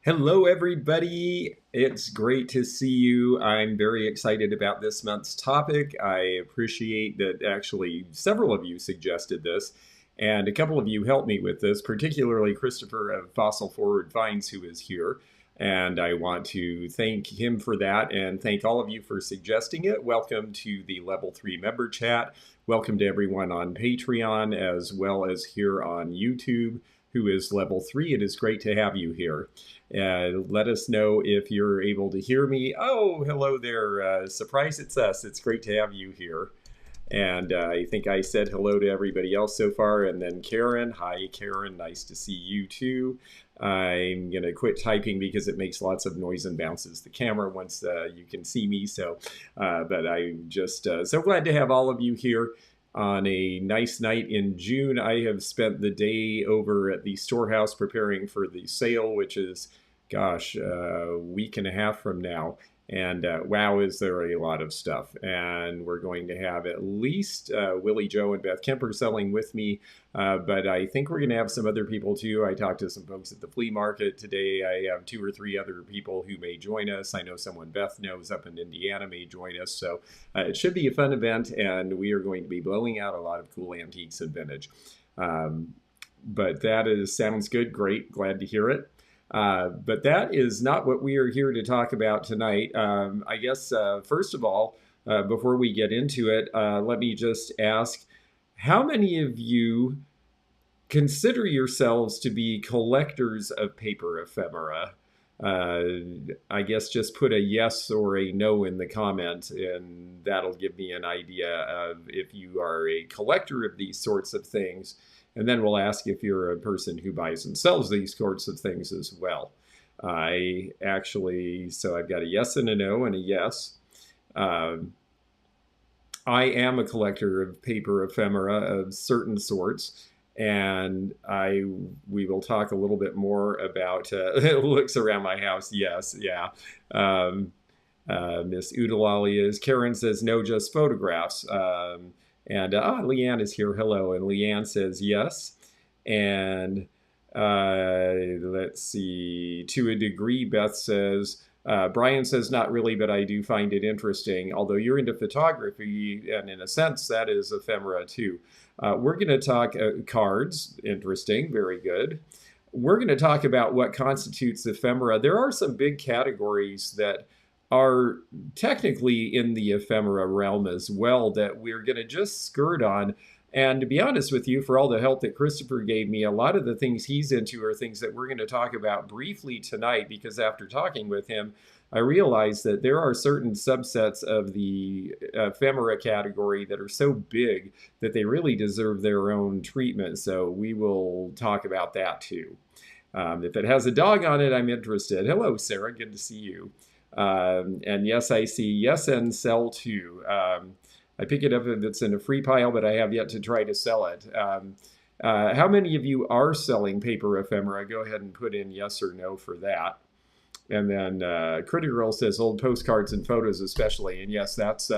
Hello, everybody. It's great to see you. I'm very excited about this month's topic. I appreciate that actually several of you suggested this, and a couple of you helped me with this, particularly Christopher of Fossil Forward Finds, who is here. And I want to thank him for that and thank all of you for suggesting it. Welcome to the Level 3 member chat. Welcome to everyone on Patreon as well as here on YouTube who is Level 3. It is great to have you here. Let us know if you're able to hear me. Oh, hello there. Surprise, it's us. It's great to have you here. And I think I said hello to everybody else so far. And then Karen. Hi, Karen. Nice to see you too. I'm going to quit typing because it makes lots of noise and bounces the camera once you can see me. But I'm just so glad to have all of you here on a nice night in June. I have spent the day over at the storehouse preparing for the sale, which is, gosh, a week and a half from now. And wow, is there a lot of stuff. And we're going to have at least Willie Joe and Beth Kemper selling with me. But I think we're going to have some other people too. I talked to some folks at the flea market today. I have 2 or 3 other people who may join us. I know someone Beth knows up in Indiana may join us. So it should be a fun event. And we are going to be blowing out a lot of cool antiques and vintage. But that sounds good. Great. Glad to hear it. But that is not what we are here to talk about tonight. I guess, first of all, before we get into it, let me just ask, how many of you consider yourselves to be collectors of paper ephemera? I guess just put a yes or a no in the comment, and that'll give me an idea of if you are a collector of these sorts of things. And then we'll ask if you're a person who buys and sells these sorts of things as well. So I've got a yes and a no and a yes. I am a collector of paper ephemera of certain sorts. And we will talk a little bit more about looks around my house. Yes, yeah. Miss Udalali is. Karen says no, just photographs. Leanne is here. Hello. And Leanne says yes. And let's see. To a degree, Beth says, Brian says not really, but I do find it interesting. Although you're into photography, and in a sense, that is ephemera too. We're going to talk cards. Interesting. Very good. We're going to talk about what constitutes ephemera. There are some big categories that are technically in the ephemera realm as well that we're going to just skirt on. And to be honest with you, for all the help that Christopher gave me, a lot of the things he's into are things that we're going to talk about briefly tonight, because after talking with him, I realized that there are certain subsets of the ephemera category that are so big that they really deserve their own treatment. So we will talk about that too. If it has a dog on it, I'm interested. Hello, Sarah. Good to see you. And yes, I see yes and sell too. I pick it up if it's in a free pile, but I have yet to try to sell it. How many of you are selling paper ephemera? Go ahead and put in yes or no for that. And then Critter Girl says old postcards and photos especially. And yes, that's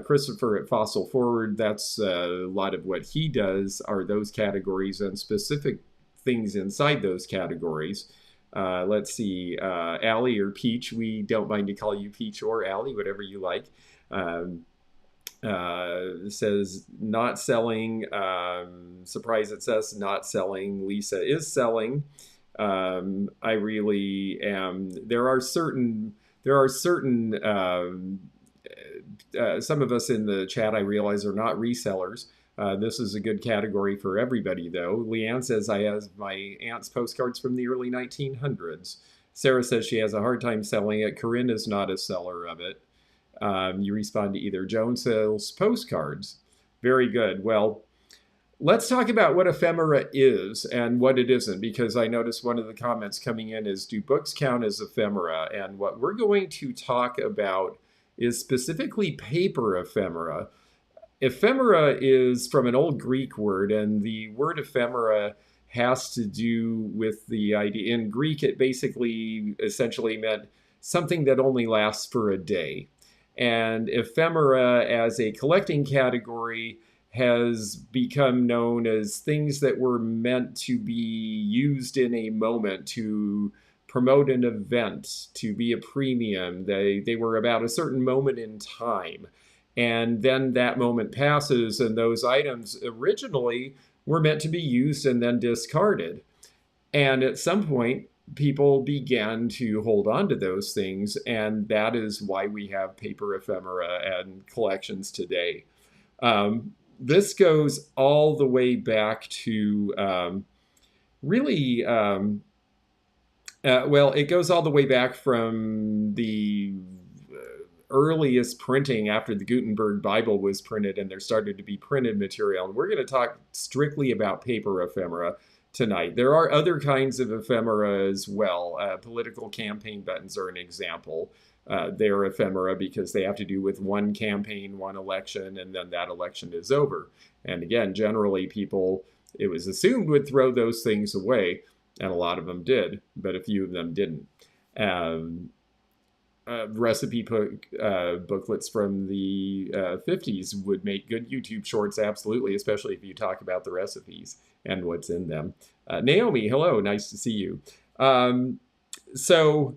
Christopher at Fossil Forward. That's a lot of what he does are those categories and specific things inside those categories. Let's see, Allie or Peach. We don't mind to call you Peach or Allie, whatever you like. Says not selling. Surprise, it says not selling. Lisa is selling. I really am. There are certain. Some of us in the chat, I realize, are not resellers. This is a good category for everybody, though. Leanne says, I have my aunt's postcards from the early 1900s. Sarah says she has a hard time selling it. Corinne is not a seller of it. You respond to either. Joan sells postcards. Very good. Well, let's talk about what ephemera is and what it isn't, because I noticed one of the comments coming in is, do books count as ephemera? And what we're going to talk about is specifically paper ephemera. Ephemera is from an old Greek word, and the word ephemera has to do with the idea. In Greek, it basically essentially meant something that only lasts for a day. And ephemera as a collecting category has become known as things that were meant to be used in a moment to promote an event, to be a premium. They were about a certain moment in time. And then that moment passes, and those items originally were meant to be used and then discarded. And at some point, people began to hold on to those things, and that is why we have paper ephemera and collections today. This goes all the way back to really, well, it goes all the way back from the earliest printing after the Gutenberg Bible was printed, and there started to be printed material. And we're going to talk strictly about paper ephemera tonight. There are other kinds of ephemera as well. Political campaign buttons are an example. They're ephemera because they have to do with one campaign, one election, and then that election is over. And again, generally people, it was assumed, would throw those things away, and a lot of them did, but a few of them didn't. Recipe booklets from the 50s would make good YouTube shorts, absolutely, especially if you talk about the recipes and what's in them. Naomi, hello, nice to see you. So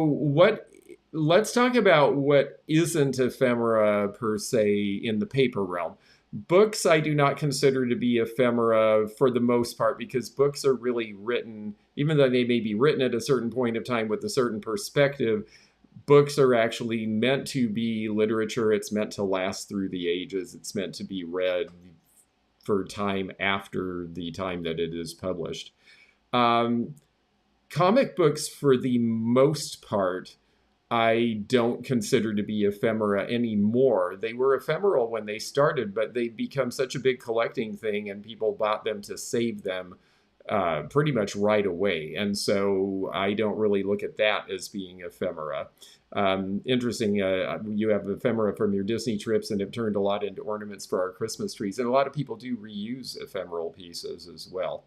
what? Let's talk about what isn't ephemera per se in the paper realm. Books I do not consider to be ephemera for the most part, because books are really written, even though they may be written at a certain point of time with a certain perspective, books are actually meant to be literature. It's meant to last through the ages. It's meant to be read for time after the time that it is published. Comic books, for the most part, I don't consider to be ephemera anymore. They were ephemeral when they started, but they've become such a big collecting thing, and people bought them to save them pretty much right away. And so I don't really look at that as being ephemera. Interesting, you have ephemera from your Disney trips and have turned a lot into ornaments for our Christmas trees. And a lot of people do reuse ephemeral pieces as well.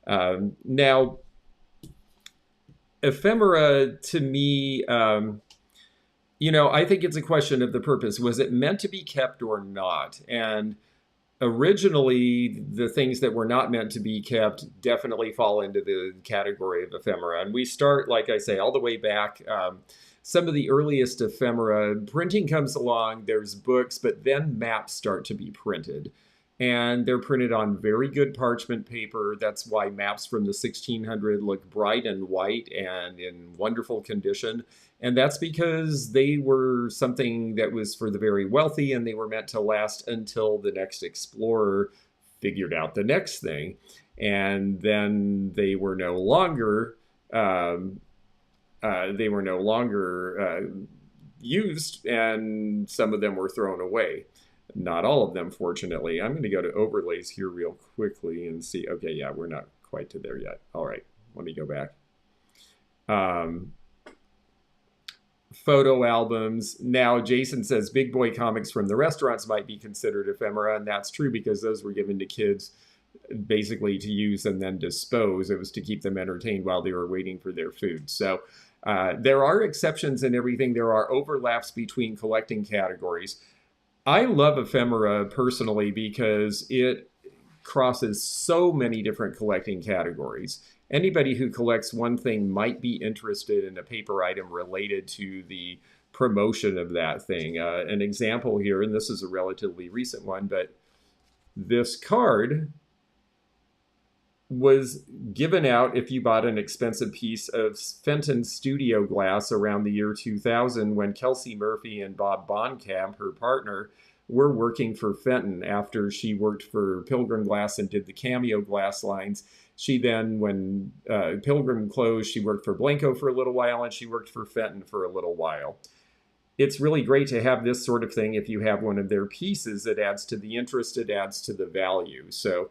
Now, ephemera, to me, I think it's a question of the purpose. Was it meant to be kept or not? And originally, the things that were not meant to be kept definitely fall into the category of ephemera. And we start, like I say, all the way back. Some of the earliest ephemera, printing comes along, there's books, but then maps start to be printed. And they're printed on very good parchment paper. That's why maps from the 1600 look bright and white and in wonderful condition. And that's because they were something that was for the very wealthy, and they were meant to last until the next explorer figured out the next thing. And then they were no longer used, and some of them were thrown away. Not all of them, fortunately. I'm going to go to overlays here real quickly and see. Okay, yeah, we're not quite to there yet. All right, let me go back. Photo albums. Now, Jason says big boy comics from the restaurants might be considered ephemera, and that's true because those were given to kids basically to use and then dispose. It was to keep them entertained while they were waiting for their food. So there are exceptions in everything. There are overlaps between collecting categories. I love ephemera personally because it crosses so many different collecting categories. Anybody who collects one thing might be interested in a paper item related to the promotion of that thing. An example here, and this is a relatively recent one, but this card was given out if you bought an expensive piece of Fenton studio glass around the year 2000 when Kelsey Murphy and Bob Bonkamp, her partner, were working for Fenton after she worked for Pilgrim Glass and did the Cameo glass lines. She then, when Pilgrim closed, she worked for Blanco for a little while, and she worked for Fenton for a little while. It's really great to have this sort of thing if you have one of their pieces. It adds to the interest, it adds to the value. So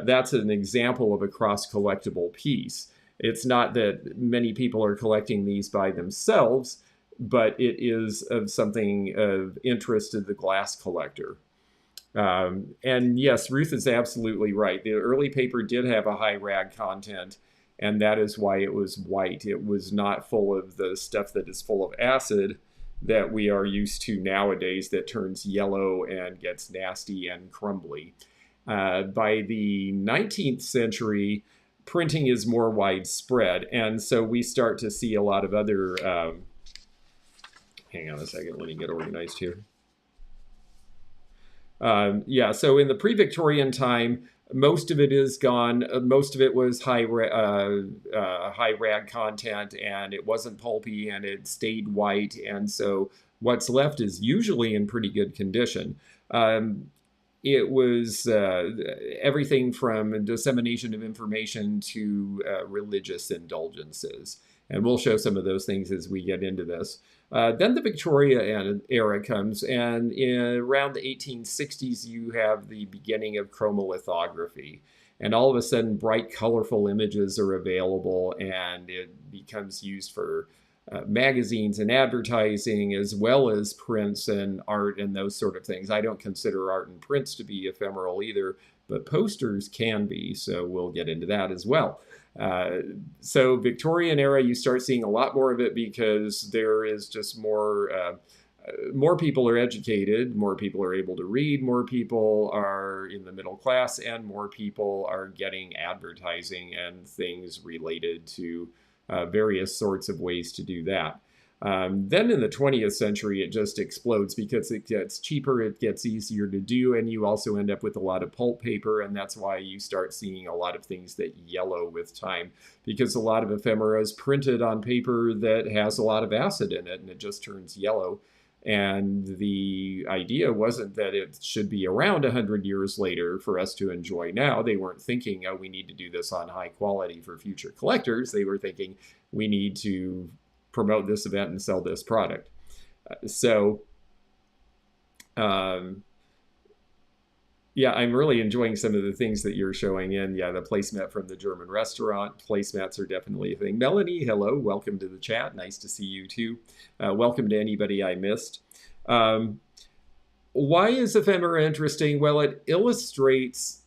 that's an example of a cross-collectible piece. It's not that many people are collecting these by themselves, but it is of something of interest to the glass collector. And yes, Ruth is absolutely right. The early paper did have a high rag content, and that is why it was white. It was not full of the stuff that is full of acid that we are used to nowadays that turns yellow and gets nasty and crumbly. By the 19th century, printing is more widespread. And so we start to see a lot of other, hang on a second, let me get organized here. Yeah, so in the pre-Victorian time, most of it is gone. Most of it was high rag content, and it wasn't pulpy, and it stayed white. And so what's left is usually in pretty good condition. It was everything from dissemination of information to religious indulgences. And we'll show some of those things as we get into this. Then the Victoria era comes, and around the 1860s, you have the beginning of chromolithography. And all of a sudden, bright, colorful images are available, and it becomes used for magazines and advertising, as well as prints and art and those sort of things. I don't consider art and prints to be ephemeral either, but posters can be, so we'll get into that as well. So Victorian era, you start seeing a lot more of it because there is just more people are educated, more people are able to read, more people are in the middle class, and more people are getting advertising and things related to various sorts of ways to do that. Then in the 20th century, it just explodes because it gets cheaper, it gets easier to do, and you also end up with a lot of pulp paper, and that's why you start seeing a lot of things that yellow with time, because a lot of ephemera is printed on paper that has a lot of acid in it, and it just turns yellow. And the idea wasn't that it should be around 100 years later for us to enjoy now. They weren't thinking, oh, we need to do this on high quality for future collectors. They were thinking, we need to promote this event and sell this product. Yeah, I'm really enjoying some of the things that you're showing in. Yeah, the placemat from the German restaurant. Placemats are definitely a thing. Melanie, hello. Welcome to the chat. Nice to see you too. Welcome to anybody I missed. Why is ephemera interesting? Well, it illustrates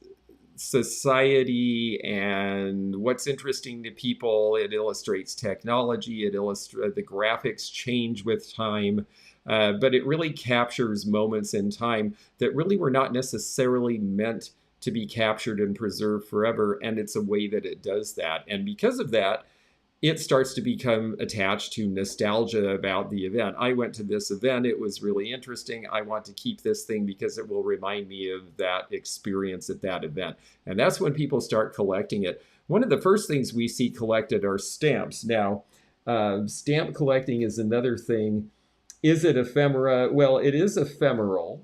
society and what's interesting to people. It illustrates technology. It illustrates the graphics change with time. But it really captures moments in time that really were not necessarily meant to be captured and preserved forever, and it's a way that it does that. And because of that, it starts to become attached to nostalgia about the event. I went to this event, it was really interesting. I want to keep this thing because it will remind me of that experience at that event. And that's when people start collecting it. One of the first things we see collected are stamps. Now, stamp collecting is another thing. Is it ephemera? Well, it is ephemeral.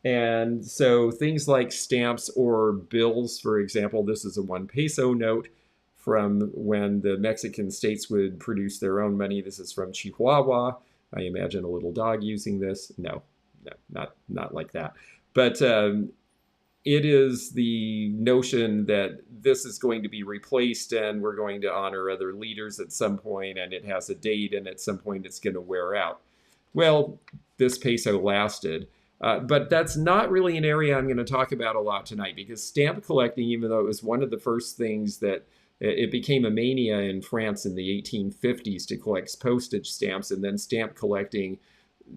And so things like stamps or bills, for example, this is a 1 peso note from when the Mexican states would produce their own money. This is from Chihuahua. I imagine a little dog using this. No, not like that. But it is the notion that this is going to be replaced and we're going to honor other leaders at some point, and it has a date, and at some point it's going to wear out. Well, this peso lasted, but that's not really an area I'm going to talk about a lot tonight, because stamp collecting, even though it was one of the first things that it became a mania in France in the 1850s to collect postage stamps, and then stamp collecting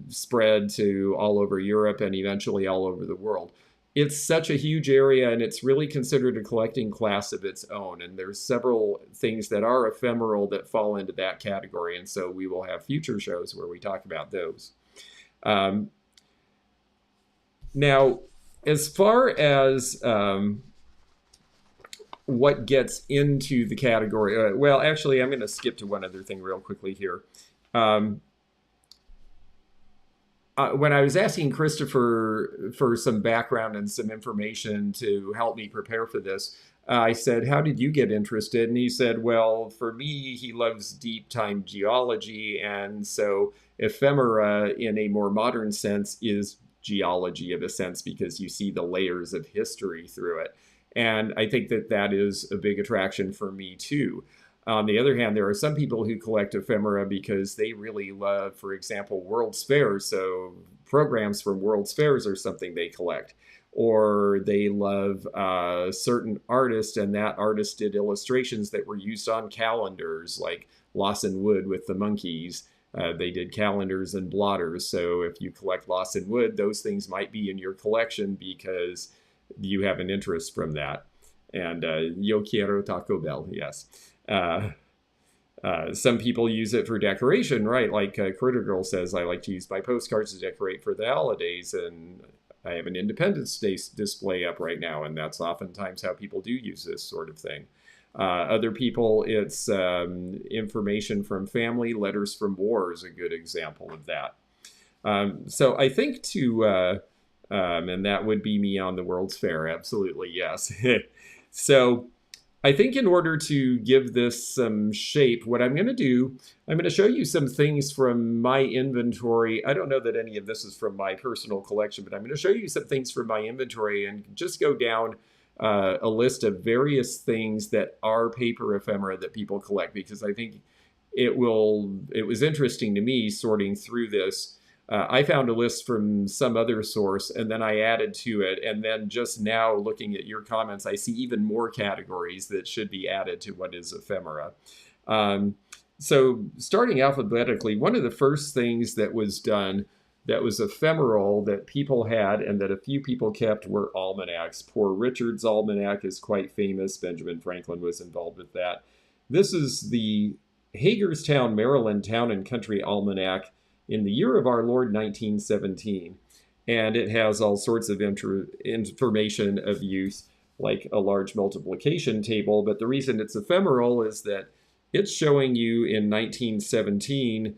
spread to all over Europe and eventually all over the world. It's such a huge area, and it's really considered a collecting class of its own. And there's several things that are ephemeral that fall into that category. And so we will have future shows where we talk about those. Now, as far as what gets into the category, well, actually, I'm going to skip to one other thing real quickly here. When I was asking Christopher for some background and some information to help me prepare for this, I said, how did you get interested? And he said, well, for me, he loves deep time geology. And so ephemera, in a more modern sense, is geology of a sense, because you see the layers of history through it. And I think that that is a big attraction for me, too. On the other hand, there are some people who collect ephemera because they really love, for example, World's Fairs. So programs from World's Fairs are something they collect. Or they love a certain artist, and that artist did illustrations that were used on calendars, like Lawson Wood with the monkeys. They did calendars and blotters. So if you collect Lawson Wood, those things might be in your collection because you have an interest from that. And yo quiero Taco Bell, yes. Uh, some people use it for decoration, right? Like Critter Girl says, I like to use my postcards to decorate for the holidays, and I have an Independence Day display up right now, and that's oftentimes how people do use this sort of thing. Other people, it's information from family, letters from war is a good example of that. So I think and that would be me on the World's Fair, absolutely, yes. So I think in order to give this some shape, what I'm going to do, I'm going to show you some things from my inventory. I don't know that any of this is from my personal collection, but I'm going to show you some things from my inventory and just go down a list of various things that are paper ephemera that people collect, because I think it was interesting to me sorting through this. I found a list from some other source and then I added to it. And then just now looking at your comments, I see even more categories that should be added to what is ephemera. Um, so starting alphabetically, one of the first things that was done that was ephemeral that people had and that a few people kept were almanacs. Poor Richard's almanac is quite famous. Benjamin Franklin was involved with that. This is the Hagerstown, Maryland Town and Country Almanac in the year of our Lord 1917. And it has all sorts of information of use, like a large multiplication table. But the reason it's ephemeral is that it's showing you in 1917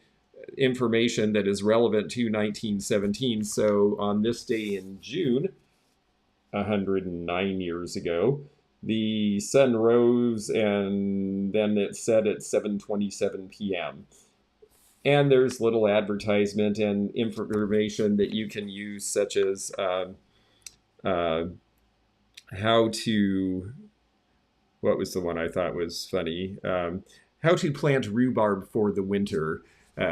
information that is relevant to 1917. So on this day in June, 109 years ago, the sun rose and then it set at 7:27 p.m. And there's little advertisement and information that you can use, such as uh, how to, what was the one I thought was funny? How to plant rhubarb for the winter,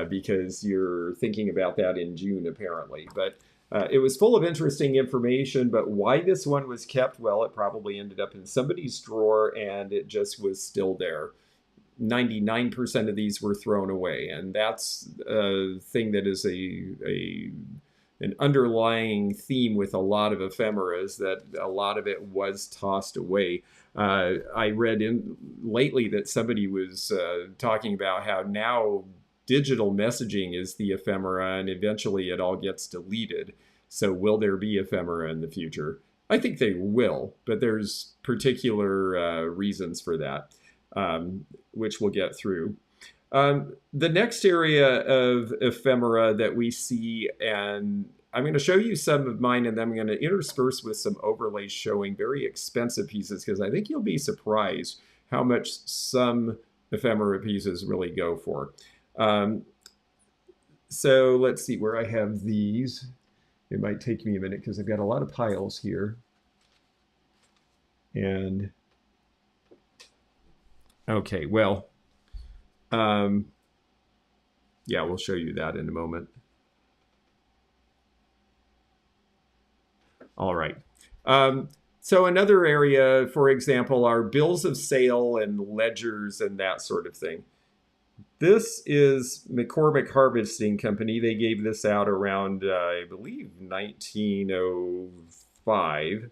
because you're thinking about that in June, apparently. But it was full of interesting information, but why this one was kept, well, it probably ended up in somebody's drawer and it just was still there. 99% of these were thrown away, and that's a thing that is an underlying theme with a lot of ephemeras, that a lot of it was tossed away. I read in lately that somebody was talking about how now digital messaging is the ephemera, and eventually it all gets deleted. So will there be ephemera in the future? I think they will, but there's particular reasons for that, which we'll get through. The next area of ephemera that we see, and I'm going to show you some of mine, and then I'm going to intersperse with some overlays showing very expensive pieces, because I think you'll be surprised how much some ephemera pieces really go for. So let's see where I have these. It might take me a minute because I've got a lot of piles here. And okay, well, yeah, we'll show you that in a moment. All right. So another area, for example, are bills of sale and ledgers and that sort of thing. This is McCormick Harvesting Company. They gave this out around, I believe, 1905.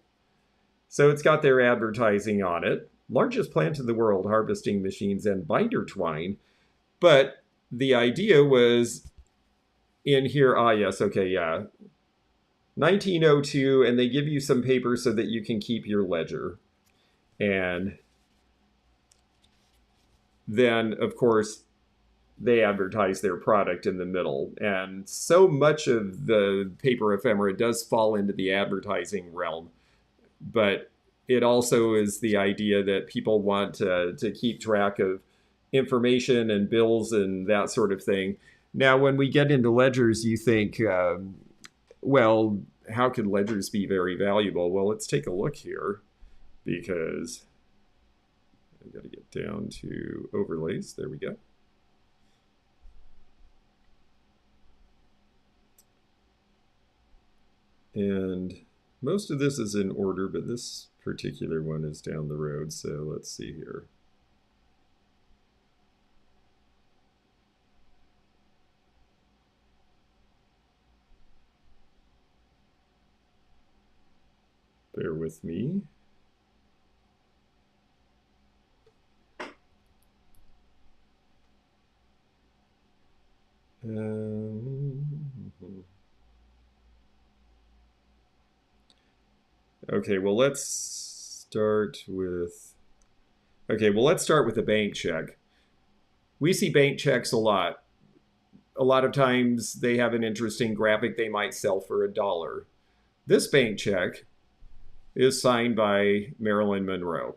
So it's got their advertising on it. Largest plant in the world, harvesting machines and binder twine. But the idea was in here, yes, okay, yeah. 1902, and they give you some paper so that you can keep your ledger. And then, of course, they advertise their product in the middle. And so much of the paper ephemera does fall into the advertising realm. But it also is the idea that people want to keep track of information and bills and that sort of thing. Now, when we get into ledgers, you think, well, how could ledgers be very valuable? Well, let's take a look here, because I've got to get down to overlays. There we go. And most of this is in order, but this particular one is down the road. So let's see here. Bear with me. Um, okay, well, let's start with. Okay, well, let's start with a bank check. We see bank checks a lot. A lot of times they have an interesting graphic they might sell for $1. This bank check is signed by Marilyn Monroe.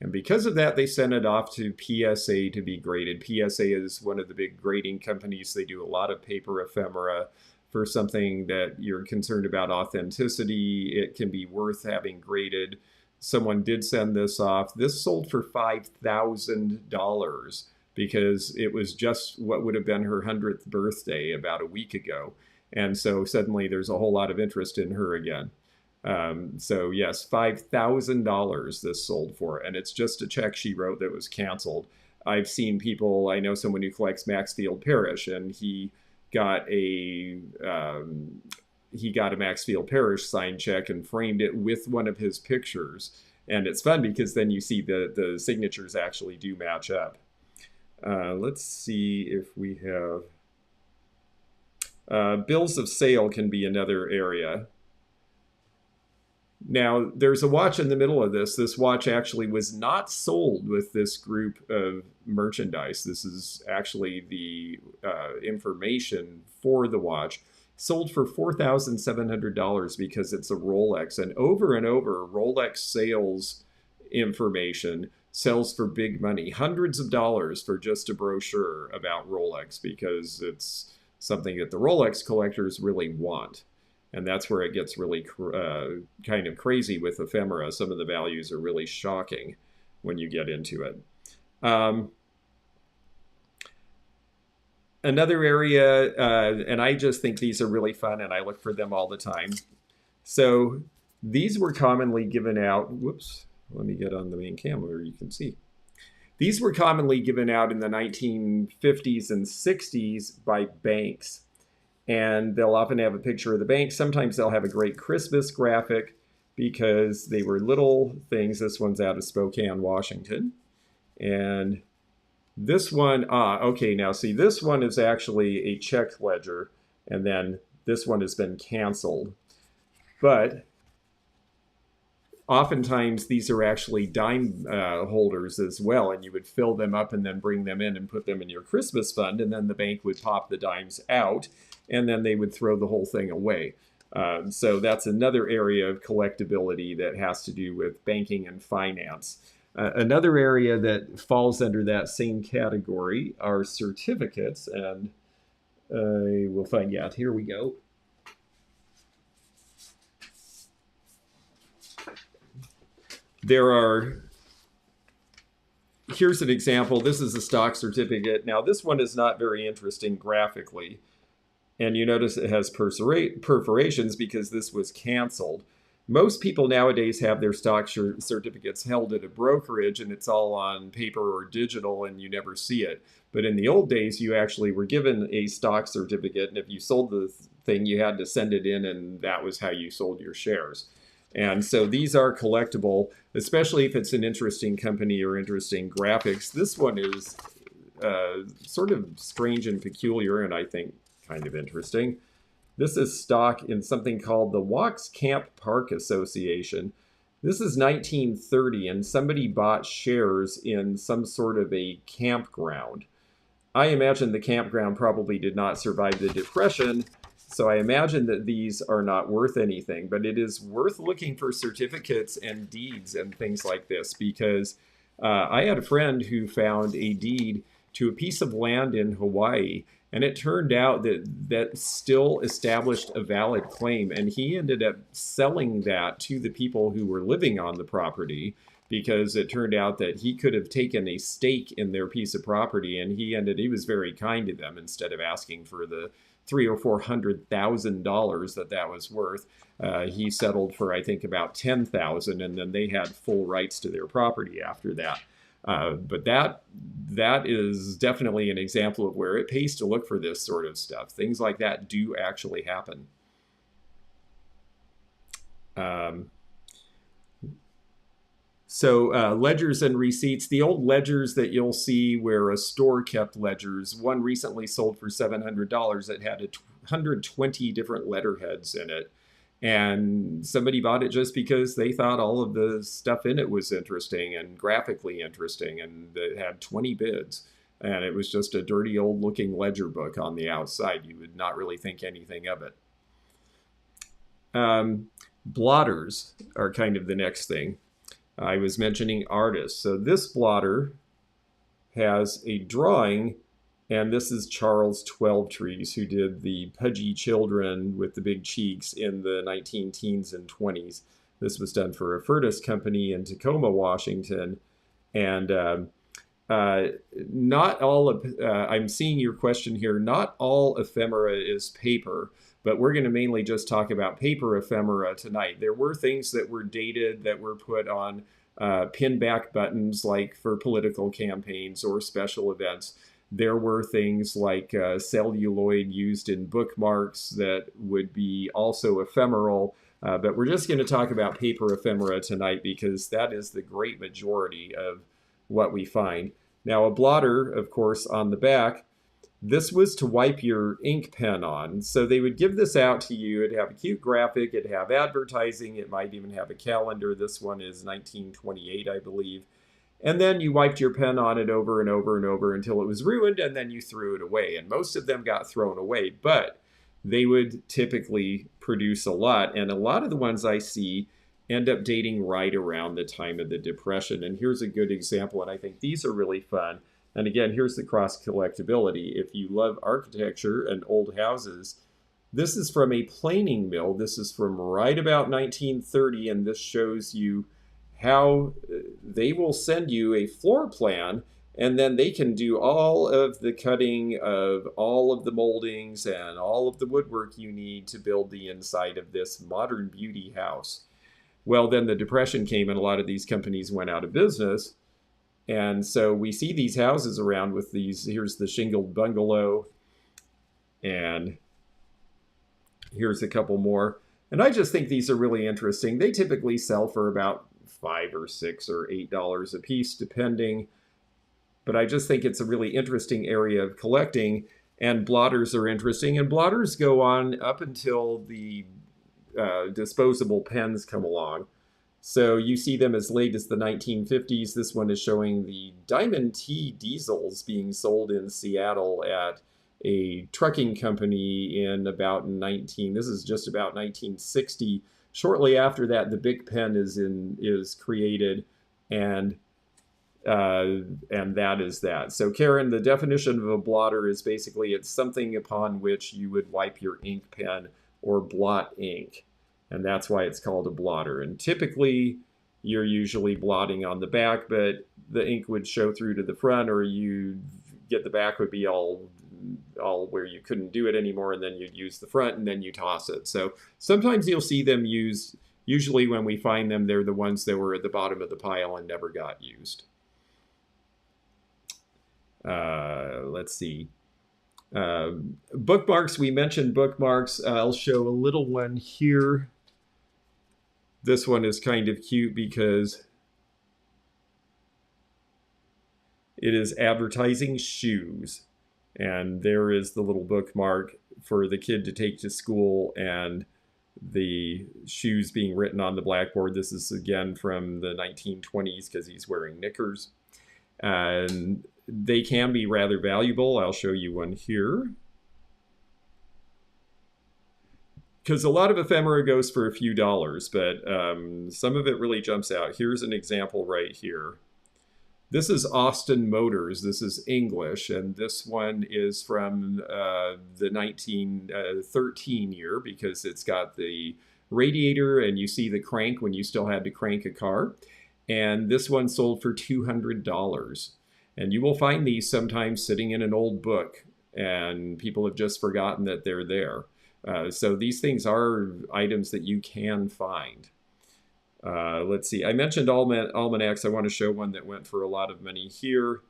And because of that, they sent it off to PSA to be graded. PSA is one of the big grading companies. They do a lot of paper ephemera for something that you're concerned about authenticity. It can be worth having graded. Someone did send this off. This sold for $5,000 because it was just what would have been her 100th birthday about a week ago. And so suddenly there's a whole lot of interest in her again. So yes, $5,000 this sold for, and it's just a check she wrote that was canceled. I've seen people. I know someone who collects Maxfield Parrish, and got a he got a Maxfield Parrish signed check and framed it with one of his pictures. And it's fun because then you see the signatures actually do match up. Let's see if we have bills of sale can be another area. Now, there's a watch in the middle of this. This watch actually was not sold with this group of merchandise. This is actually the information for the watch. Sold for $4,700 because it's a Rolex. And over, Rolex sales information sells for big money. Hundreds of dollars for just a brochure about Rolex because it's something that the Rolex collectors really want. And that's where it gets really kind of crazy with ephemera. Some of the values are really shocking when you get into it. Another area, and I just think these are really fun, and I look for them all the time. So these were commonly given out. Whoops, let me get on the main camera you can see. These were commonly given out in the 1950s and 60s by banks. And they'll often have a picture of the bank. Sometimes they'll have a great Christmas graphic because they were little things. This one's out of Spokane, Washington. And this one, okay, now see, this one is actually a check ledger. And then this one has been canceled. But oftentimes these are actually dime holders as well, and you would fill them up and then bring them in and put them in your Christmas fund, and then the bank would pop the dimes out, and then they would throw the whole thing away. So that's another area of collectability that has to do with banking and finance. Another area that falls under that same category are certificates, and we'll find out. Here we go. Here's an example. This is a stock certificate. Now, this one is not very interesting graphically. And you notice it has perforations because this was canceled. Most people nowadays have their stock certificates held at a brokerage, and it's all on paper or digital, and you never see it. But in the old days, you actually were given a stock certificate, and if you sold the thing, you had to send it in, and that was how you sold your shares. And so these are collectible, especially if it's an interesting company or interesting graphics. This one is sort of strange and peculiar, and I think kind of interesting. This is stock in something called the Walks Camp Park Association. This is 1930, and somebody bought shares in some sort of a campground. I imagine the campground probably did not survive the Depression, so I imagine that these are not worth anything, but it is worth looking for certificates and deeds and things like this, because I had a friend who found a deed to a piece of land in Hawaii, and it turned out that still established a valid claim, and he ended up selling that to the people who were living on the property, because it turned out that he could have taken a stake in their piece of property, and he was very kind to them. Instead of asking for the $300,000 or $400,000 that was worth, he settled for, I think, about $10,000, and then they had full rights to their property after that. But that is definitely an example of where it pays to look for this sort of stuff. Things like that do actually happen. So ledgers and receipts, the old ledgers that you'll see where a store kept ledgers, one recently sold for $700 that had 120 different letterheads in it. And somebody bought it just because they thought all of the stuff in it was interesting and graphically interesting, and it had 20 bids. And it was just a dirty old looking ledger book on the outside. You would not really think anything of it. Blotters are kind of the next thing. I was mentioning artists. So this blotter has a drawing, and this is Charles Twelvetrees, who did the pudgy children with the big cheeks in the 19 teens and 20s. This was done for a Furtis company in Tacoma, Washington. And not all of, I'm seeing your question here, not all ephemera is paper, but we're going to mainly just talk about paper ephemera tonight. There were things that were dated that were put on pin back buttons, like for political campaigns or special events. There were things like celluloid used in bookmarks that would be also ephemeral. But we're just going to talk about paper ephemera tonight because that is the great majority of what we find. Now, a blotter, of course, on the back, this was to wipe your ink pen on. So they would give this out to you. It'd have a cute graphic. It'd have advertising. It might even have a calendar. This one is 1928, I believe. And then you wiped your pen on it over and over and over until it was ruined, and then you threw it away. And most of them got thrown away, but they would typically produce a lot. And a lot of the ones I see end up dating right around the time of the Depression. And here's a good example, and I think these are really fun. And again, here's the cross collectability. If you love architecture and old houses, this is from a planing mill. This is from right about 1930, and this shows you how they will send you a floor plan, and then they can do all of the cutting of all of the moldings and all of the woodwork you need to build the inside of this modern beauty house. Well, then the Depression came and a lot of these companies went out of business. And so we see these houses around with these, here's the shingled bungalow, and here's a couple more. And I just think these are really interesting. They typically sell for about $5 or $6 or $8 a piece, depending. But I just think it's a really interesting area of collecting, and blotters are interesting. And blotters go on up until the disposable pens come along. So you see them as late as the 1950s. This one is showing the Diamond T diesels being sold in Seattle at a trucking company in about this is just about 1960. Shortly after that, the Bic pen is created, and that is that. So Karen, the definition of a blotter is basically it's something upon which you would wipe your ink pen or blot ink. And that's why it's called a blotter. And typically, you're usually blotting on the back, but the ink would show through to the front, or you get the back would be all where you couldn't do it anymore, and then you'd use the front, and then you toss it. So sometimes you'll see them used. Usually when we find them, they're the ones that were at the bottom of the pile and never got used. Let's see. Bookmarks, we mentioned bookmarks. I'll show a little one here. This one is kind of cute because it is advertising shoes. And there is the little bookmark for the kid to take to school and the shoes being written on the blackboard. This is again from the 1920s because he's wearing knickers. And they can be rather valuable. I'll show you one here. Because a lot of ephemera goes for a few dollars, but some of it really jumps out. Here's an example right here. This is Austin Motors. This is English, and this one is from the 1913 year because it's got the radiator, and you see the crank when you still had to crank a car. And this one sold for $200. And you will find these sometimes sitting in an old book, and people have just forgotten that they're there. So these things are items that you can find. Let's see. I mentioned almanacs. I want to show one that went for a lot of money here.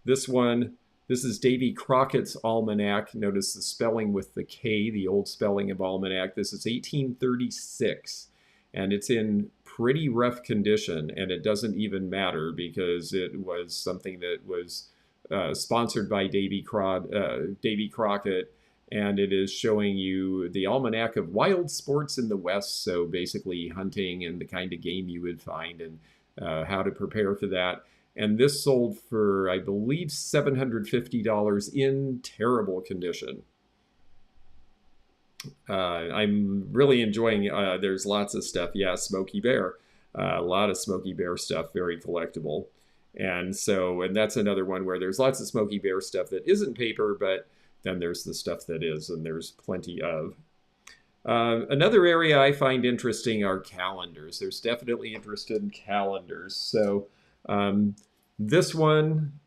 This one, this is Davy Crockett's almanac. Notice the spelling with the K, the old spelling of almanac. This is 1836, and it's in pretty rough condition, and it doesn't even matter because it was something that was sponsored by Davy Crockett, and it is showing you the Almanac of Wild Sports in the West, so basically hunting and the kind of game you would find and how to prepare for that. And this sold for, I believe, $750 in terrible condition. I'm really enjoying, there's lots of stuff. Yeah, Smokey Bear. A lot of Smokey Bear stuff, very collectible. And that's another one where there's lots of Smokey Bear stuff that isn't paper, but then there's the stuff that is, and there's plenty of. Another area I find interesting are calendars. There's definitely interest in calendars. So this one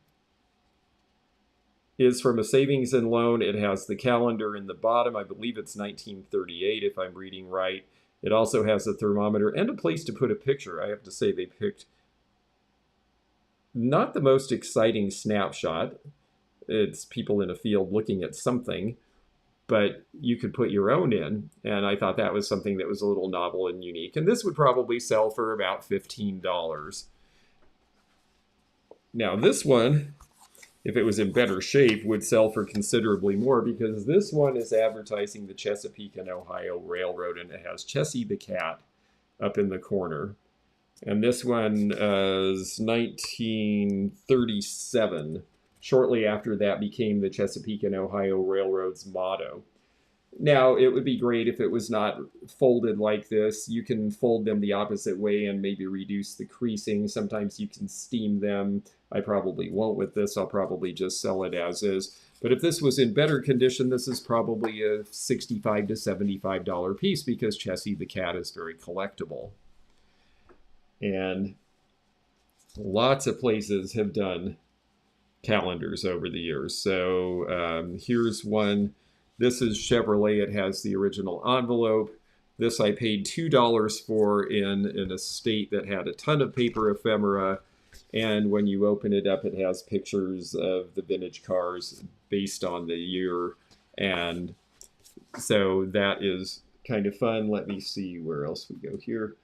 is from a savings and loan. It has the calendar in the bottom. I believe it's 1938 if I'm reading right. It also has a thermometer and a place to put a picture. I have to say they picked not the most exciting snapshot. It's people in a field looking at something, but you could put your own in. And I thought that was something that was a little novel and unique. And this would probably sell for about $15. Now this one, if it was in better shape, would sell for considerably more because this one is advertising the Chesapeake and Ohio Railroad, and it has Chessie the cat up in the corner. And this one is 1937. Shortly after that became the Chesapeake and Ohio Railroad's motto. Now, it would be great if it was not folded like this. You can fold them the opposite way and maybe reduce the creasing. Sometimes you can steam them. I probably won't with this. I'll probably just sell it as is. But if this was in better condition, this is probably a $65 to $75 piece because Chessie the cat is very collectible. And lots of places have done calendars over the years. So here's one. This is Chevrolet. It has the original envelope. This I paid $2 for in an estate that had a ton of paper ephemera. And when you open it up, it has pictures of the vintage cars based on the year. And so that is kind of fun. Let me see where else we go here.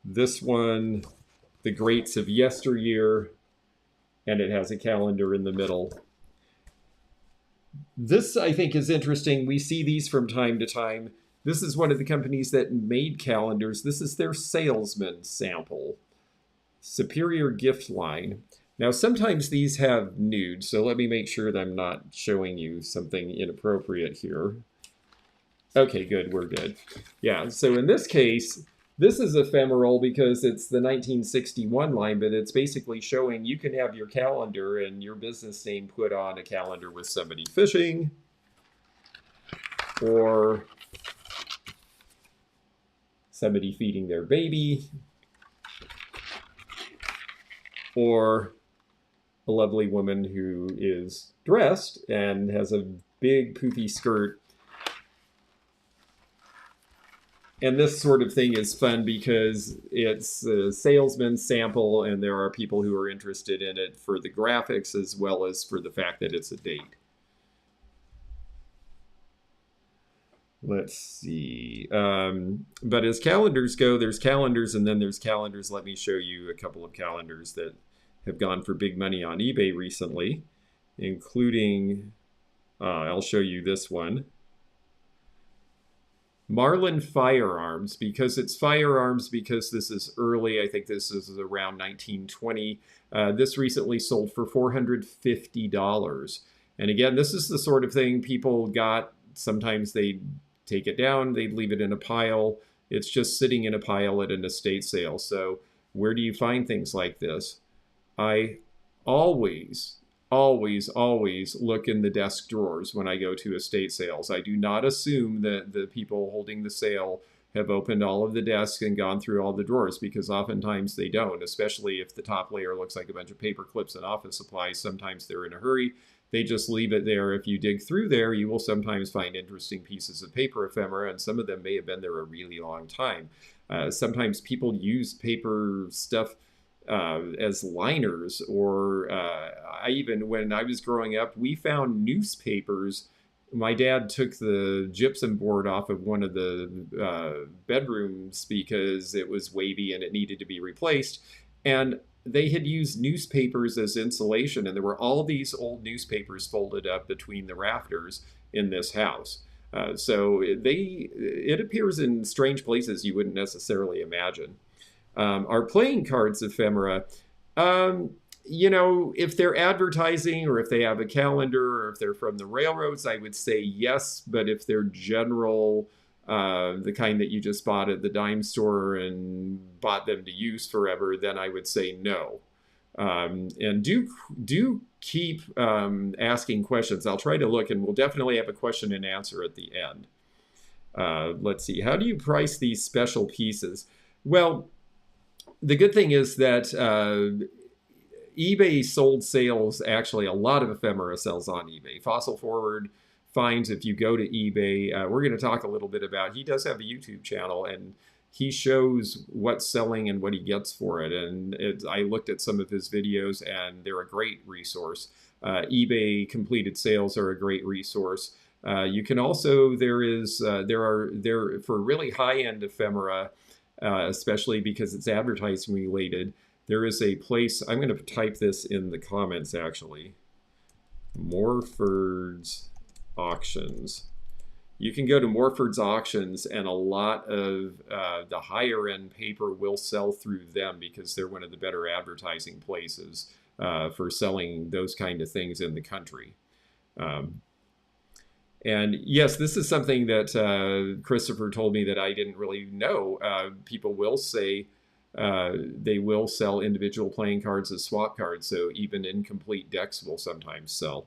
This one, the greats of yesteryear, and it has a calendar in the middle. This, I think, is interesting. We see these from time to time. This is one of the companies that made calendars. This is their salesman sample. Superior Gift Line. Now, sometimes these have nude, so let me make sure that I'm not showing you something inappropriate here. Okay, good, we're good. Yeah, so in this case, this is ephemeral because it's the 1961 line, but it's basically showing you can have your calendar and your business name put on a calendar with somebody fishing or somebody feeding their baby or a lovely woman who is dressed and has a big poofy skirt. And this sort of thing is fun because it's a salesman sample and there are people who are interested in it for the graphics as well as for the fact that it's a date. Let's see. But as calendars go, there's calendars and then there's calendars. Let me show you a couple of calendars that have gone for big money on eBay recently, including, I'll show you this one. Marlin Firearms, because it's firearms, because this is early, I think this is around 1920. This recently sold for $450. And again, this is the sort of thing people got. Sometimes they'd take it down, they'd leave it in a pile. It's just sitting in a pile at an estate sale. So where do you find things like this? I always look in the desk drawers when I go to estate sales. I do not assume that the people holding the sale have opened all of the desks and gone through all the drawers, because oftentimes they don't, especially if the top layer looks like a bunch of paper clips and office supplies. Sometimes they're in a hurry. They just leave it there. If you dig through there, you will sometimes find interesting pieces of paper ephemera, and some of them may have been there a really long time. Sometimes people use paper stuff as liners, or when I was growing up, we found newspapers my dad took the gypsum board off of one of the bedrooms because it was wavy and it needed to be replaced. And they had used newspapers as insulation, and there were all these old newspapers folded up between the rafters in this house. So it appears in strange places you wouldn't necessarily imagine. Our playing cards ephemera, um, if they're advertising or if they have a calendar or if they're from the railroads, I would say yes. But if they're general, the kind that you just bought at the dime store and bought them to use forever, then I would say no. And do keep asking questions. I'll try to look, and we'll definitely have a question and answer at the end. Let's see. How do you price these special pieces? Well, the good thing is that eBay sold sales, actually a lot of ephemera sells on eBay. Fossil Forward finds, if you go to eBay, we're going to talk a little bit about, he does have a YouTube channel, and he shows what's selling and what he gets for it. And I looked at some of his videos, and they're a great resource. eBay completed sales are a great resource. You can also, there for really high-end ephemera, especially because it's advertising related, there is a place, I'm going to type this in the comments actually, Morford's Auctions. You can go to Morford's Auctions, and a lot of the higher end paper will sell through them because they're one of the better advertising places for selling those kind of things in the country. And yes, this is something that Christopher told me that I didn't really know. People will say they will sell individual playing cards as swap cards, so even incomplete decks will sometimes sell.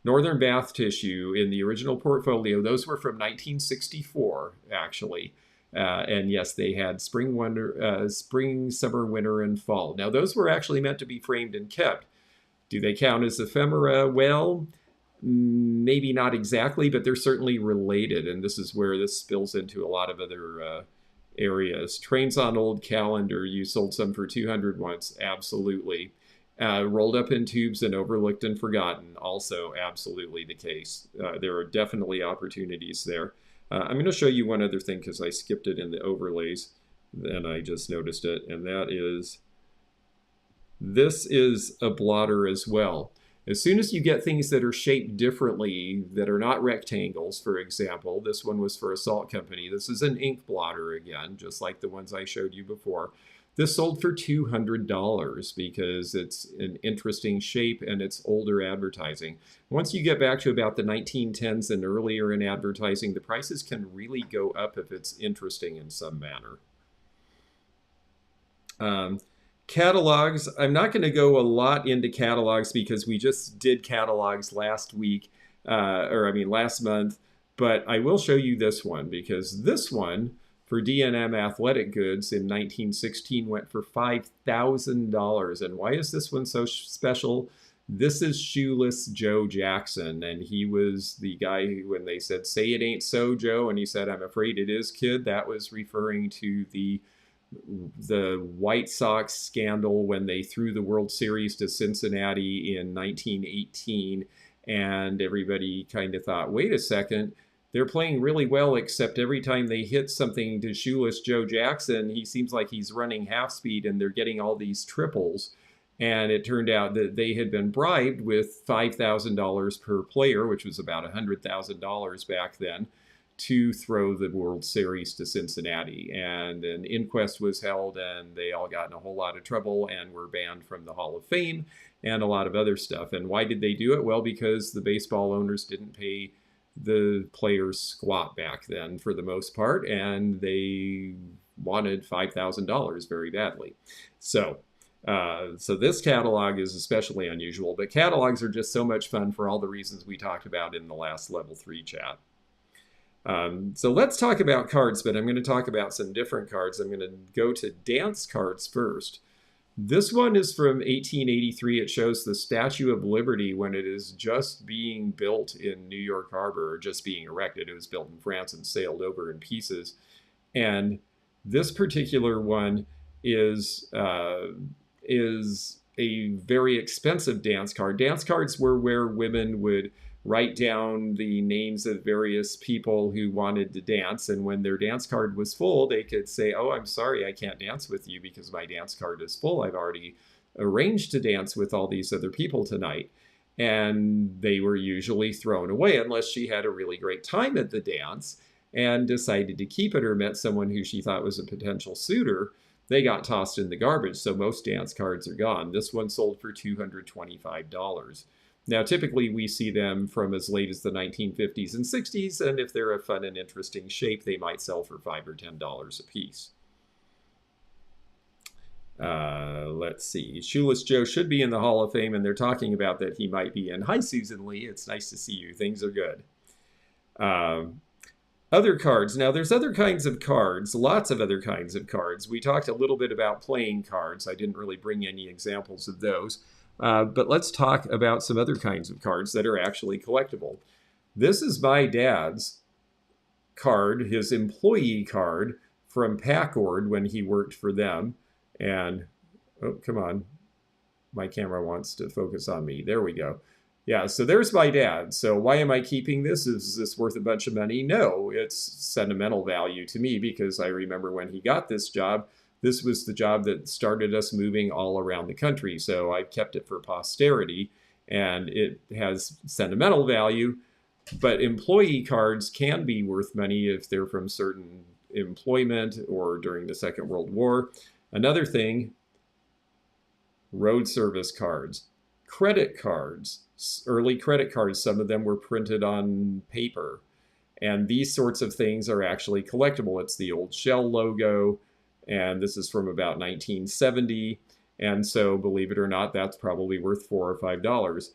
Northern Bath Tissue in the original portfolio, those were from 1964, actually. And yes, they had spring, summer, winter, and fall. Now, those were actually meant to be framed and kept. Do they count as ephemera? Well, maybe not exactly, but they're certainly related, and this is where this spills into a lot of other areas. Trains on Old Calendar, you sold some for 200 once, absolutely. Rolled up in tubes and overlooked and forgotten, also absolutely the case. There are definitely opportunities there. I'm going to show you one other thing because I skipped it in the overlays, then I just noticed it, and that is, this is a blotter as well. As soon as you get things that are shaped differently, that are not rectangles, for example, this one was for a salt company. This is an ink blotter again, just like the ones I showed you before. This sold for $200 because it's an interesting shape and it's older advertising. Once you get back to about the 1910s and earlier in advertising, the prices can really go up if it's interesting in some manner. Catalogs, I'm not going to go a lot into catalogs because we just did catalogs last week, last month, but I will show you this one because this one for D&M Athletic Goods in 1916 went for $5,000. And why is this one so special? This is Shoeless Joe Jackson, and he was the guy who, when they said, "Say it ain't so, Joe," and he said, "I'm afraid it is, kid," that was referring to the White Sox scandal when they threw the World Series to Cincinnati in 1918, and everybody kind of thought, wait a second, they're playing really well, except every time they hit something to Shoeless Joe Jackson, he seems like he's running half speed and they're getting all these triples. And it turned out that they had been bribed with $5,000 per player, which was about $100,000 back then, to throw the World Series to Cincinnati. And an inquest was held, and they all got in a whole lot of trouble and were banned from the Hall of Fame and a lot of other stuff. And why did they do it? Well, because the baseball owners didn't pay the players squat back then for the most part, and they wanted $5,000 very badly. So this catalog is especially unusual, but catalogs are just so much fun for all the reasons we talked about in the last level 3 chat. So let's talk about cards, but I'm going to talk about some different cards. I'm going to go to dance cards first. This one is from 1883. It shows the Statue of Liberty when it is just being built in New York Harbor, or just being erected. It was built in France and sailed over in pieces. And this particular one is a very expensive dance card. Dance cards were where women would write down the names of various people who wanted to dance. And when their dance card was full, they could say, oh, I'm sorry, I can't dance with you because my dance card is full. I've already arranged to dance with all these other people tonight. And they were usually thrown away unless she had a really great time at the dance and decided to keep it or met someone who she thought was a potential suitor. They got tossed in the garbage, so most dance cards are gone. This one sold for $225. Now, typically we see them from as late as the 1950s and 60s, and if they're a fun and interesting shape, they might sell for $5 or $10 a piece. Let's see. Shoeless Joe should be in the Hall of Fame, and they're talking about that he might be in. Hi, Susan Lee. It's nice to see you. Things are good. Other cards. Now, there's other kinds of cards, lots of other kinds of cards. We talked a little bit about playing cards. I didn't really bring any examples of those. But let's talk about some other kinds of cards that are actually collectible. This is my dad's card, his employee card from Packard when he worked for them. And, oh, come on. My camera wants to focus on me. There we go. Yeah, so there's my dad. So why am I keeping this? Is this worth a bunch of money? No, it's sentimental value to me because I remember when he got this job, this was the job that started us moving all around the country. So I've kept it for posterity, and it has sentimental value. But employee cards can be worth money if they're from certain employment or during the Second World War. Another thing, road service cards, credit cards, early credit cards, some of them were printed on paper. And these sorts of things are actually collectible. It's the old Shell logo, and this is from about 1970. And so, believe it or not, that's probably worth $4 or $5.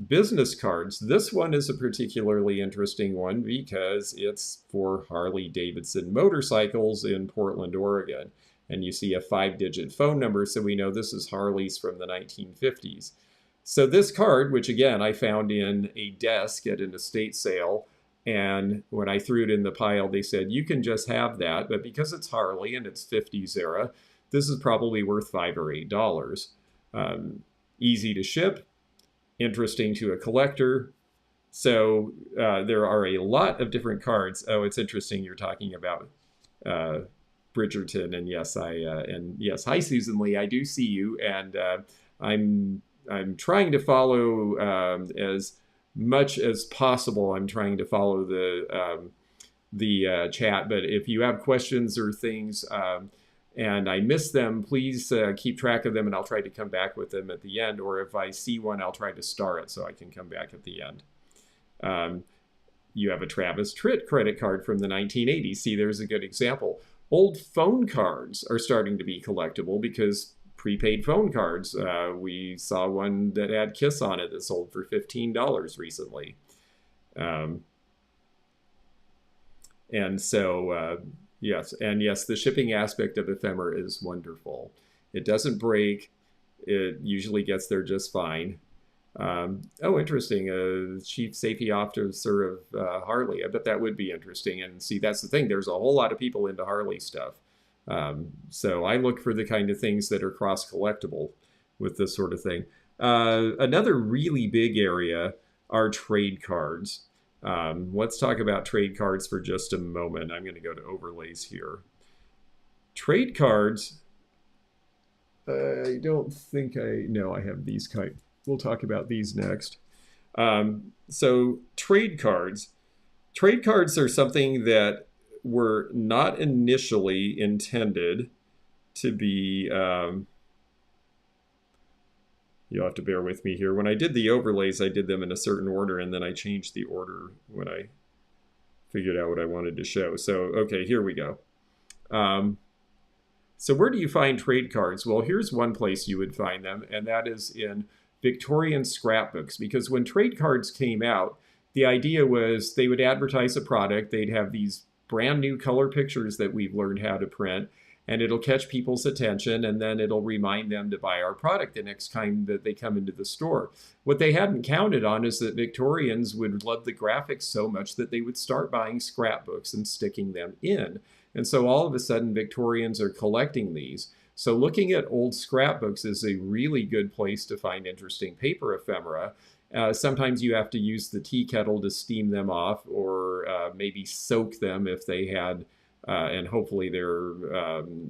Business cards. This one is a particularly interesting one because it's for Harley-Davidson motorcycles in Portland, Oregon. And you see a 5-digit phone number, so we know this is Harley's from the 1950s. So this card, which again I found in a desk at an estate sale, and when I threw it in the pile, they said, you can just have that, but because it's Harley and it's 50s era, this is probably worth $5 or $8. Easy to ship, interesting to a collector. So there are a lot of different cards. Oh, it's interesting you're talking about Bridgerton, and yes, hi Susan Lee, I do see you, and I'm trying to follow as much as possible. I'm trying to follow the chat, but if you have questions or things and I miss them, please keep track of them, and I'll try to come back with them at the end. Or if I see one, I'll try to star it so I can come back at the end. You have a Travis Tritt credit card from the 1980s. See, there's a good example. Old phone cards are starting to be collectible because prepaid phone cards. We saw one that had Kiss on it that sold for $15 recently. And so, yes, the shipping aspect of Ephemera is wonderful. It doesn't break. It usually gets there just fine. Oh, interesting. Chief Safety Officer of Harley. I bet that would be interesting. And see, that's the thing. There's a whole lot of people into Harley stuff. So I look for the kind of things that are cross-collectible with this sort of thing. Another really big area are trade cards. Let's talk about trade cards for just a moment. I'm going to go to overlays here. Trade cards, I don't think I have these kind. We'll talk about these next. So trade cards. Trade cards are something that were not initially intended to be, you'll have to bear with me here. When I did the overlays, I did them in a certain order, and then I changed the order when I figured out what I wanted to show. So, okay, here we go. So where do you find trade cards? Well, here's one place you would find them, and that is in Victorian scrapbooks, because when trade cards came out, the idea was they would advertise a product, they'd have these brand new color pictures that we've learned how to print, and it'll catch people's attention, and then it'll remind them to buy our product the next time that they come into the store. What they hadn't counted on is that Victorians would love the graphics so much that they would start buying scrapbooks and sticking them in. And so all of a sudden, Victorians are collecting these. So looking at old scrapbooks is a really good place to find interesting paper ephemera. Sometimes you have to use the tea kettle to steam them off, or maybe soak them if they had, and hopefully they're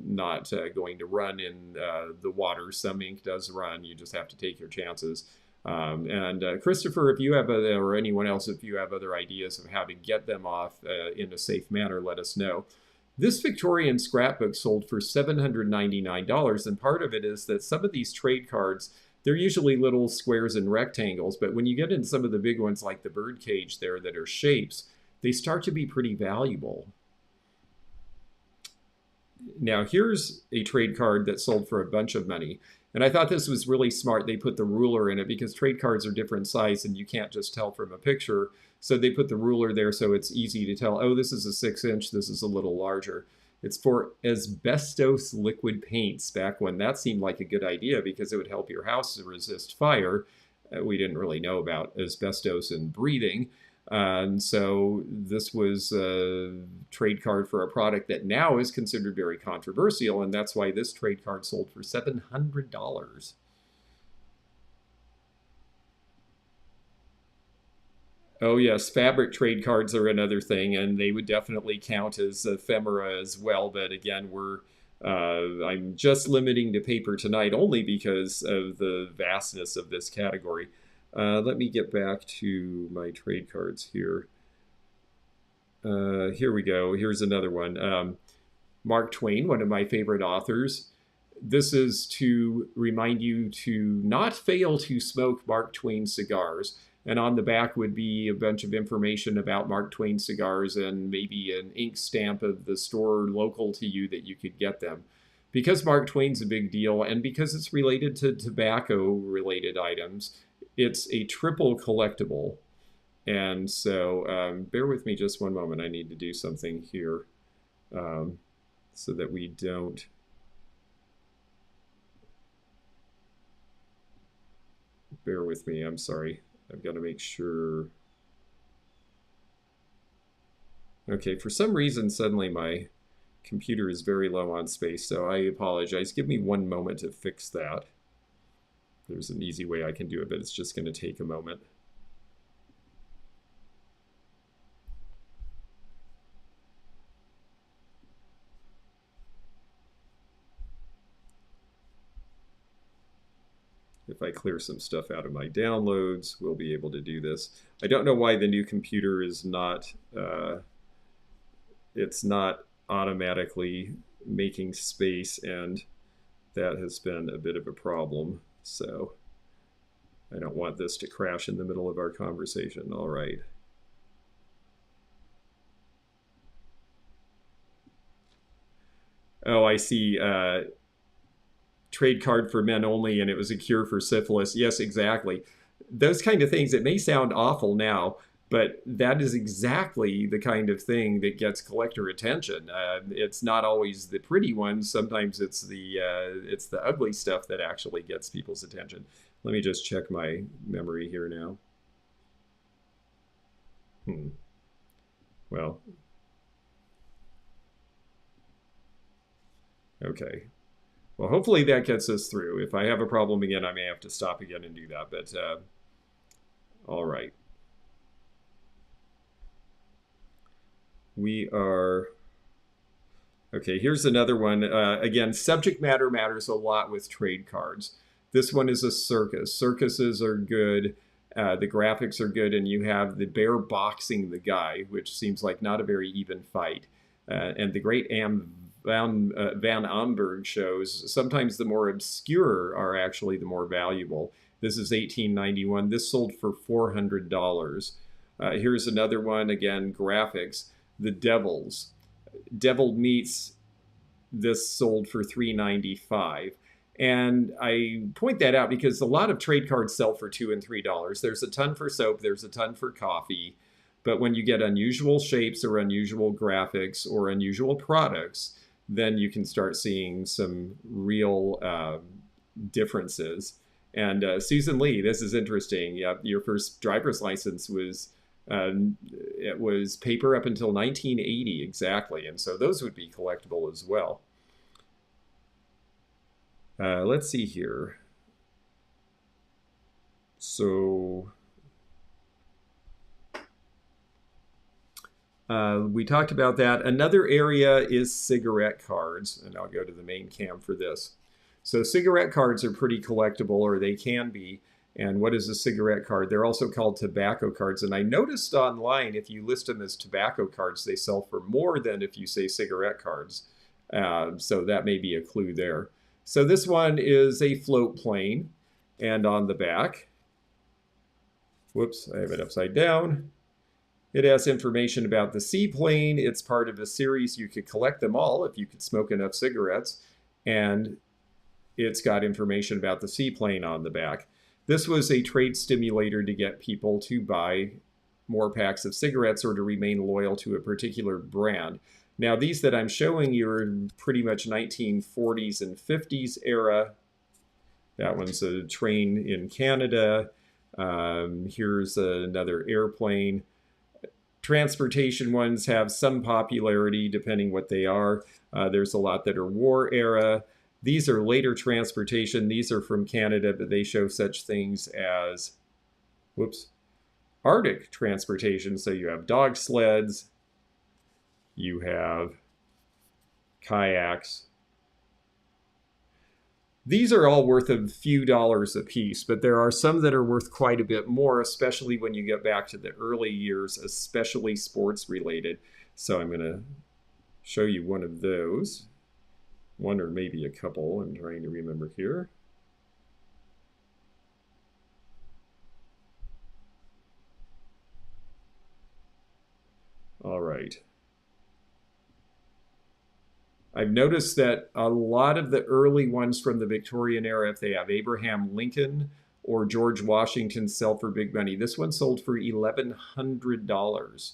not going to run in the water. Some ink does run. You just have to take your chances. And Christopher, if you have or anyone else, if you have other ideas of how to get them off in a safe manner, let us know. This Victorian scrapbook sold for $799, and part of it is that some of these trade cards, they're usually little squares and rectangles, but when you get into some of the big ones like the bird cage there that are shapes, they start to be pretty valuable. Now here's a trade card that sold for a bunch of money. And I thought this was really smart. They put the ruler in it because trade cards are different size and you can't just tell from a picture. So they put the ruler there so it's easy to tell, oh, this is a 6-inch, this is a little larger. It's for asbestos liquid paints, back when that seemed like a good idea because it would help your house resist fire. We didn't really know about asbestos and breathing. And so this was a trade card for a product that now is considered very controversial, and that's why this trade card sold for $700. Oh yes, fabric trade cards are another thing, and they would definitely count as ephemera as well. But again, I'm just limiting to paper tonight only because of the vastness of this category. Let me get back to my trade cards here. Here we go. Here's another one. Mark Twain, one of my favorite authors. This is to remind you to not fail to smoke Mark Twain cigars. And on the back would be a bunch of information about Mark Twain cigars and maybe an ink stamp of the store local to you that you could get them. Because Mark Twain's a big deal and because it's related to tobacco-related items, it's a triple collectible. And so bear with me just one moment. I need to do something here so that we don't... Bear with me, I'm sorry. I've got to make sure. Okay, for some reason, suddenly my computer is very low on space, so I apologize. Give me one moment to fix that. There's an easy way I can do it, but it's just going to take a moment. If I clear some stuff out of my downloads, we'll be able to do this. I don't know why the new computer is not, it's not automatically making space, and that has been a bit of a problem. So I don't want this to crash in the middle of our conversation. All right. Oh, I see. Trade card for men only, and it was a cure for syphilis. Yes, exactly. Those kind of things, it may sound awful now, but that is exactly the kind of thing that gets collector attention. It's not always the pretty ones. Sometimes it's the ugly stuff that actually gets people's attention. Let me just check my memory here now. Well, okay. Well, hopefully that gets us through. If I have a problem again, I may have to stop again and do that. But all right. We are... Okay, here's another one. Again, subject matter matters a lot with trade cards. This one is a circus. Circuses are good. The graphics are good, and you have the bear boxing the guy, which seems like not a very even fight. And the great Van Amberg shows, sometimes the more obscure are actually the more valuable. This is 1891. This sold for $400. Here's another one, again, graphics. The Devils. Deviled Meats, this sold for $3.95. And I point that out because a lot of trade cards sell for $2 and $3. There's a ton for soap, there's a ton for coffee. But when you get unusual shapes or unusual graphics or unusual products, then you can start seeing some real differences. And Susan Lee, this is interesting. Your first driver's license was it was paper up until 1980 exactly, and so those would be collectible as well. Let's see here. So We talked about that. Another area is cigarette cards, and I'll go to the main cam for this. So cigarette cards are pretty collectible, or they can be. And what is a cigarette card? They're also called tobacco cards. And I noticed online, if you list them as tobacco cards, they sell for more than if you say cigarette cards. So that may be a clue there. So this one is a float plane. And on the back, whoops, I have it upside down. It has information about the seaplane. It's part of a series. You could collect them all if you could smoke enough cigarettes. And it's got information about the seaplane on the back. This was a trade stimulator to get people to buy more packs of cigarettes or to remain loyal to a particular brand. Now, these that I'm showing you are pretty much 1940s and 50s era. That one's a train in Canada. Here's another airplane. Transportation ones have some popularity depending what they are. There's a lot that are war era. These are later transportation. These are from Canada, but they show such things as, whoops, Arctic transportation. So you have dog sleds, you have kayaks. These are all worth a few dollars a piece, but there are some that are worth quite a bit more, especially when you get back to the early years, especially sports related. So I'm going to show you one of those. One or maybe a couple, I'm trying to remember here. All right. I've noticed that a lot of the early ones from the Victorian era, if they have Abraham Lincoln or George Washington, sell for big money. This one sold for $1,100.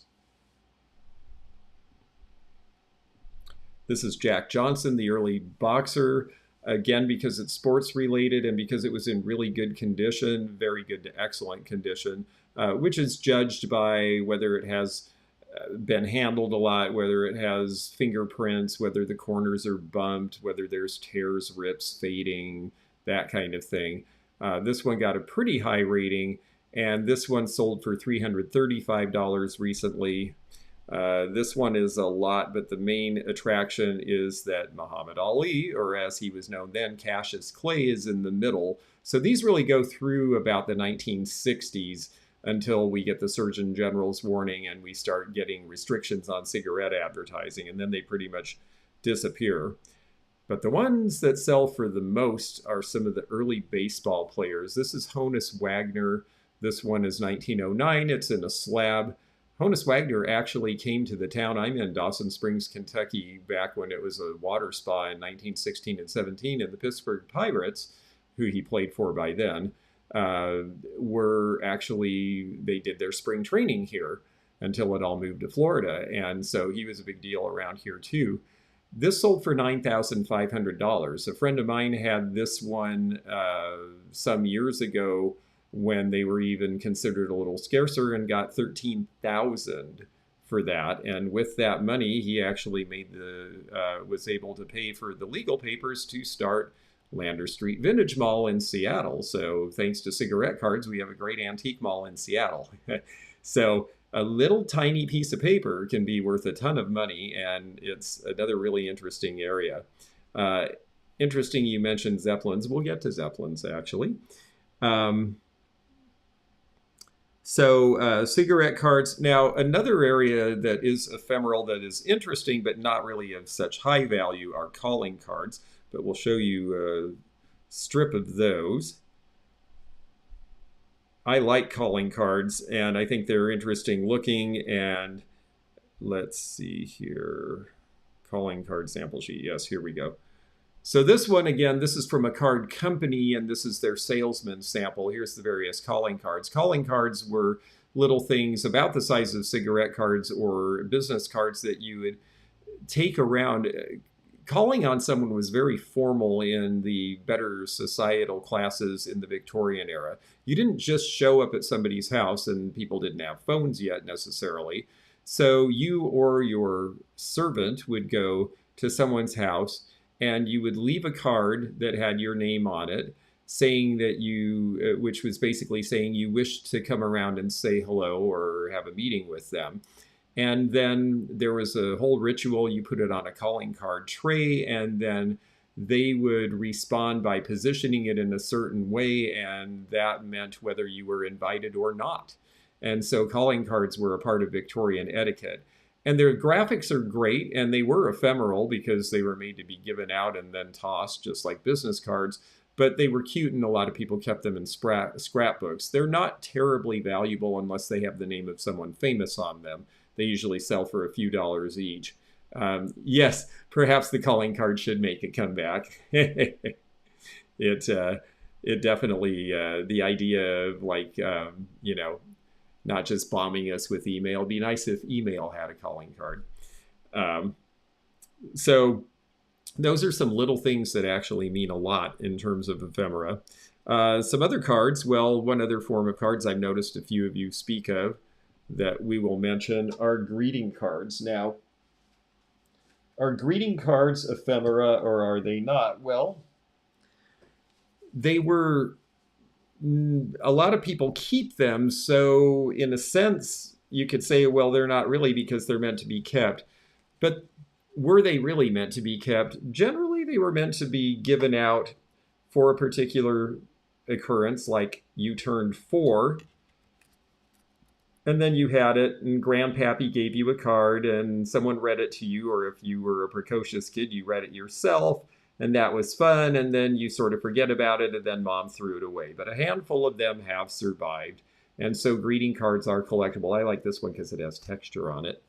This is Jack Johnson, the early boxer. Again, because it's sports related and because it was in really good condition, very good to excellent condition, which is judged by whether it has been handled a lot, whether it has fingerprints, whether the corners are bumped, whether there's tears, rips, fading, that kind of thing. This one got a pretty high rating, and this one sold for $335 recently. This one is a lot, but the main attraction is that Muhammad Ali, or as he was known then, Cassius Clay, is in the middle. So these really go through about the 1960s until we get the Surgeon General's warning and we start getting restrictions on cigarette advertising, and then they pretty much disappear. But the ones that sell for the most are some of the early baseball players. This is Honus Wagner. This one is 1909. It's in a slab. Honus Wagner actually came to the town I'm in, Dawson Springs, Kentucky, back when it was a water spa in 1916 and 17, and the Pittsburgh Pirates, who he played for by then, were actually, they did their spring training here until it all moved to Florida. And so he was a big deal around here too. This sold for $9,500. A friend of mine had this one some years ago when they were even considered a little scarcer and got $13,000 for that. And with that money, he actually made was able to pay for the legal papers to start Lander Street Vintage Mall in Seattle. So thanks to cigarette cards, we have a great antique mall in Seattle. So a little tiny piece of paper can be worth a ton of money, and it's another really interesting area. Interesting you mentioned Zeppelins. We'll get to Zeppelins, actually. Cigarette cards. Now, another area that is ephemeral that is interesting but not really of such high value are calling cards. But we'll show you a strip of those. I like calling cards, and I think they're interesting looking. And let's see here. Calling card sample sheet. Yes, here we go. So this one, again, this is from a card company, and this is their salesman sample. Here's the various calling cards. Calling cards were little things about the size of cigarette cards or business cards that you would take around. Calling on someone was very formal in the better societal classes in the Victorian era. You didn't just show up at somebody's house, and people didn't have phones yet necessarily. So you or your servant would go to someone's house, and you would leave a card that had your name on it, saying that you, which was basically saying you wished to come around and say hello or have a meeting with them. And then there was a whole ritual. You put it on a calling card tray, and then they would respond by positioning it in a certain way, and that meant whether you were invited or not. And so calling cards were a part of Victorian etiquette. And their graphics are great, and they were ephemeral because they were made to be given out and then tossed, just like business cards. But they were cute, and a lot of people kept them in scrapbooks. They're not terribly valuable unless they have the name of someone famous on them. They usually sell for a few dollars each. Yes, perhaps the calling card should make a comeback. It definitely, the idea of like, not just bombing us with email. It'd be nice if email had a calling card. So those are some little things that actually mean a lot in terms of ephemera. Some other cards, well, one other form of cards I've noticed a few of you speak of that we will mention are greeting cards. Now, are greeting cards ephemera or are they not? Well, they were, a lot of people keep them, so in a sense, you could say, well, they're not really because they're meant to be kept. But were they really meant to be kept? Generally, they were meant to be given out for a particular occurrence, like you turned 4, and then you had it, and Grandpappy gave you a card, and someone read it to you, or if you were a precocious kid, you read it yourself, and that was fun, and then you sort of forget about it, and then Mom threw it away. But a handful of them have survived, and so greeting cards are collectible. I like this one because it has texture on it.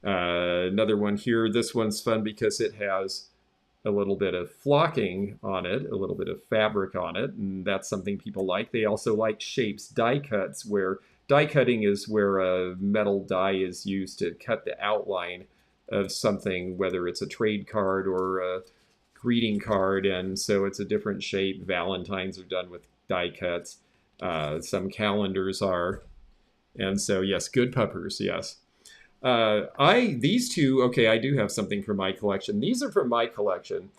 Another one here, this one's fun because it has a little bit of flocking on it, a little bit of fabric on it, and that's something people like. They also like shapes, die cuts, where die cutting is where a metal die is used to cut the outline of something, whether it's a trade card or a greeting card, and so it's a different shape. Valentines are done with die cuts. Some calendars are. And so, yes, good puppers, yes. These two, okay, I do have something from my collection. These are from my collection.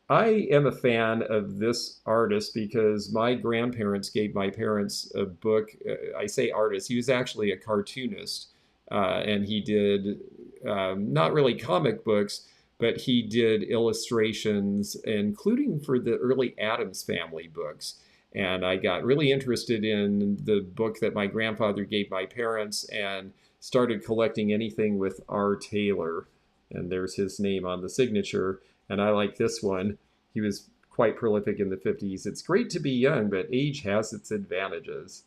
I am a fan of this artist because my grandparents gave my parents a book. I say artist, he was actually a cartoonist, and he did not really comic books, but he did illustrations, including for the early Addams Family books. And I got really interested in the book that my grandfather gave my parents and started collecting anything with R. Taylor. And there's his name on the signature. And I like this one. He was quite prolific in the 50s. It's great to be young, but age has its advantages.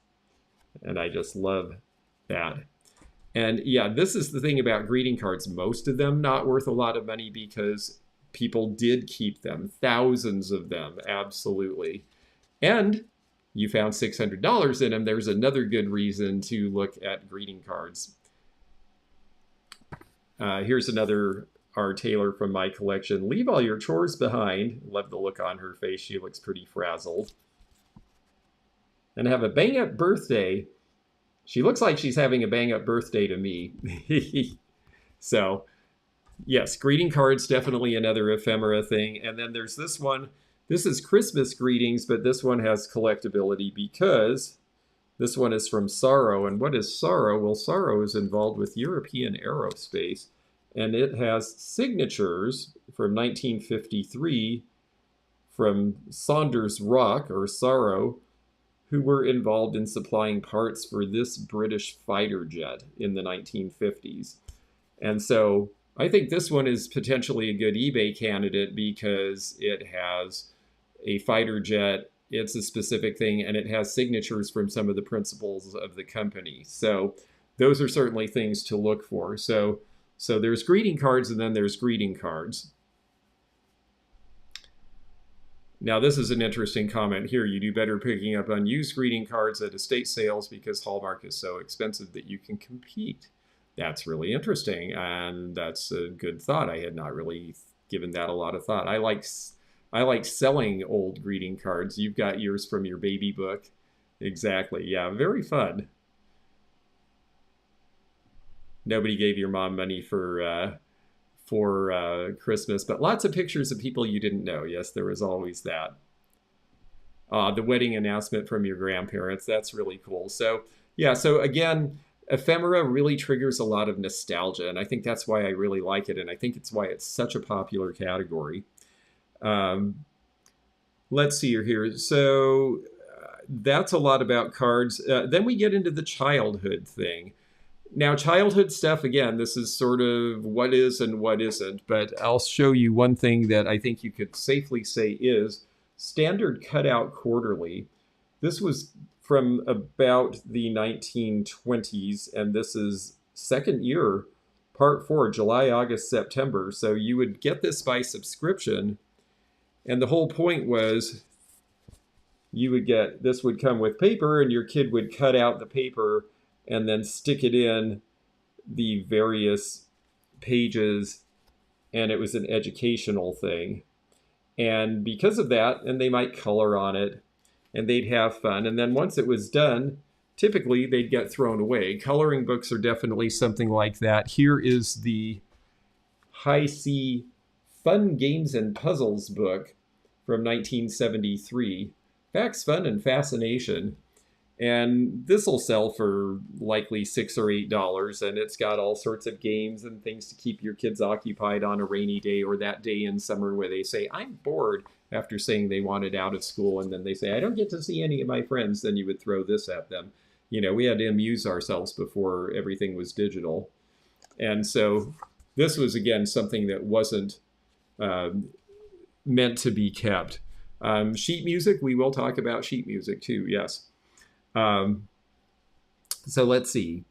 And I just love that. And yeah, this is the thing about greeting cards. Most of them not worth a lot of money because people did keep them. Thousands of them, absolutely. And you found $600 in them. There's another good reason to look at greeting cards. Here's another R. Taylor from my collection. Leave all your chores behind. Love the look on her face. She looks pretty frazzled. And have a bang-up birthday. She looks like she's having a bang-up birthday to me. So, yes, greeting cards, definitely another ephemera thing. And then there's this one. This is Christmas greetings, but this one has collectability because this one is from Sorrow. And what is Sorrow? Well, Sorrow is involved with European aerospace, and it has signatures from 1953 from Saunders Rock, or Sorrow, who were involved in supplying parts for this British fighter jet in the 1950s. And so I think this one is potentially a good eBay candidate because it has a fighter jet, it's a specific thing, and it has signatures from some of the principals of the company. So those are certainly things to look for. So there's greeting cards, and then there's greeting cards. Now, this is an interesting comment here. You do better picking up unused greeting cards at estate sales because Hallmark is so expensive that you can compete. That's really interesting, and that's a good thought. I had not really given that a lot of thought. I like selling old greeting cards. You've got yours from your baby book. Exactly. Yeah, very fun. Nobody gave your mom money for Christmas, but lots of pictures of people you didn't know. Yes, there was always that. The wedding announcement from your grandparents. That's really cool. So yeah, so again, Ephemera really triggers a lot of nostalgia, and I think that's why I really like it, and I think it's why it's such a popular category. Um, let's see here. So that's a lot about cards. Then we get into the childhood thing. Now, childhood stuff, again, this is sort of what is and what isn't, but I'll show you one thing that I think you could safely say is standard cutout quarterly. This was from about the 1920s, and this is second year, part four, July, August, September. So you would get this by subscription, and the whole point was you would get this would come with paper, and your kid would cut out the paper and then stick it in the various pages, and it was an educational thing. And because of that, and they might color on it, and they'd have fun. And then once it was done, typically they'd get thrown away. Coloring books are definitely something like that. Here is the High C Fun Games and Puzzles book from 1973. Facts, Fun, and Fascination. And this will sell for likely $6 or $8, and it's got all sorts of games and things to keep your kids occupied on a rainy day or that day in summer where they say, I'm bored, after saying they wanted out of school, and then they say, I don't get to see any of my friends. Then you would throw this at them. You know, we had to amuse ourselves before everything was digital. And so this was, again, something that wasn't meant to be kept. Sheet music, we will talk about sheet music too, yes. So let's see.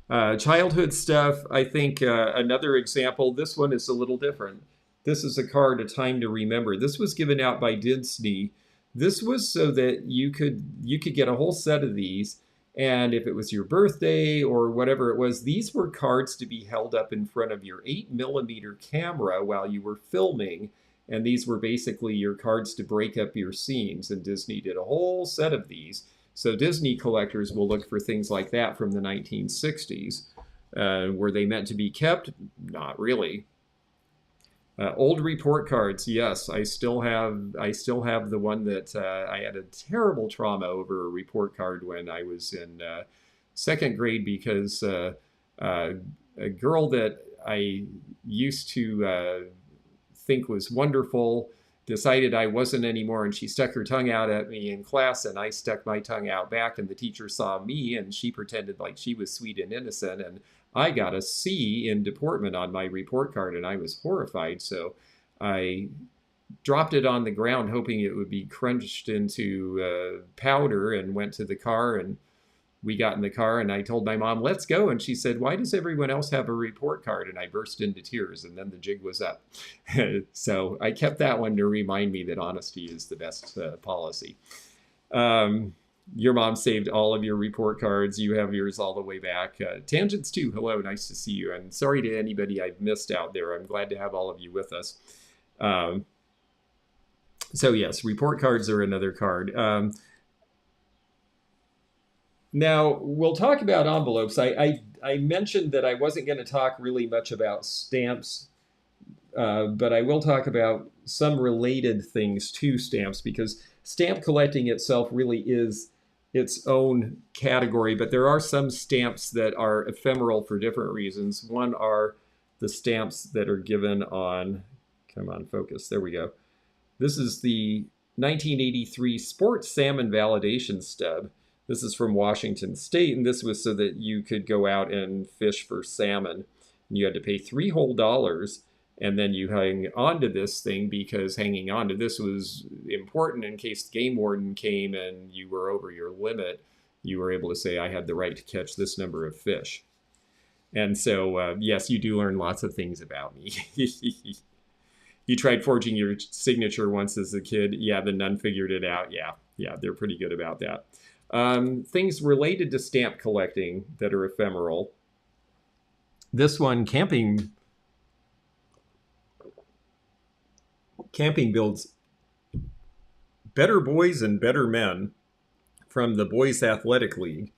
Childhood stuff, I think another example, this one is a little different. This is a card, A Time to Remember. This was given out by Disney. This was so that you could get a whole set of these, and if it was your birthday or whatever it was, these were cards to be held up in front of your 8mm camera while you were filming, and these were basically your cards to break up your scenes, and Disney did a whole set of these. So Disney collectors will look for things like that from the 1960s. Were they meant to be kept? Not really. Old report cards, yes, I still have the one that I had a terrible trauma over a report card when I was in second grade because a girl that I used to think was wonderful decided I wasn't anymore, and she stuck her tongue out at me in class, and I stuck my tongue out back, and the teacher saw me, and she pretended like she was sweet and innocent, and I got a C in deportment on my report card, and I was horrified. So I dropped it on the ground, hoping it would be crunched into powder, and went to the car, and we got in the car, and I told my mom, let's go. And she said, why does everyone else have a report card? And I burst into tears, and then the jig was up. So I kept that one to remind me that honesty is the best policy. Your mom saved all of your report cards. You have yours all the way back. Tangents too. Hello, nice to see you. And sorry to anybody I've missed out there. I'm glad to have all of you with us. So yes, report cards are another card. Now, we'll talk about envelopes. I mentioned that I wasn't going to talk really much about stamps, but I will talk about some related things to stamps, because stamp collecting itself really is its own category, but there are some stamps that are ephemeral for different reasons. One are the stamps that are given on, come on, focus, there we go. This is the 1983 Sports Salmon Validation Stub. This is from Washington State, and this was so that you could go out and fish for salmon. And you had to pay $3 whole, and then you hang on to this thing, because hanging on to this was important in case the game warden came and you were over your limit. You were able to say, I had the right to catch this number of fish. And so, yes, you do learn lots of things about me. You tried forging your signature once as a kid. Yeah, the nun figured it out. Yeah, they're pretty good about that. Things related to stamp collecting that are ephemeral. This one, camping builds better boys and better men from the Boys Athletic League.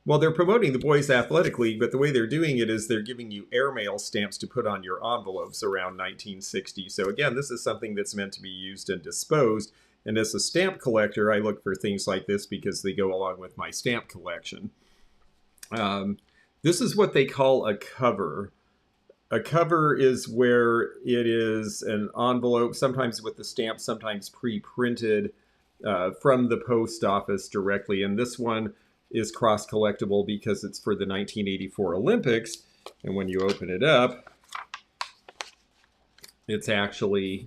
Well, they're promoting the Boys Athletic League, but the way they're doing it is they're giving you airmail stamps to put on your envelopes around 1960. So again, this is something that's meant to be used and disposed. And as a stamp collector, I look for things like this because they go along with my stamp collection. Um, this is what they call a cover. A cover is where it is an envelope, sometimes with the stamp, sometimes pre-printed from the post office directly. And this one is cross-collectible because it's for the 1984 Olympics. And when you open it up, it's actually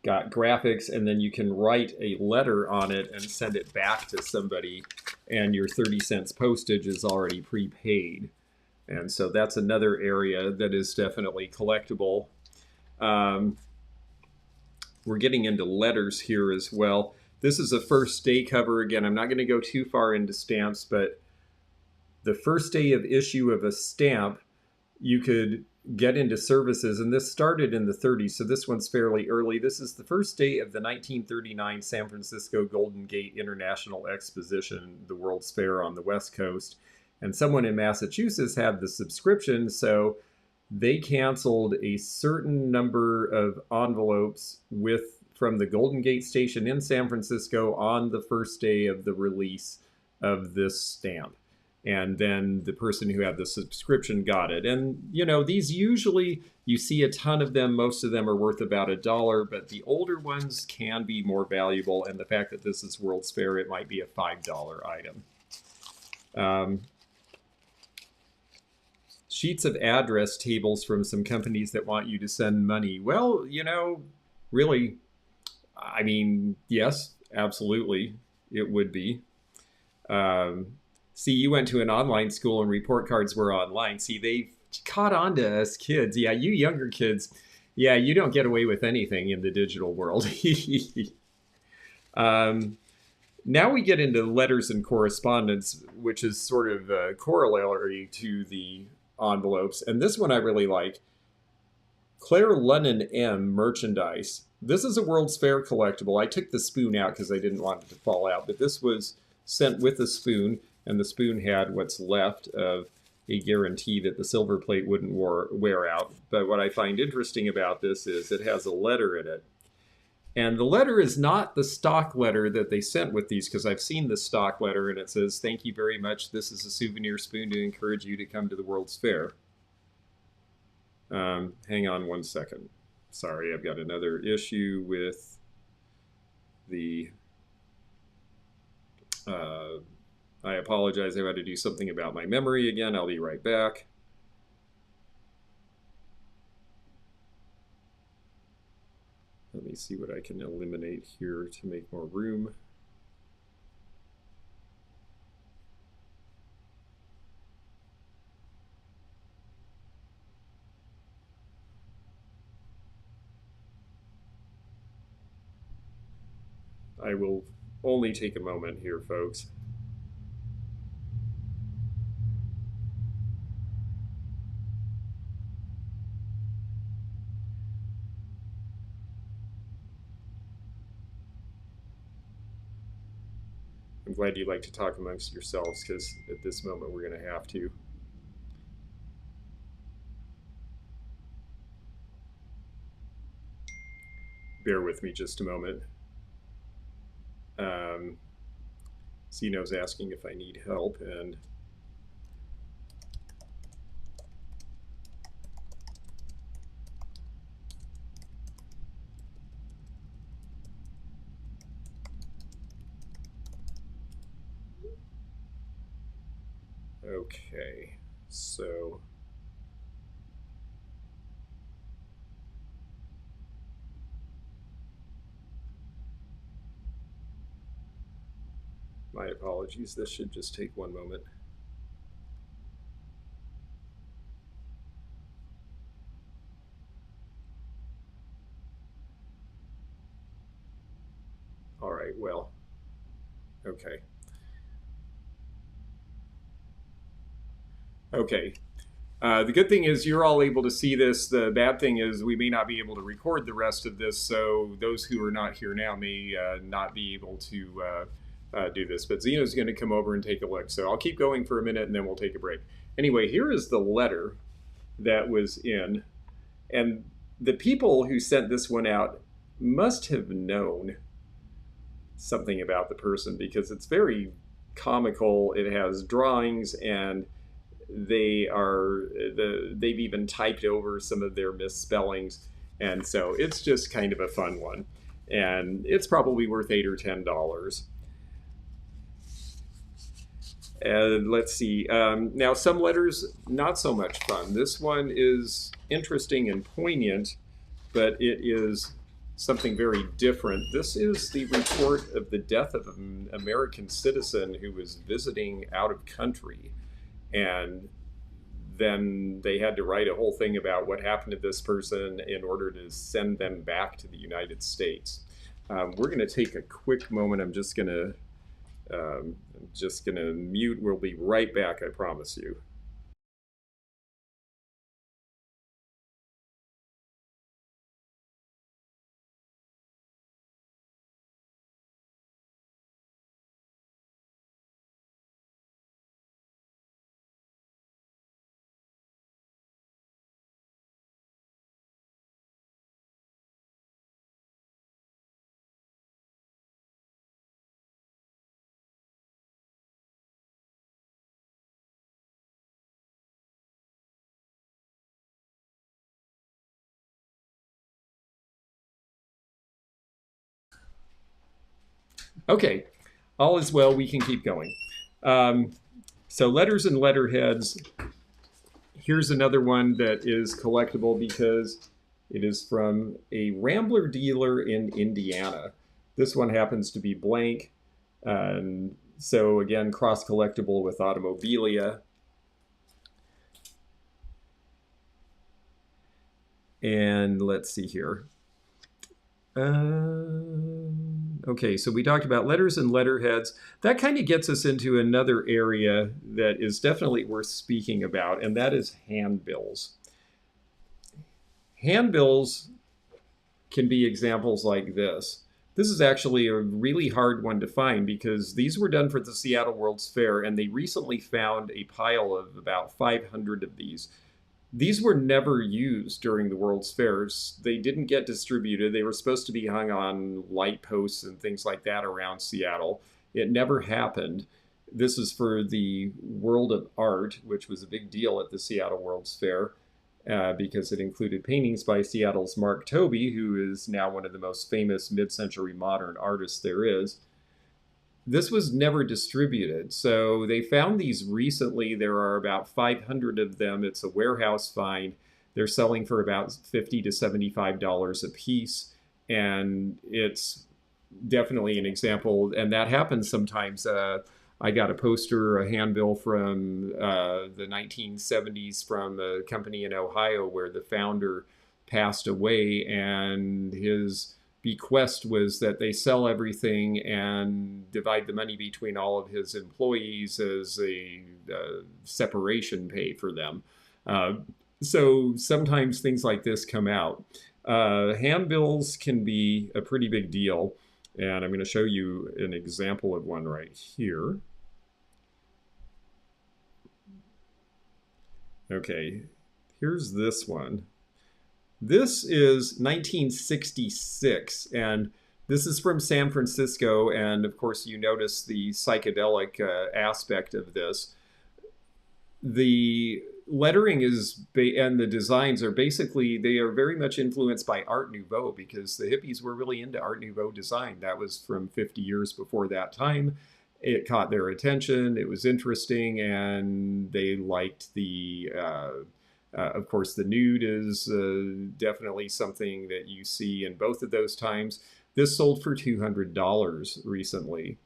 got graphics, and then you can write a letter on it and send it back to somebody, and your 30 cents postage is already prepaid. And so that's another area that is definitely collectible. Um, we're getting into letters here as well. This is a first day cover. Again, I'm not going to go too far into stamps, but the first day of issue of a stamp, you could get into services, and this started in the 30s, so this one's fairly early. This is the first day of the 1939 San Francisco Golden Gate International Exposition, the World's Fair on the West Coast. And someone in Massachusetts had the subscription, so they canceled a certain number of envelopes from the Golden Gate station in San Francisco on the first day of the release of this stamp. And then the person who had the subscription got it. And, you know, these usually, you see a ton of them. Most of them are worth about $1, but the older ones can be more valuable. And the fact that this is World's Fair, it might be a $5 item. Sheets of address tables from some companies that want you to send money. Well, you know, really, I mean, yes, absolutely, it would be. See, you went to an online school and report cards were online. See, they caught on to us kids. Yeah, you younger kids, yeah, you don't get away with anything in the digital world. Now we get into letters and correspondence, which is sort of corollary to the envelopes. And this one I really like. Claire Lennon M. merchandise. This is a World's Fair collectible. I took the spoon out because I didn't want it to fall out, but this was sent with a spoon. And the spoon had what's left of a guarantee that the silver plate wouldn't wear out. But what I find interesting about this is it has a letter in it. And the letter is not the stock letter that they sent with these, because I've seen the stock letter and it says, "Thank you very much. This is a souvenir spoon to encourage you to come to the World's Fair." Hang on one second. Sorry, I've got another issue with the... I apologize, I've had to do something about my memory again. I'll be right back. Let me see what I can eliminate here to make more room. I will only take a moment here, folks. I'm glad you like to talk amongst yourselves, because at this moment we're going to have to. Bear with me just a moment. Zeno's asking if I need help, and okay, so my apologies, this should just take one moment. All right, well, okay. Okay. The good thing is you're all able to see this. The bad thing is we may not be able to record the rest of this, so those who are not here now may not be able to do this. But Zeno's going to come over and take a look. So I'll keep going for a minute and then we'll take a break. Anyway, here is the letter that was in. And the people who sent this one out must have known something about the person, because it's very comical. It has drawings, and they've even typed over some of their misspellings, and so it's just kind of a fun one, and it's probably worth $8 or $10. And let's see. Now, some letters, not so much fun. This one is interesting and poignant, but it is something very different. This is the report of the death of an American citizen who was visiting out of country. And then they had to write a whole thing about what happened to this person in order to send them back to the United States. We're going to take a quick moment. I'm just going to mute. We'll be right back, I promise you. Okay, all is well. We can keep going. Um, so, letters and letterheads. Here's another one that is collectible because it is from a Rambler dealer in Indiana. This one happens to be blank. And so, again, cross collectible with automobilia. And let's see here. Okay, so we talked about letters and letterheads. That kind of gets us into another area that is definitely worth speaking about, and that is handbills. Handbills can be examples like this. This is actually a really hard one to find because these were done for the Seattle World's Fair, and they recently found a pile of about 500 of these. These were never used during the World's Fairs. They didn't get distributed. They were supposed to be hung on light posts and things like that around Seattle. It never happened. This is for the World of Art, which was a big deal at the Seattle World's Fair because it included paintings by Seattle's Mark Tobey, who is now one of the most famous mid-century modern artists there is. This was never distributed. So they found these recently. There are about 500 of them. It's a warehouse find. They're selling for about $50 to $75 a piece. And it's definitely an example. And that happens sometimes. I got a poster, a handbill from the 1970s from a company in Ohio where the founder passed away, and his bequest was that they sell everything and divide the money between all of his employees as a separation pay for them. So sometimes things like this come out. Handbills can be a pretty big deal, and I'm going to show you an example of one right here. Okay, here's this one. This is 1966, and this is from San Francisco, and of course you notice the psychedelic aspect of this. The lettering and the designs are basically, they are very much influenced by Art Nouveau because the hippies were really into Art Nouveau design. That was from 50 years before that time. It caught their attention, it was interesting, and they liked the of course, the nude is definitely something that you see in both of those times. This sold for $200 recently.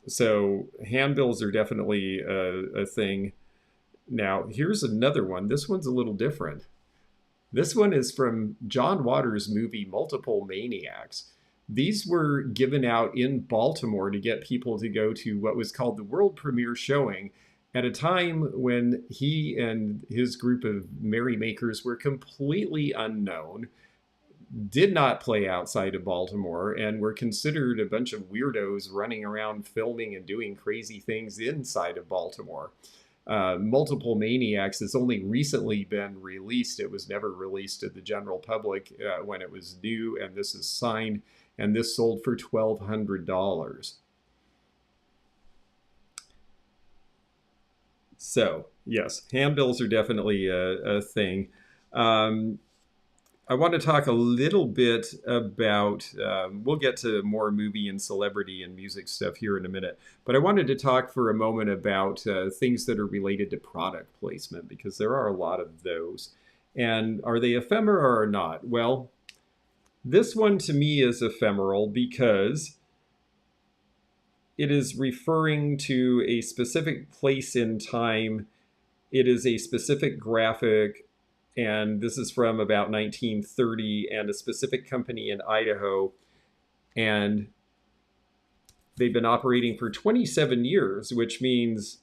So handbills are definitely a thing. Now, here's another one. This one's a little different. This one is from John Waters' movie Multiple Maniacs. These were given out in Baltimore to get people to go to what was called the world premiere showing at a time when he and his group of merrymakers were completely unknown, did not play outside of Baltimore, and were considered a bunch of weirdos running around filming and doing crazy things inside of Baltimore. Multiple Maniacs has only recently been released. It was never released to the general public when it was new, and this is signed, and this sold for $1,200. So, yes, handbills are definitely a thing. Um, I want to talk a little bit about, we'll get to more movie and celebrity and music stuff here in a minute, but I wanted to talk for a moment about things that are related to product placement because there are a lot of those. And are they ephemera or not? Well, this one to me is ephemeral because it is referring to a specific place in time. It is a specific graphic, and this is from about 1930 and a specific company in Idaho. And they've been operating for 27 years, which means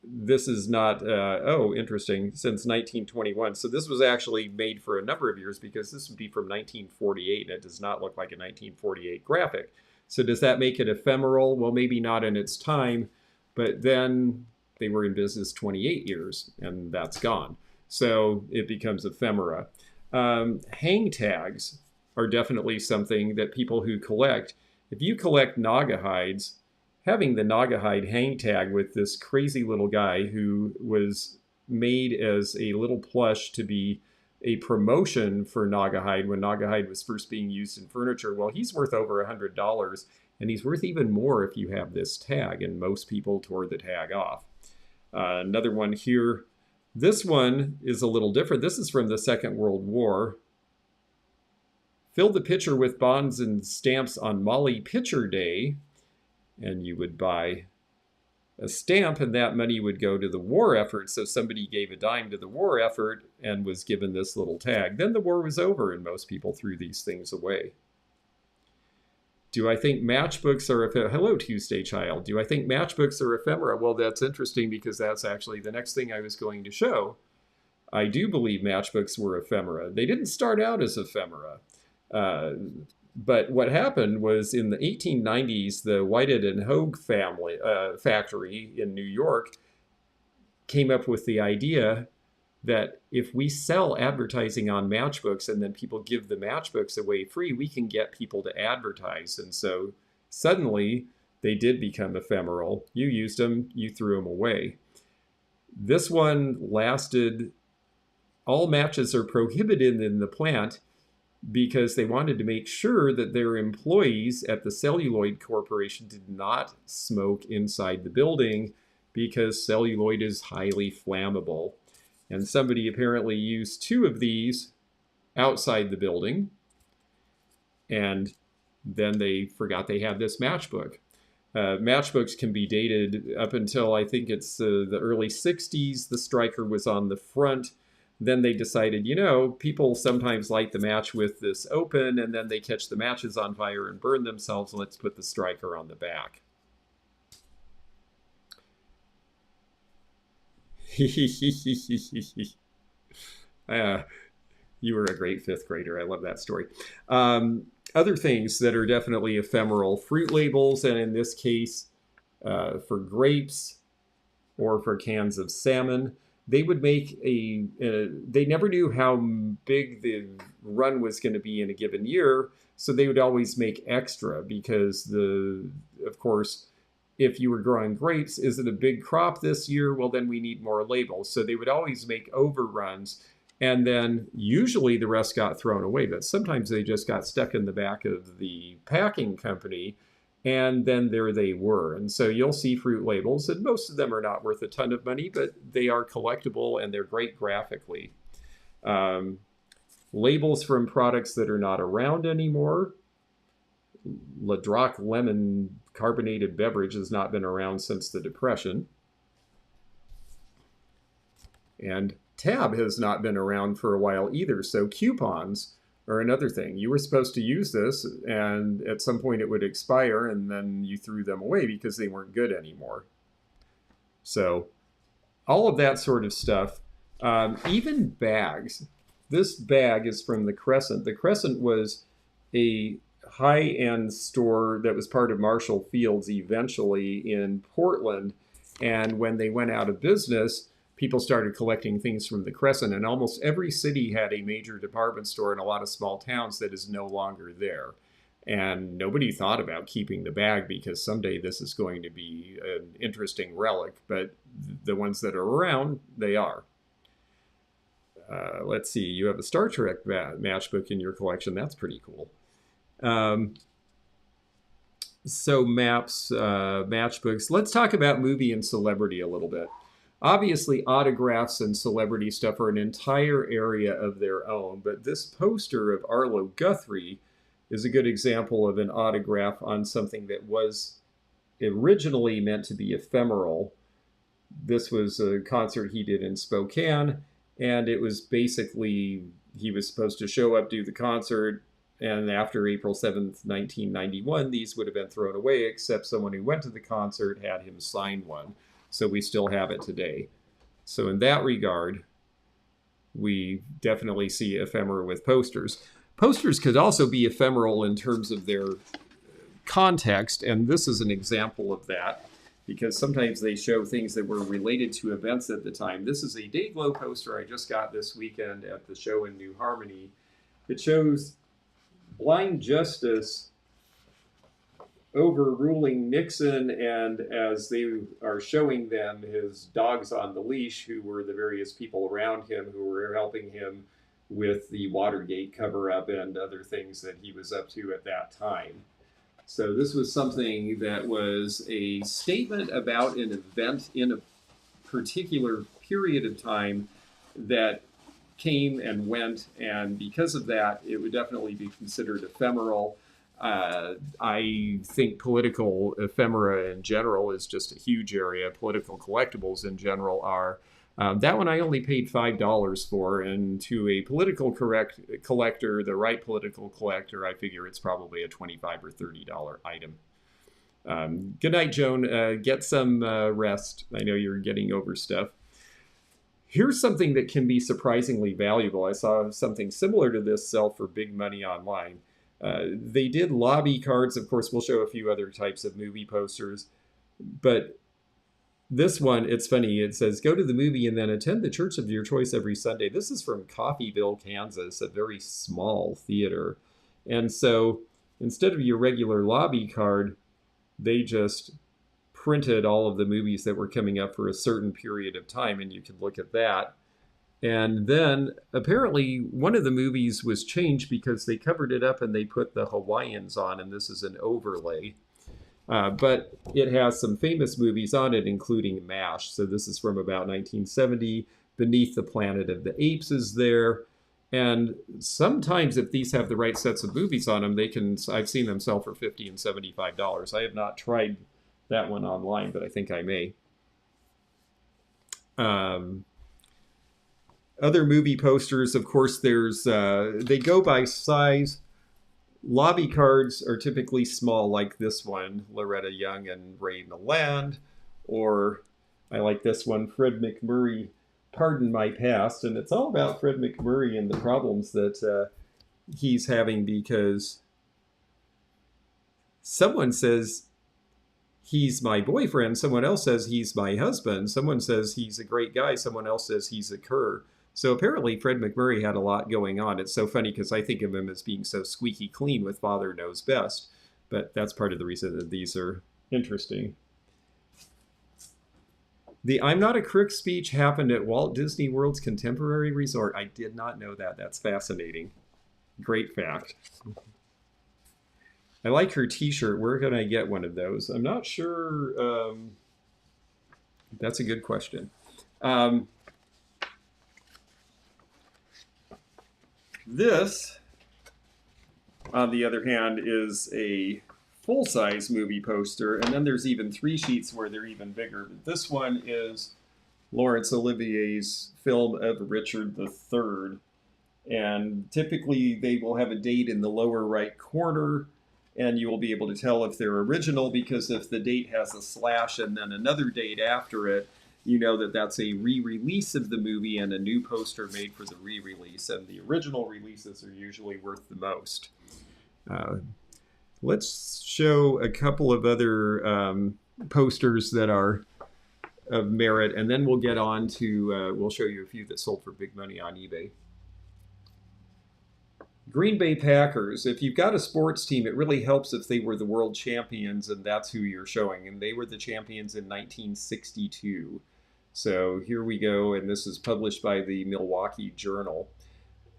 this is not, oh, interesting, since 1921. So this was actually made for a number of years because this would be from 1948, and it does not look like a 1948 graphic. So does that make it ephemeral? Well, maybe not in its time, but then they were in business 28 years, and that's gone. So it becomes ephemera. Hang tags are definitely something that people who collect, if you collect naga hides, having the Naugahyde hang tag with this crazy little guy who was made as a little plush to be a promotion for Naugahyde when Naugahyde was first being used in furniture. Well, he's worth over $100, and he's worth even more if you have this tag, and most people tore the tag off. Another one here. This one is a little different. This is from the Second World War. Fill the pitcher with bonds and stamps on Molly Pitcher Day. And you would buy a stamp, and that money would go to the war effort. So somebody gave a dime to the war effort and was given this little tag. Then the war was over, and most people threw these things away. Do I think matchbooks are ephemera? Hello, Tuesday Child. Do I think matchbooks are ephemera? Well, that's interesting because that's actually the next thing I was going to show. I do believe matchbooks were ephemera. They didn't start out as ephemera. But what happened was in the 1890s, the Whited and Hogue family factory in New York came up with the idea that if we sell advertising on matchbooks and then people give the matchbooks away free, we can get people to advertise. And so suddenly they did become ephemeral. You used them, you threw them away. This one lasted, all matches are prohibited in the plant because they wanted to make sure that their employees at the Celluloid Corporation did not smoke inside the building because celluloid is highly flammable. And somebody apparently used 2 of these outside the building, and then they forgot they had this matchbook. Matchbooks can be dated up until I think it's the early 60s. The striker was on the front. Then they decided, you know, people sometimes light the match with this open, and then they catch the matches on fire and burn themselves. Let's put the striker on the back. You were a great 5th grader. I love that story. Other things that are definitely ephemeral, fruit labels, and in this case, for grapes or for cans of salmon. They would make they never knew how big the run was going to be in a given year, so they would always make extra because of course, if you were growing grapes, is it a big crop this year? Well, then we need more labels. So they would always make overruns, and then usually the rest got thrown away, but sometimes they just got stuck in the back of the packing company, and then there they were. And so you'll see fruit labels, and most of them are not worth a ton of money, but they are collectible and they're great graphically. Labels from products that are not around anymore. Ladrock lemon carbonated beverage has not been around since the Depression. And Tab has not been around for a while either, so coupons are another thing. You were supposed to use this, and at some point it would expire, and then you threw them away because they weren't good anymore. So all of that sort of stuff. Even bags. This bag is from the Crescent. The Crescent was a high-end store that was part of Marshall Field's eventually in Portland, and when they went out of business, people started collecting things from the Crescent, and almost every city had a major department store in a lot of small towns that is no longer there. And nobody thought about keeping the bag because someday this is going to be an interesting relic, but the ones that are around, they are. Let's see, you have a Star Trek matchbook in your collection. That's pretty cool. So maps, matchbooks. Let's talk about movie and celebrity a little bit. Obviously, autographs and celebrity stuff are an entire area of their own, but this poster of Arlo Guthrie is a good example of an autograph on something that was originally meant to be ephemeral. This was a concert he did in Spokane, and it was basically he was supposed to show up, do the concert, and after April 7th, 1991, these would have been thrown away, except someone who went to the concert had him sign one. So we still have it today. So in that regard, we definitely see ephemera with posters. Posters could also be ephemeral in terms of their context, and this is an example of that, because sometimes they show things that were related to events at the time. This is a Dayglow poster I just got this weekend at the show in New Harmony. It shows blind justice overruling Nixon, and as they are showing them his dogs on the leash, who were the various people around him who were helping him with the Watergate cover-up and other things that he was up to at that time. So this was something that was a statement about an event in a particular period of time that came and went, and because of that, it would definitely be considered ephemeral. I think political ephemera in general is just a huge area. Political collectibles in general are. That one I only paid $5 for, and to a political collector, the right political collector, I figure it's probably a $25 or $30 item. Good night, Joan. Get some rest. I know you're getting over stuff. Here's something that can be surprisingly valuable. I saw something similar to this sell for big money online. They did lobby cards. Of course, we'll show a few other types of movie posters. But this one, it's funny. It says, go to the movie and then attend the church of your choice every Sunday. This is from Coffeyville, Kansas, a very small theater. And so instead of your regular lobby card, they just printed all of the movies that were coming up for a certain period of time, and you could look at that. And then apparently one of the movies was changed because they covered it up and they put the Hawaiians on, and this is an overlay. But it has some famous movies on it, including MASH. So this is from about 1970. Beneath the Planet of the Apes is there. And sometimes if these have the right sets of movies on them, I've seen them sell for $50 and $75. I have not tried that one online, but I think I may. Other movie posters, of course, they go by size. Lobby cards are typically small, like this one, Loretta Young and Ray Milland. Or I like this one, Fred McMurray, Pardon My Past. And it's all about Fred McMurray and the problems that he's having, because someone says he's my boyfriend, someone else says he's my husband, someone says he's a great guy, someone else says he's a cur. So apparently Fred McMurray had a lot going on. It's so funny because I think of him as being so squeaky clean with Father Knows Best, but that's part of the reason that these are interesting. The I'm Not a Crook speech happened at Walt Disney World's Contemporary Resort. I did not know that. That's fascinating. Great fact. I like her t-shirt. Where can I get one of those? I'm not sure. That's a good question. This, on the other hand, is a full-size movie poster, and then there's even 3 sheets where they're even bigger. But this one is Laurence Olivier's film of Richard III, and typically they will have a date in the lower right corner, and you will be able to tell if they're original, because if the date has a slash and then another date after it, you know that that's a re-release of the movie and a new poster made for the re-release, and the original releases are usually worth the most. Let's show a couple of other posters that are of merit, and then we'll get on to, we'll show you a few that sold for big money on eBay. Green Bay Packers. If you've got a sports team, it really helps if they were the world champions and that's who you're showing. And they were the champions in 1962. So here we go, and this is published by the Milwaukee Journal.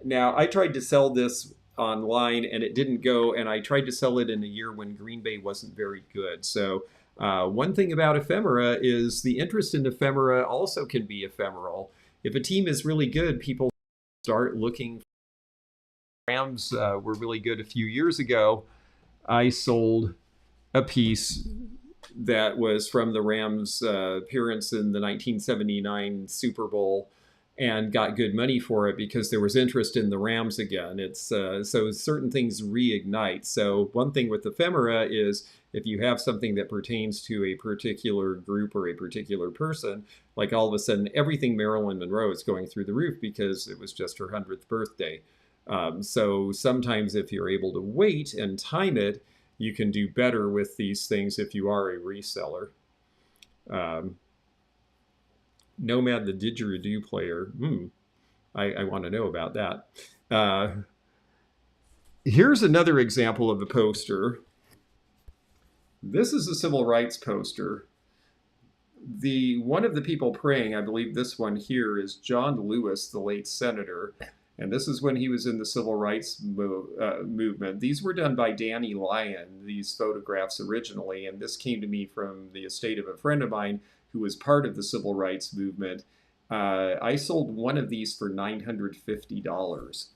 Now, I tried to sell this online and it didn't go, and I tried to sell it in a year when Green Bay wasn't very good. So, one thing about ephemera is the interest in ephemera also can be ephemeral. If a team is really good, people start looking. Rams were really good a few years ago. I sold a piece that was from the Rams' appearance in the 1979 Super Bowl and got good money for it because there was interest in the Rams again. It's so certain things reignite. So one thing with ephemera is if you have something that pertains to a particular group or a particular person, like all of a sudden everything Marilyn Monroe is going through the roof because it was just her 100th birthday. So sometimes if you're able to wait and time it, you can do better with these things if you are a reseller. Nomad, the didgeridoo player. I want to know about that. Here's another example of a poster. This is a civil rights poster. One of the people praying, I believe this one here, is John Lewis, the late senator. And this is when he was in the civil rights movement. These were done by Danny Lyon, these photographs originally, and this came to me from the estate of a friend of mine who was part of the civil rights movement. I sold one of these for $950.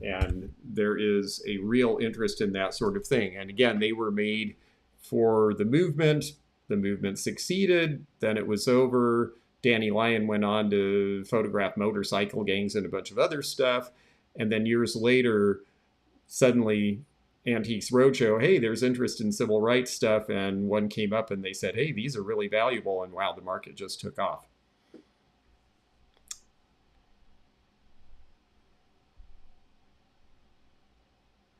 And there is a real interest in that sort of thing. And again, they were made for the movement. The movement succeeded, then it was over. Danny Lyon went on to photograph motorcycle gangs and a bunch of other stuff. And then years later, suddenly Antiques Roadshow, hey, there's interest in civil rights stuff. And one came up and they said, hey, these are really valuable. And wow, the market just took off.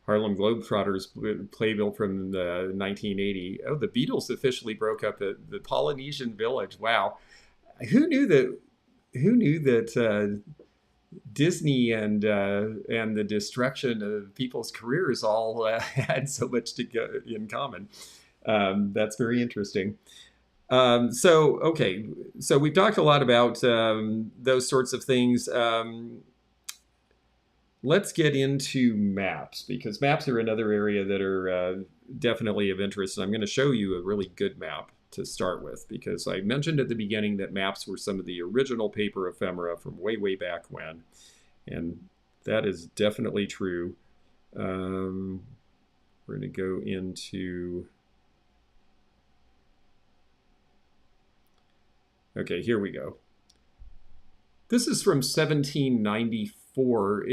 Harlem Globetrotters playbill from the 1980. Oh, the Beatles officially broke up the Polynesian Village. Wow. Who knew that Disney and the destruction of people's careers all had so much in common? That's very interesting. Okay, so we've talked a lot about those sorts of things. Let's get into maps, because maps are another area that are definitely of interest. And I'm going to show you a really good map to start with, because I mentioned at the beginning that maps were some of the original paper ephemera from way, way back when. And that is definitely true. We're going to go into... Okay, here we go. This is from 1794.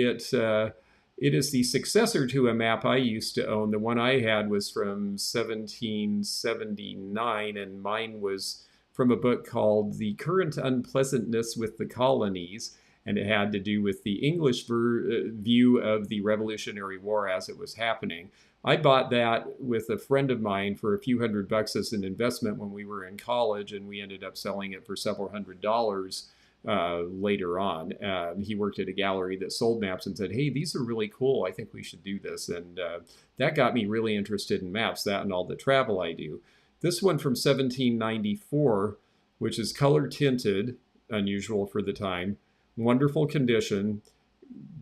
It is the successor to a map I used to own. The one I had was from 1779, and mine was from a book called The Current Unpleasantness with the Colonies, and it had to do with the English view of the Revolutionary War as it was happening. I bought that with a friend of mine for a few $100 as an investment when we were in college, and we ended up selling it for several $100s. Later on. He worked at a gallery that sold maps and said, hey, these are really cool. I think we should do this. And that got me really interested in maps, that and all the travel I do. This one from 1794, which is color tinted, unusual for the time, wonderful condition,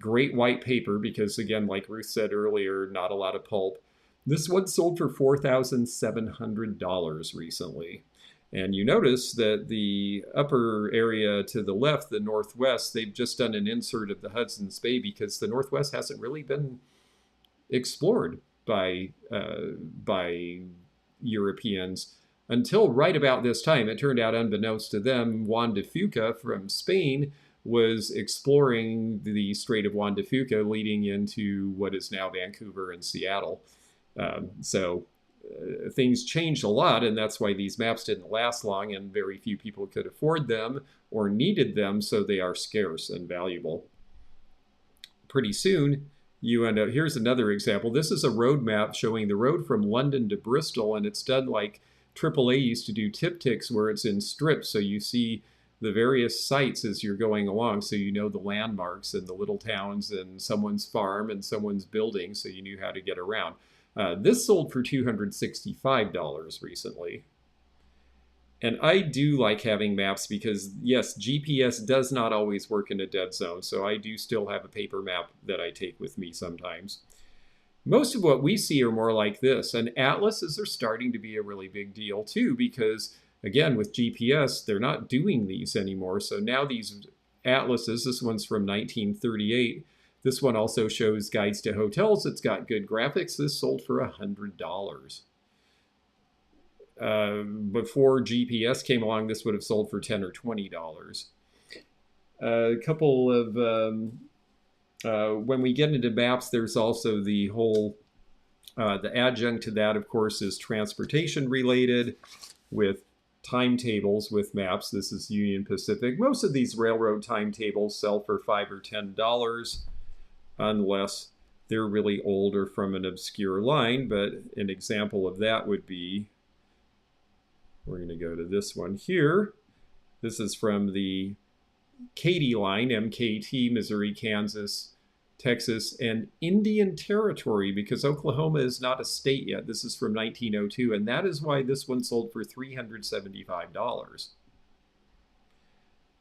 great white paper, because again, like Ruth said earlier, not a lot of pulp. This one sold for $4,700 recently. And you notice that the upper area to the left, the Northwest, they've just done an insert of the Hudson's Bay because the Northwest hasn't really been explored by Europeans until right about this time. It turned out, unbeknownst to them, Juan de Fuca from Spain was exploring the Strait of Juan de Fuca, leading into what is now Vancouver and Seattle. Things changed a lot, and that's why these maps didn't last long, and very few people could afford them or needed them, so they are scarce and valuable. Pretty soon, you end up... Here's another example. This is a road map showing the road from London to Bristol, and it's done like AAA used to do tiptychs, where it's in strips, so you see the various sites as you're going along, so you know the landmarks and the little towns and someone's farm and someone's building, so you knew how to get around. This sold for $265 recently. And I do like having maps because, yes, GPS does not always work in a dead zone, so I do still have a paper map that I take with me sometimes. Most of what we see are more like this, and atlases are starting to be a really big deal too, because again, with GPS, they're not doing these anymore. So now these atlases, this one's from 1938. This one also shows guides to hotels. It's got good graphics. This sold for $100. Before GPS came along, this would have sold for $10 or $20. A couple of, when we get into maps, there's also the whole, the adjunct to that, of course, is transportation related with timetables with maps. This is Union Pacific. Most of these railroad timetables sell for $5 or $10 unless they're really old or from an obscure line. But an example of that would be, we're going to go to this one here. This is from the Katy line, MKT, Missouri, Kansas, Texas, and Indian Territory, because Oklahoma is not a state yet. This is from 1902, and that is why this one sold for $375.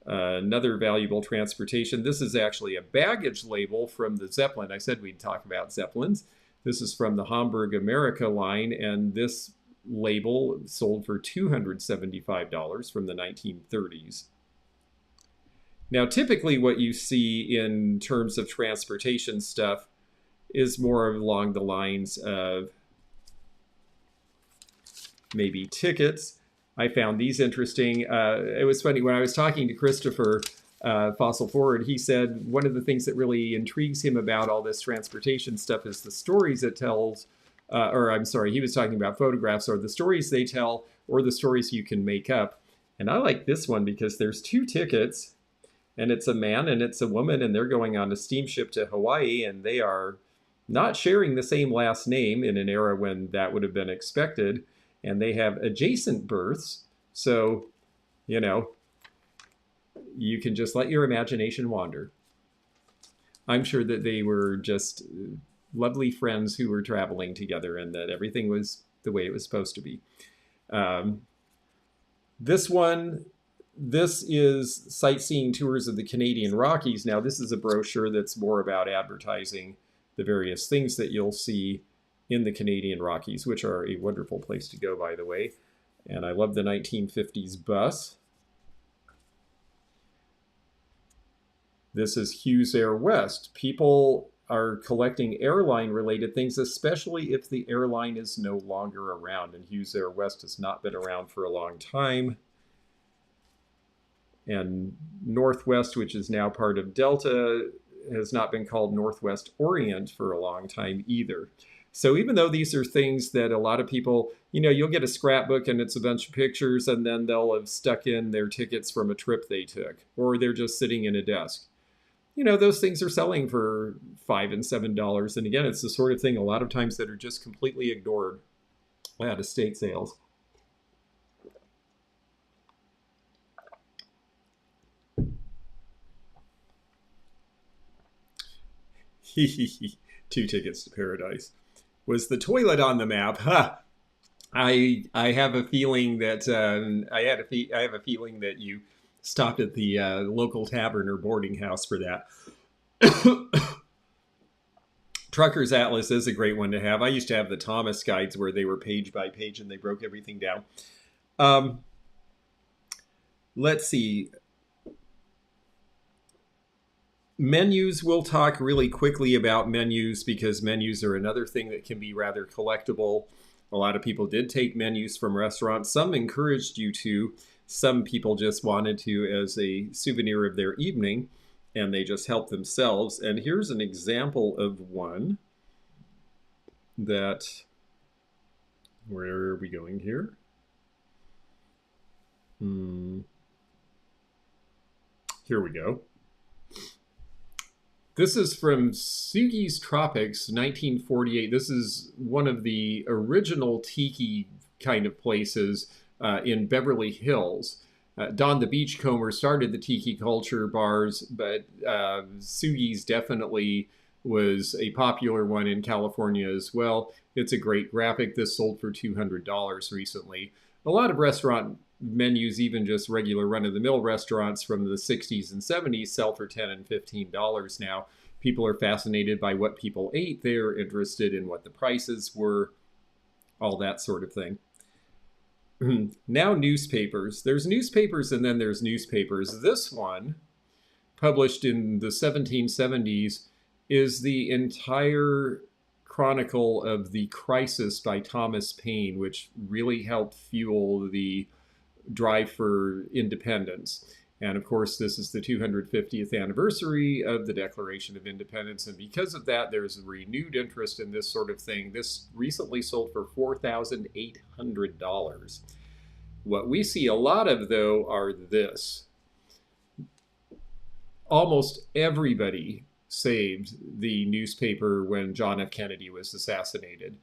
Another valuable transportation. This is actually a baggage label from the Zeppelin. I said we'd talk about Zeppelins. This is from the Hamburg America line, and this label sold for $275 from the 1930s. Now, typically what you see in terms of transportation stuff is more along the lines of maybe tickets. I found these interesting. It was funny, when I was talking to Christopher Fossil Forward, he said one of the things that really intrigues him about all this transportation stuff is the stories it tells, or I'm sorry, he was talking about photographs, or the stories they tell, or the stories you can make up. And I like this one because there's two tickets, and it's a man and it's a woman, and they're going on a steamship to Hawaii, and they are not sharing the same last name in an era when that would have been expected. And they have adjacent berths. So, you know, you can just let your imagination wander. I'm sure that they were just lovely friends who were traveling together and that everything was the way it was supposed to be. This one, this is Sightseeing Tours of the Canadian Rockies. Now, this is a brochure that's more about advertising the various things that you'll see in the Canadian Rockies, which are a wonderful place to go, by the way. And I love the 1950s bus. This is Hughes Air West. People are collecting airline-related things, especially if the airline is no longer around. And Hughes Air West has not been around for a long time. And Northwest, which is now part of Delta, has not been called Northwest Orient for a long time either. So even though these are things that a lot of people, you know, you'll get a scrapbook and it's a bunch of pictures, and then they'll have stuck in their tickets from a trip they took, or they're just sitting in a desk. You know, those things are selling for $5 and $7. And again, it's the sort of thing a lot of times that are just completely ignored at estate sales. Two tickets to paradise. Was the toilet on the map? Huh. I have a feeling that I have a feeling that you stopped at the local tavern or boarding house for that. Trucker's Atlas is a great one to have. I used to have the Thomas guides where they were page by page and they broke everything down. Let's see. Menus, we'll talk really quickly about menus because menus are another thing that can be rather collectible. A lot of people did take menus from restaurants. Some encouraged you to. Some people just wanted to as a souvenir of their evening, and they just helped themselves. And here's an example of one that, where are we going here? Here we go. This is from Sugi's Tropics, 1948. This is one of the original tiki kind of places in Beverly Hills. Don the Beachcomber started the tiki culture bars, but Sugi's definitely was a popular one in California as well. It's a great graphic. This sold for $200 recently. A lot of restaurant menus, even just regular run-of-the-mill restaurants from the 60s and 70s, sell for $10 and $15 now. People are fascinated by what people ate. They're interested in what the prices were, all that sort of thing. Now newspapers. There's newspapers and then there's newspapers. This one, published in the 1770s, is the entire chronicle of the crisis by Thomas Paine, which really helped fuel the drive for independence. And of course, this is the 250th anniversary of the Declaration of Independence. And because of that, there's a renewed interest in this sort of thing. This recently sold for $4,800. What we see a lot of, though, are this. Almost everybody saved the newspaper when John F. Kennedy was assassinated.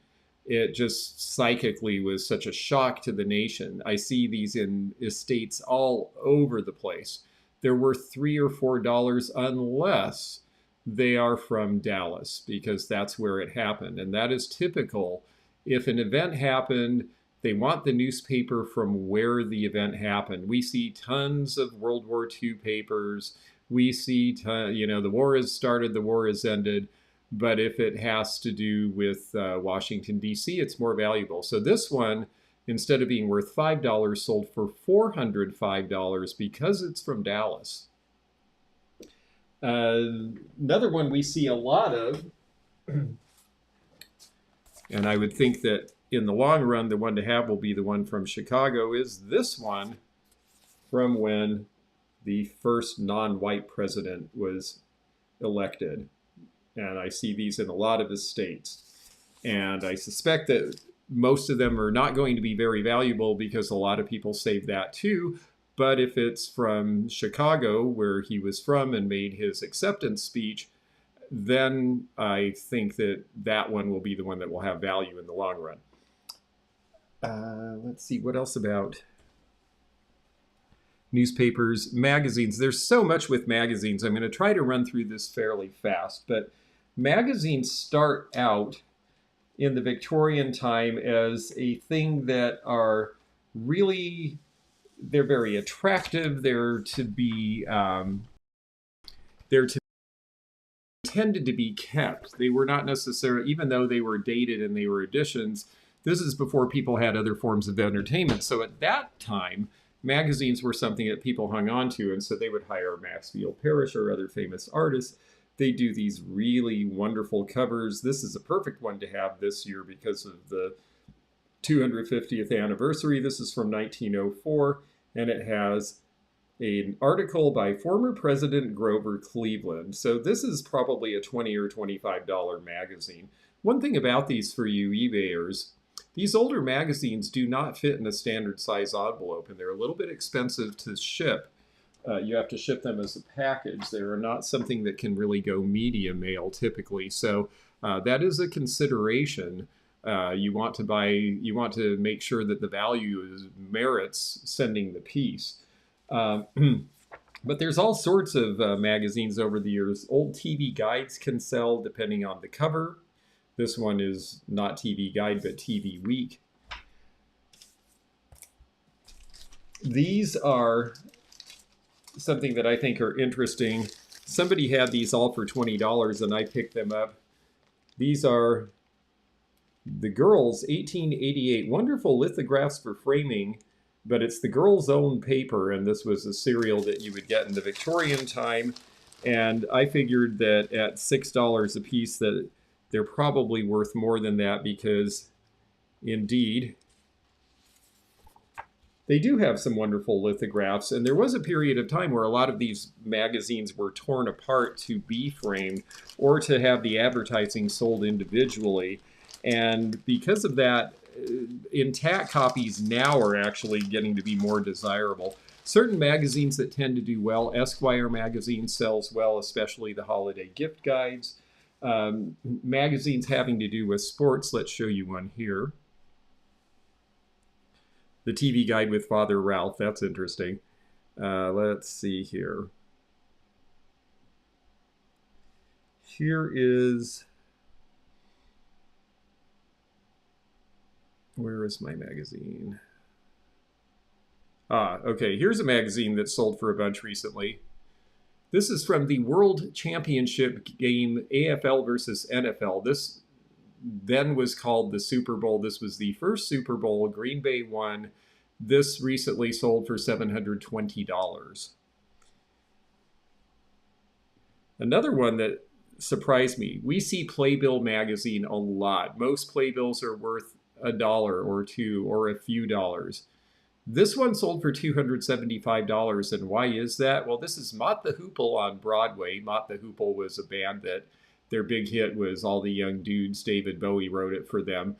It just psychically was such a shock to the nation. I see these in estates all over the place. They're worth $3 or $4 unless they are from Dallas, because that's where it happened. And that is typical. If an event happened, they want the newspaper from where the event happened. We see tons of World War II papers. We see, the war has started, the war has ended. But if it has to do with Washington, D.C., it's more valuable. So this one, instead of being worth $5, sold for $405 because it's from Dallas. Another one we see a lot of, and I would think that in the long run, the one to have will be the one from Chicago, is this one from when the first non-white president was elected. And I see these in a lot of estates. And I suspect that most of them are not going to be very valuable because a lot of people save that too. But if it's from Chicago, where he was from and made his acceptance speech, then I think that that one will be the one that will have value in the long run. Let's see, what else about newspapers, magazines? There's so much with magazines. I'm going to try to run through this fairly fast, but magazines start out in the Victorian time as a thing that are really, they're very attractive. They're tended to be kept. They were not necessarily, even though they were dated and they were editions, this is before people had other forms of entertainment. So at that time, magazines were something that people hung on to, and so they would hire Maxfield Parrish or other famous artists. They do these really wonderful covers. This is a perfect one to have this year because of the 250th anniversary. This is from 1904, and it has an article by former President Grover Cleveland. So this is probably a $20 or $25 magazine. One thing about these for you eBayers, these older magazines do not fit in a standard size envelope, and they're a little bit expensive to ship. You have to ship them as a package. They are not something that can really go media mail typically. So that is a consideration. You want to make sure that the value merits sending the piece. But there's all sorts of magazines over the years. Old TV guides can sell depending on the cover. This one is not TV Guide, but TV Week. These are something that I think are interesting. Somebody had these all for $20 and I picked them up. These are the Girls 1888, wonderful lithographs for framing, but it's the Girls' Own paper, and this was a serial that you would get in the Victorian time. And I figured that at $6 a piece that they're probably worth more than that, because indeed they do have some wonderful lithographs. And there was a period of time where a lot of these magazines were torn apart to be framed or to have the advertising sold individually. And because of that, intact copies now are actually getting to be more desirable. Certain magazines that tend to do well, Esquire magazine sells well, especially the holiday gift guides. Magazines having to do with sports, let's show you one here. The TV Guide with Father Ralph, that's interesting. Let's see here. Here is, where is my magazine? Okay, here's a magazine that sold for a bunch recently. This is from the World Championship game AFL versus NFL. This then was called the Super Bowl. This was the first Super Bowl. Green Bay won. This recently sold for $720. Another one that surprised me, we see Playbill magazine a lot. Most playbills are worth $1 or $2 or a few dollars. This one sold for $275, and why is that? Well, this is Mott the Hoople on Broadway. Mott the Hoople was a band that their big hit was All the Young Dudes. David Bowie wrote it for them.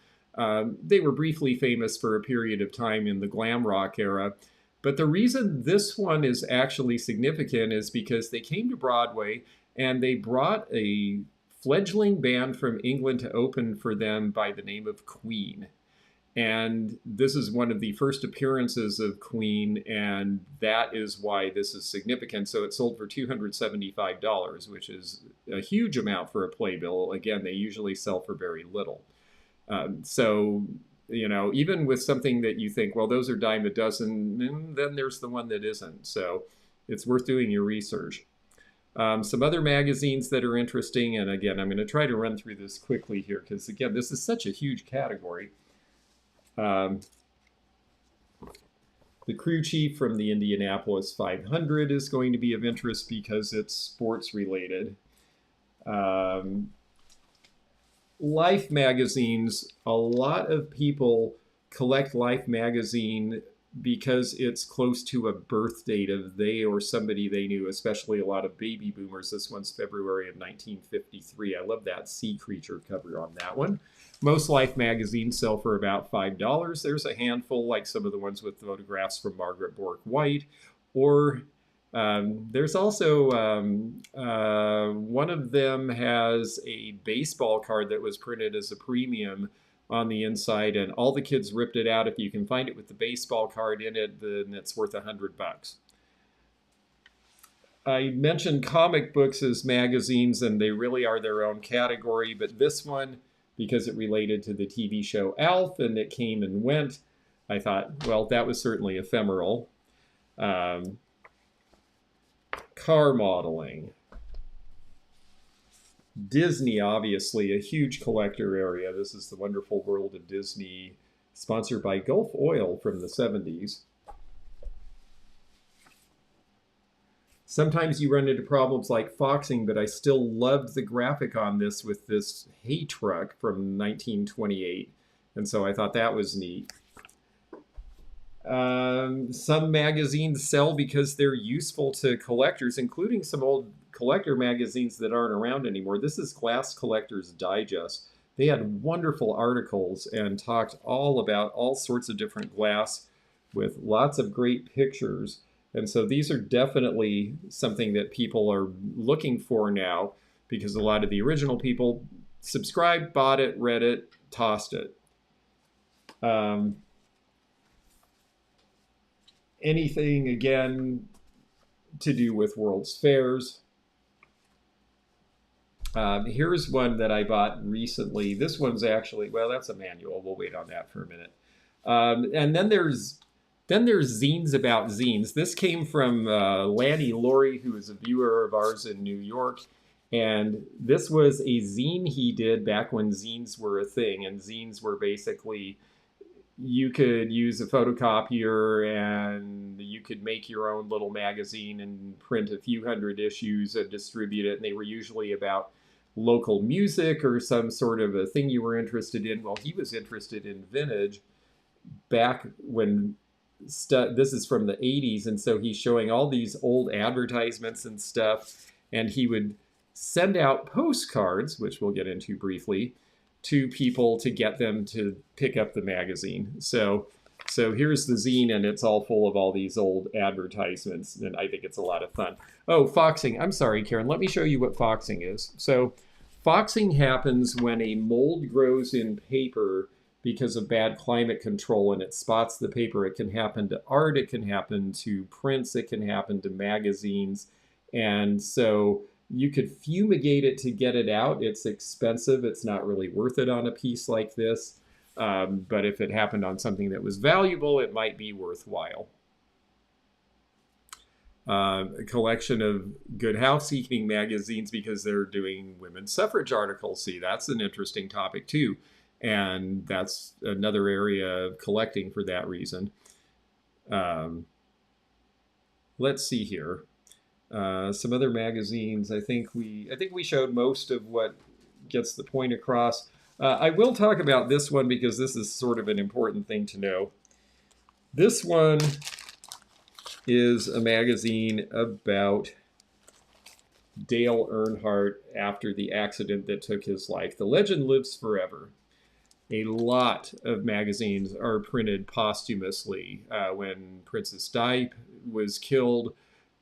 They were briefly famous for a period of time in the glam rock era. But the reason this one is actually significant is because they came to Broadway and they brought a fledgling band from England to open for them by the name of Queen. And this is one of the first appearances of Queen, and that is why this is significant. So it sold for $275, which is a huge amount for a playbill. Again, they usually sell for very little. So, you know, even with something that you think, well, those are dime a dozen, then there's the one that isn't. So it's worth doing your research. Some other magazines that are interesting, and again, I'm going to try to run through this quickly here because, again, this is such a huge category. The crew chief from the Indianapolis 500 is going to be of interest because it's sports related. Life magazines, a lot of people collect Life magazine because it's close to a birth date of they or somebody they knew, especially a lot of baby boomers. This one's February of 1953. I love that sea creature cover on that one. Most Life magazines sell for about $5. There's a handful, like some of the ones with photographs from Margaret Bourke White. Or there's also one of them has a baseball card that was printed as a premium on the inside, and all the kids ripped it out. If you can find it with the baseball card in it, then it's worth $100. I mentioned comic books as magazines, and they really are their own category, but this one, because it related to the TV show Alf and it came and went, I thought, well, that was certainly ephemeral. Car modeling. Disney, obviously, a huge collector area. This is the Wonderful World of Disney, sponsored by Gulf Oil from the 70s. Sometimes you run into problems like foxing, but I still loved the graphic on this with this hay truck from 1928. And so I thought that was neat. Some magazines sell because they're useful to collectors, including some old collector magazines that aren't around anymore. This is Glass Collector's Digest. They had wonderful articles and talked all about all sorts of different glass with lots of great pictures. And so these are definitely something that people are looking for now because a lot of the original people subscribed, bought it, read it, tossed it. Anything, again, to do with World's Fairs. Here's one that I bought recently. This one's actually, well, that's a manual. We'll wait on that for a minute. And then there's zines about zines. This came from Lanny Laurie, who is a viewer of ours in New York. And this was a zine he did back when zines were a thing. And zines were basically, you could use a photocopier and you could make your own little magazine and print a few hundred issues and distribute it. And they were usually about local music or some sort of a thing you were interested in. Well, he was interested in vintage back when this is from the 80s. And so he's showing all these old advertisements and stuff. And he would send out postcards, which we'll get into briefly, to people to get them to pick up the magazine. So here's the zine, and it's all full of all these old advertisements, and I think it's a lot of fun. Oh, foxing. I'm sorry, Karen. Let me show you what foxing is. So foxing happens when a mold grows in paper because of bad climate control, and it spots the paper. It can happen to art, it can happen to prints, it can happen to magazines. And so you could fumigate it to get it out. It's expensive. It's not really worth it on a piece like this. But if it happened on something that was valuable, it might be worthwhile. A collection of Good Housekeeping magazines because they're doing women's suffrage articles. See, that's an interesting topic too. And that's another area of collecting for that reason. Let's see here. Some other magazines. I think we showed most of what gets the point across. I will talk about this one because this is sort of an important thing to know. This one is a magazine about Dale Earnhardt after the accident that took his life. The legend lives forever. A lot of magazines are printed posthumously. When Princess Di was killed,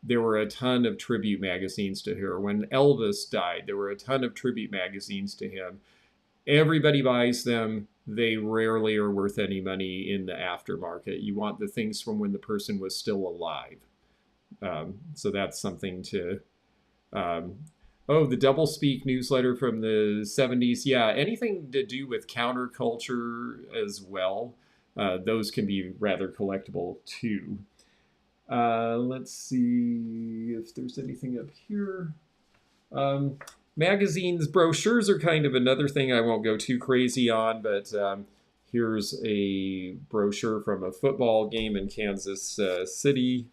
there were a ton of tribute magazines to her. When Elvis died, there were a ton of tribute magazines to him. Everybody buys them. They rarely are worth any money in the aftermarket. You want the things from when the person was still alive. So that's something to... oh, the Doublespeak newsletter from the 70s. Yeah, anything to do with counterculture as well. Those can be rather collectible too. Let's see if there's anything up here. Magazines, brochures are kind of another thing I won't go too crazy on, but here's a brochure from a football game in Kansas City.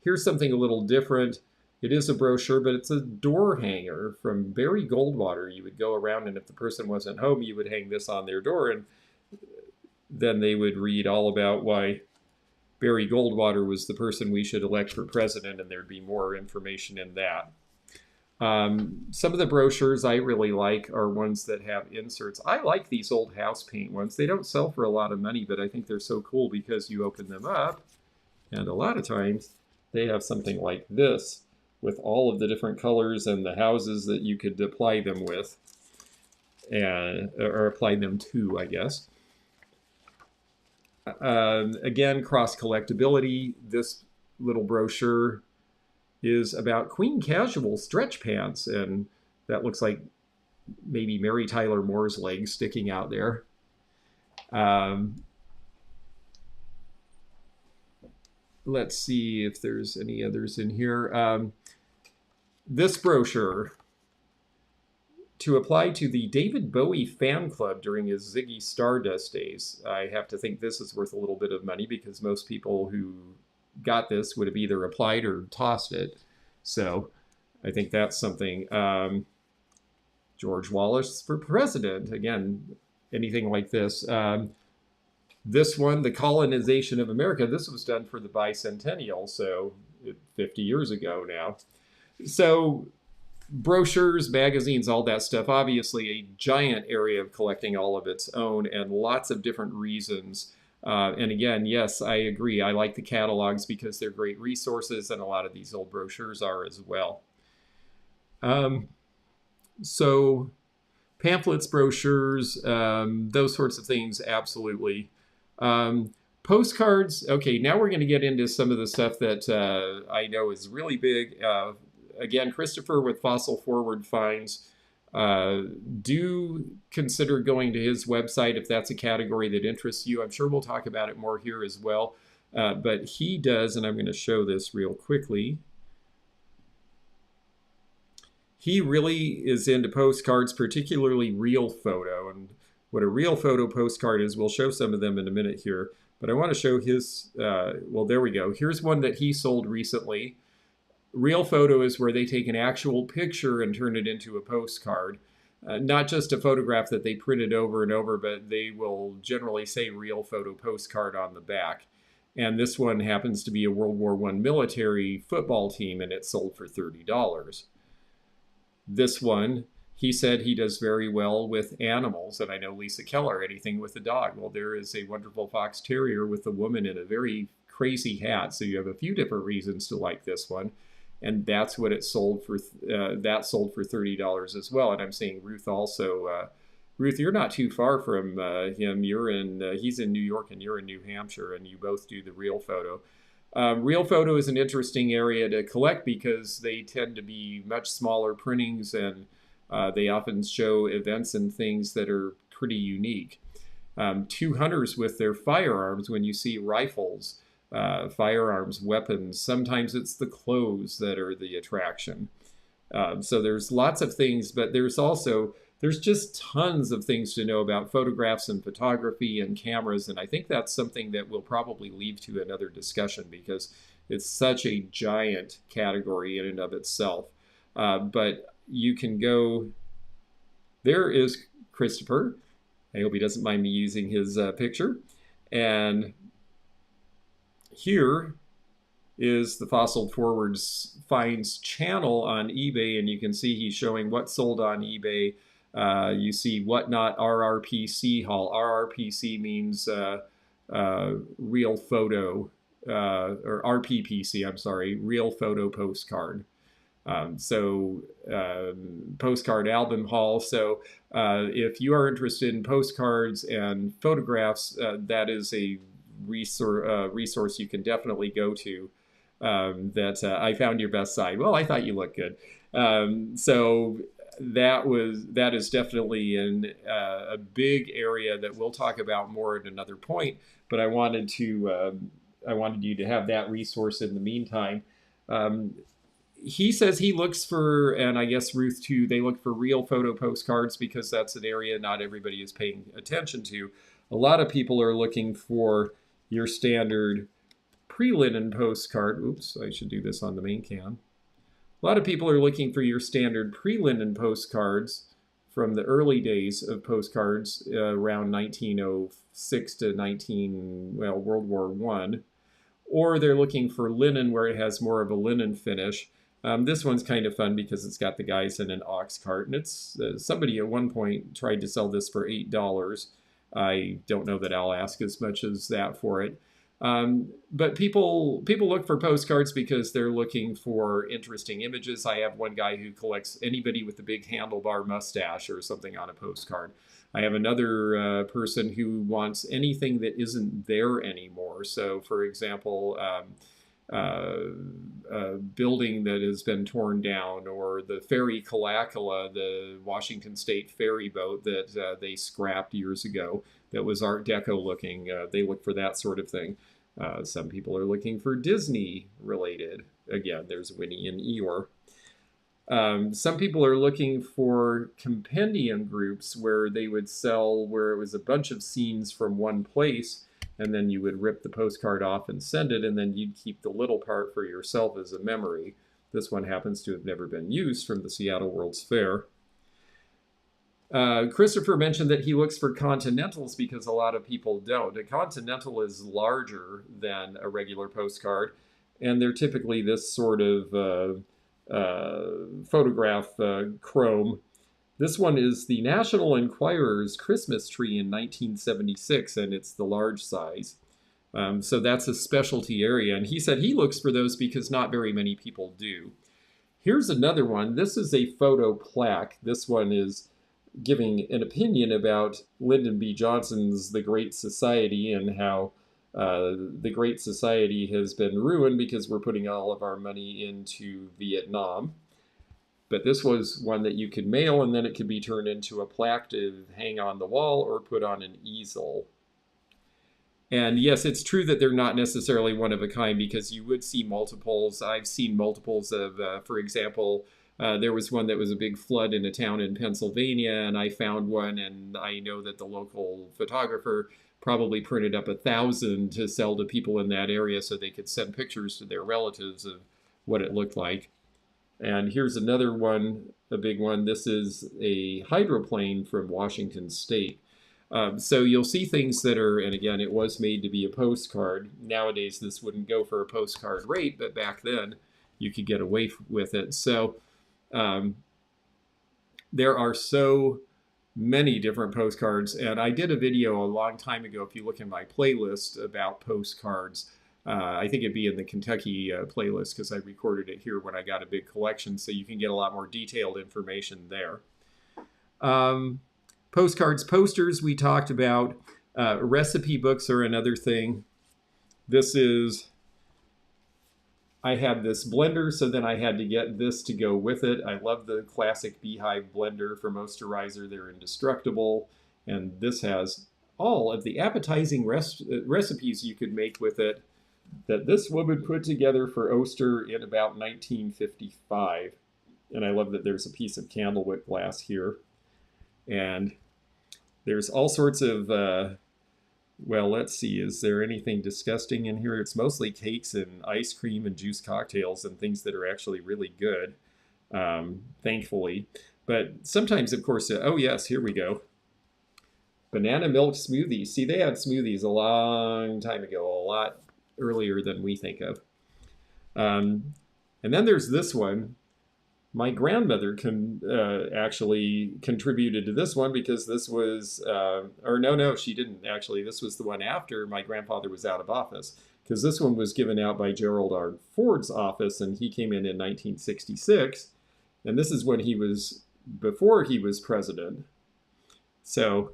Here's something a little different. It is a brochure, but it's a door hanger from Barry Goldwater. You would go around, and if the person wasn't home, you would hang this on their door, and then they would read all about why Barry Goldwater was the person we should elect for president, and there'd be more information in that. Some of the brochures I really like are ones that have inserts. I like these old house paint ones. They don't sell for a lot of money, but I think they're so cool because you open them up, and a lot of times they have something like this with all of the different colors and the houses that you could apply them with, or apply them to, I guess. Again, cross-collectability. This little brochure is about Queen Casual stretch pants, and that looks like maybe Mary Tyler Moore's legs sticking out there. Let's see if there's any others in here. This brochure, to apply to the David Bowie fan club during his Ziggy Stardust days. I have to think this is worth a little bit of money because most people who got this would have either applied or tossed it. So I think that's something. George Wallace for president. Again, anything like this. This one, the colonization of America, this was done for the bicentennial, so 50 years ago now. So brochures, magazines, all that stuff, obviously a giant area of collecting all of its own and lots of different reasons. And again, yes, I agree. I like the catalogs because they're great resources, and a lot of these old brochures are as well. So pamphlets, brochures, those sorts of things, absolutely. Postcards, okay, now we're going to get into some of the stuff that I know is really big. Again, Christopher with Fossil Forward Finds. Do consider going to his website if that's a category that interests you. I'm sure we'll talk about it more here as well. But he does, and I'm going to show this real quickly. He really is into postcards, particularly real photo. And what a real photo postcard is, we'll show some of them in a minute here. But I want to show his, well, there we go. Here's one that he sold recently. Real photo is where they take an actual picture and turn it into a postcard. Not just a photograph that they printed over and over, but they will generally say real photo postcard on the back. And this one happens to be a World War I military football team, and it sold for $30. This one, he said he does very well with animals, and I know Lisa Keller, anything with a dog. Well, there is a wonderful fox terrier with a woman in a very crazy hat, so you have a few different reasons to like this one. And that's what it sold for. That sold for $30 as well. And I'm seeing Ruth Ruth, you're not too far from him. You're in he's in New York and you're in New Hampshire, and you both do the real photo. Real photo is an interesting area to collect because they tend to be much smaller printings, and they often show events and things that are pretty unique. Two hunters with their firearms, when you see rifles, firearms, weapons, sometimes it's the clothes that are the attraction. So there's lots of things, but there's just tons of things to know about photographs and photography and cameras, and I think that's something that we'll probably leave to another discussion because it's such a giant category in and of itself. But you can go, there is Christopher. I hope he doesn't mind me using his picture. And here is the Fossil Forwards Finds channel on eBay, and you can see he's showing what sold on eBay. You see Whatnot RRPC haul. RRPC means real photo, or RPPC, I'm sorry, real photo postcard. Postcard album haul. So if you are interested in postcards and photographs, that is a resource you can definitely go to. I found your best side. Well, I thought you looked good. So that is definitely a big area that we'll talk about more at another point. But I wanted you to have that resource in the meantime. He says he looks for, and I guess Ruth too, they look for real photo postcards because that's an area not everybody is paying attention to. A lot of people are looking for your standard pre-linen postcard. Oops, I should do this on the main cam. A lot of people are looking for your standard pre-linen postcards from the early days of postcards around 1906 to World War I. Or they're looking for linen where it has more of a linen finish. This one's kind of fun because it's got the guys in an ox cart, and it's somebody at one point tried to sell this for $8. I don't know that I'll ask as much as that for it. But people look for postcards because they're looking for interesting images. I have one guy who collects anybody with a big handlebar mustache or something on a postcard. I have another person who wants anything that isn't there anymore. So, for example, a building that has been torn down, or the ferry Kalakala, the Washington State ferry boat that they scrapped years ago that was Art Deco looking. They look for that sort of thing. Some people are looking for Disney related. Again, there's Winnie and Eeyore. Some people are looking for compendium groups where they would sell, where it was a bunch of scenes from one place, and then you would rip the postcard off and send it, and then you'd keep the little part for yourself as a memory. This one happens to have never been used, from the Seattle World's Fair. Christopher mentioned that he looks for continentals because a lot of people don't. A continental is larger than a regular postcard, and they're typically this sort of photograph chrome. This one is the National Enquirer's Christmas tree in 1976, and it's the large size. So that's a specialty area, and he said he looks for those because not very many people do. Here's another one. This is a photo plaque. This one is giving an opinion about Lyndon B. Johnson's The Great Society, and how the Great Society has been ruined because we're putting all of our money into Vietnam. But this was one that you could mail, and then it could be turned into a plaque to hang on the wall or put on an easel. And yes, it's true that they're not necessarily one of a kind, because you would see multiples. I've seen multiples of, for example, there was one that was a big flood in a town in Pennsylvania, and I found one, and I know that the local photographer probably printed up 1,000 to sell to people in that area so they could send pictures to their relatives of what it looked like. And here's another one, a big one. This is a hydroplane from Washington State. So you'll see things that are, and again, it was made to be a postcard. Nowadays, this wouldn't go for a postcard rate, but back then, you could get away with it. So there are so many different postcards, and I did a video a long time ago, if you look in my playlist, about postcards. I think it'd be in the Kentucky playlist, because I recorded it here when I got a big collection, so you can get a lot more detailed information there. Postcards, posters we talked about. Recipe books are another thing. This is, I had this blender, so then I had to get this to go with it. I love the classic Beehive blender from Osterizer. They're indestructible. And this has all of the appetizing recipes you could make with it that this woman put together for Oster in about 1955. And I love that there's a piece of candlewick glass here. And there's all sorts of, well, let's see, is there anything disgusting in here? It's mostly cakes and ice cream and juice cocktails and things that are actually really good, thankfully. But sometimes, of course, oh yes, here we go. Banana milk smoothies. See, they had smoothies a long time ago, a lot earlier than we think of. And then there's this one. My grandmother actually contributed to this one because this was, or no, she didn't actually. This was the one after my grandfather was out of office, because this one was given out by Gerald R. Ford's office, and he came in 1966. And this is when he was, before he was president. So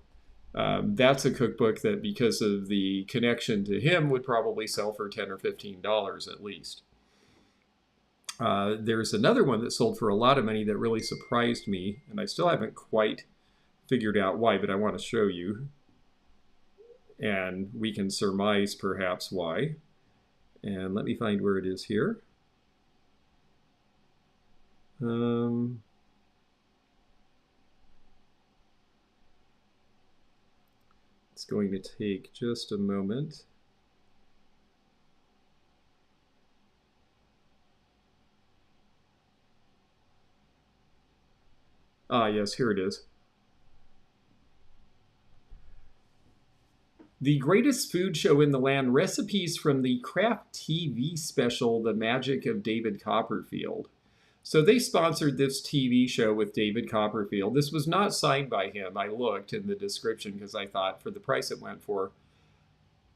that's a cookbook that, because of the connection to him, would probably sell for $10 or $15 at least. There's another one that sold for a lot of money that really surprised me, and I still haven't quite figured out why, but I want to show you. And we can surmise perhaps why. And let me find where it is here. It's going to take just a moment. Ah, yes, here it is. The greatest food show in the land, recipes from the Kraft TV special, The Magic of David Copperfield. So they sponsored this TV show with David Copperfield. This was not signed by him. I looked in the description because I thought, for the price it went for,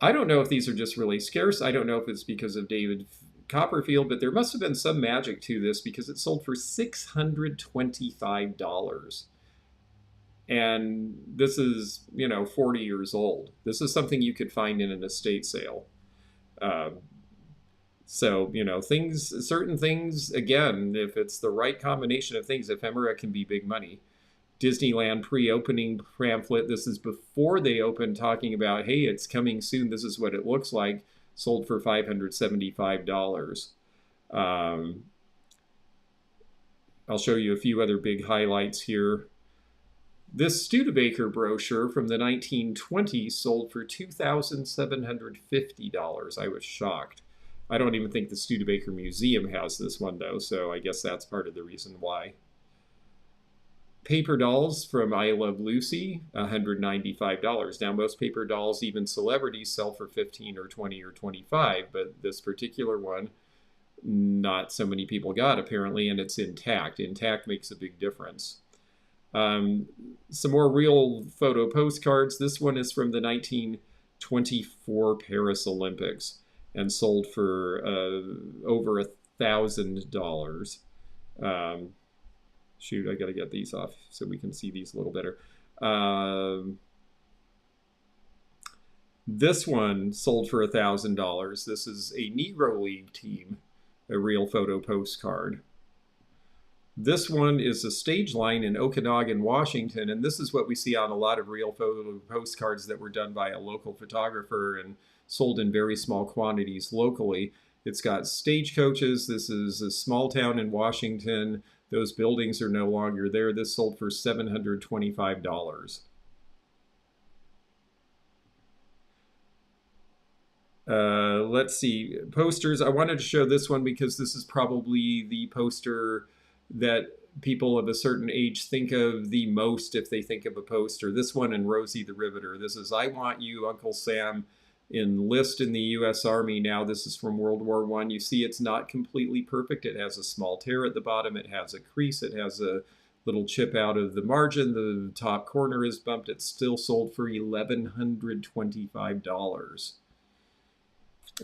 I don't know if these are just really scarce. I don't know if it's because of David Copperfield, but there must have been some magic to this because it sold for $625. And this is, 40 years old. This is something you could find in an estate sale. So, certain things, again, if it's the right combination of things, Ephemera can be big money. Disneyland pre-opening pamphlet. This is before they opened, talking about, hey, it's coming soon. This is what it looks like. Sold for $575. I'll show you a few other big highlights here. This Studebaker brochure from the 1920s sold for $2,750. I was shocked. I don't even think the Studebaker Museum has this one, though, so I guess that's part of the reason why. Paper dolls from I Love Lucy, $195. Now, most paper dolls, even celebrities, sell for $15 or $20 or $25, but this particular one, not so many people got, apparently, and it's intact. Intact makes a big difference. Some more real photo postcards. This one is from the 1924 Paris Olympics and sold for over $1,000. Shoot, I got to get these off so we can see these a little better. This one sold for $1,000. This is a Negro League team, a real photo postcard. This one is a stage line in Okanagan, Washington, and this is what we see on a lot of real photo postcards that were done by a local photographer and sold in very small quantities locally. It's got stagecoaches. This is a small town in Washington. Those buildings are no longer there. This sold for $725. Let's see, posters. I wanted to show this one because this is probably the poster that people of a certain age think of the most if they think of a poster. This one and Rosie the Riveter. This is I Want You, Uncle Sam, enlist in the U.S. Army. Now, this is from World War I. You see it's not completely perfect. It has a small tear at the bottom. It has a crease. It has a little chip out of the margin. The top corner is bumped. It's still sold for $1,125.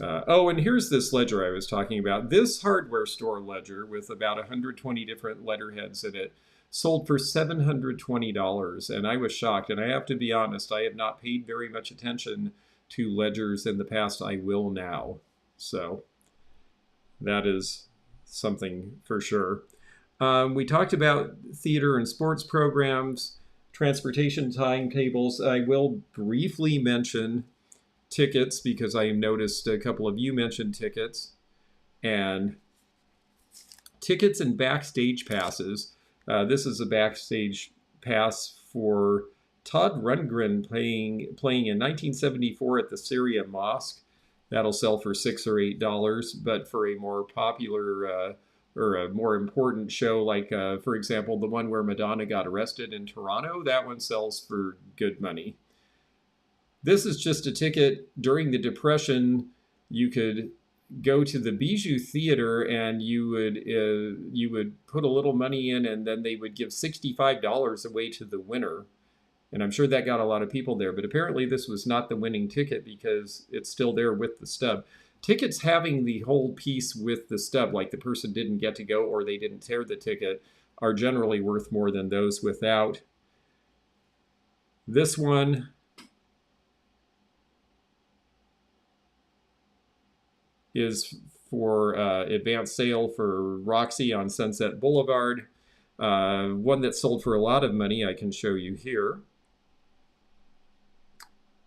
Oh, and here's this ledger I was talking about. This hardware store ledger with about 120 different letterheads in it sold for $720. And I was shocked. And I have to be honest, I have not paid very much attention to ledgers in the past. I will now. So that is something for sure. We talked about theater and sports programs, transportation timetables. I will briefly mention tickets because I noticed a couple of you mentioned tickets. And tickets and backstage passes. This is a backstage pass for Todd Rundgren playing in 1974 at the Syria Mosque. That'll sell for $6 or $8. But for a more popular or a more important show, like, for example, the one where Madonna got arrested in Toronto, that one sells for good money. This is just a ticket. During the Depression, you could go to the Bijou Theater and you would put a little money in, and then they would give $65 away to the winner. And I'm sure that got a lot of people there, but apparently this was not the winning ticket because it's still there with the stub. Tickets having the whole piece with the stub, like the person didn't get to go or they didn't tear the ticket, are generally worth more than those without. This one is for advanced sale for Roxy on Sunset Boulevard. One that sold for a lot of money I can show you here.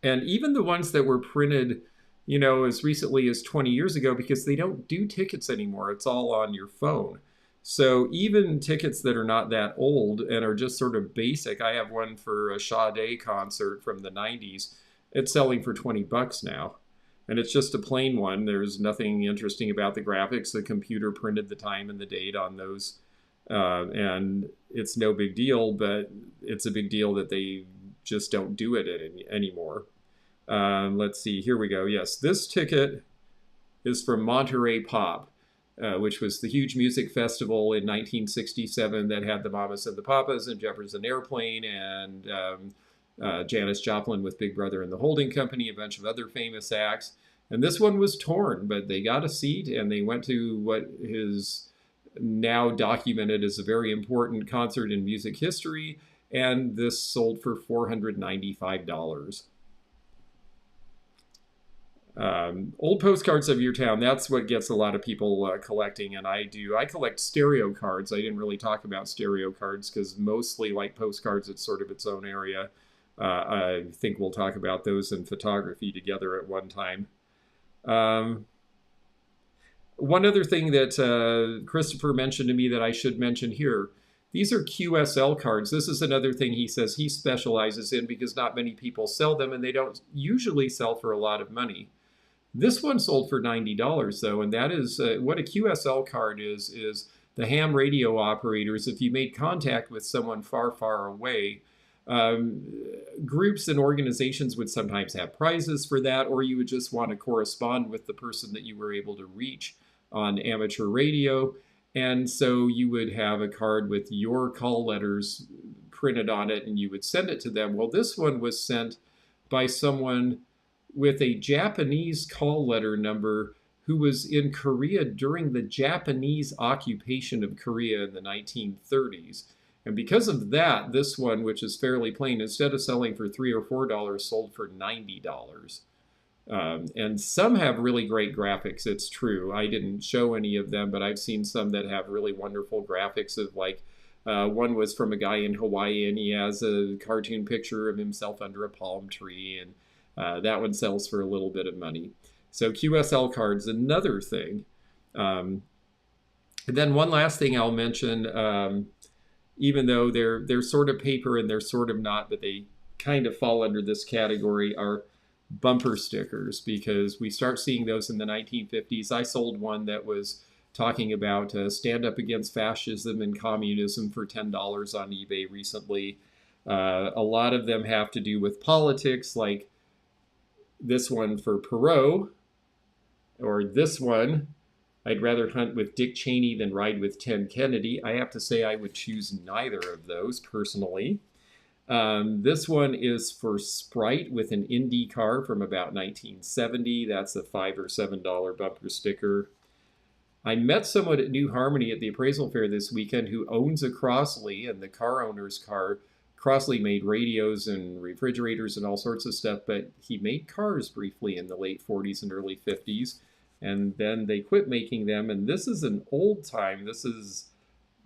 And even the ones that were printed, you know, as recently as 20 years ago, because they don't do tickets anymore. It's all on your phone. So even tickets that are not that old and are just sort of basic. I have one for a Sade concert from the 90s. It's selling for $20 now. And it's just a plain one. There's nothing interesting about the graphics. The computer printed the time and the date on those. And it's no big deal, but it's a big deal that they just don't do it anymore. Let's see, here we go. Yes, this ticket is from Monterey Pop, which was the huge music festival in 1967 that had the Mamas and the Papas and Jefferson Airplane and Janis Joplin with Big Brother and the Holding Company, a bunch of other famous acts. And this one was torn, but they got a seat and they went to what is now documented as a very important concert in music history. And this sold for $495. Old postcards of your town, that's what gets a lot of people collecting, and I do. I collect stereo cards. I didn't really talk about stereo cards because mostly, like postcards, it's sort of its own area. I think we'll talk about those in photography together at one time. One other thing that Christopher mentioned to me that I should mention here, these are QSL cards. This is another thing he says he specializes in because not many people sell them and they don't usually sell for a lot of money. This one sold for $90 though, and that is what a QSL card is the ham radio operators, if you made contact with someone far, far away, groups and organizations would sometimes have prizes for that, or you would just want to correspond with the person that you were able to reach on amateur radio. And so you would have a card with your call letters printed on it and you would send it to them. Well, this one was sent by someone with a Japanese call letter number who was in Korea during the Japanese occupation of Korea in the 1930s. And because of that, this one, which is fairly plain, instead of selling for $3 or $4, sold for $90. And some have really great graphics, it's true. I didn't show any of them, but I've seen some that have really wonderful graphics of like, one was from a guy in Hawaii and he has a cartoon picture of himself under a palm tree, and that one sells for a little bit of money. So QSL cards, another thing. And then one last thing I'll mention, even though they're sort of paper and they're sort of not, but they kind of fall under this category, are bumper stickers, because we start seeing those in the 1950s. I sold one that was talking about stand up against fascism and communism for $10 on eBay recently. A lot of them have to do with politics, like this one for Perot, or this one, I'd rather hunt with Dick Cheney than ride with Ted Kennedy. I have to say I would choose neither of those personally. This one is for Sprite with an Indy car from about 1970. That's a $5 or $7 bumper sticker. I met someone at New Harmony at the appraisal fair this weekend who owns a Crossley, and the car owner's car. Crossley made radios and refrigerators and all sorts of stuff, but he made cars briefly in the late 40s and early 50s, and then they quit making them. And this is an old time. This is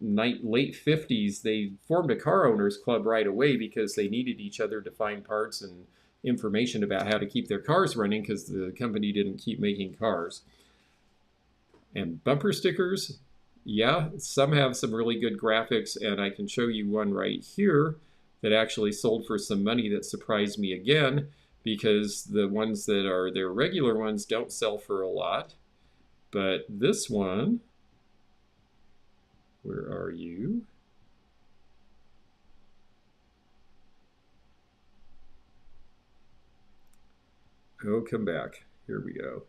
late 50s. They formed a car owners club right away because they needed each other to find parts and information about how to keep their cars running because the company didn't keep making cars. And bumper stickers, yeah, some have some really good graphics, and I can show you one right here that actually sold for some money that surprised me again, because the ones that are their regular ones don't sell for a lot. But this one, where are you? Oh, come back. Here we go.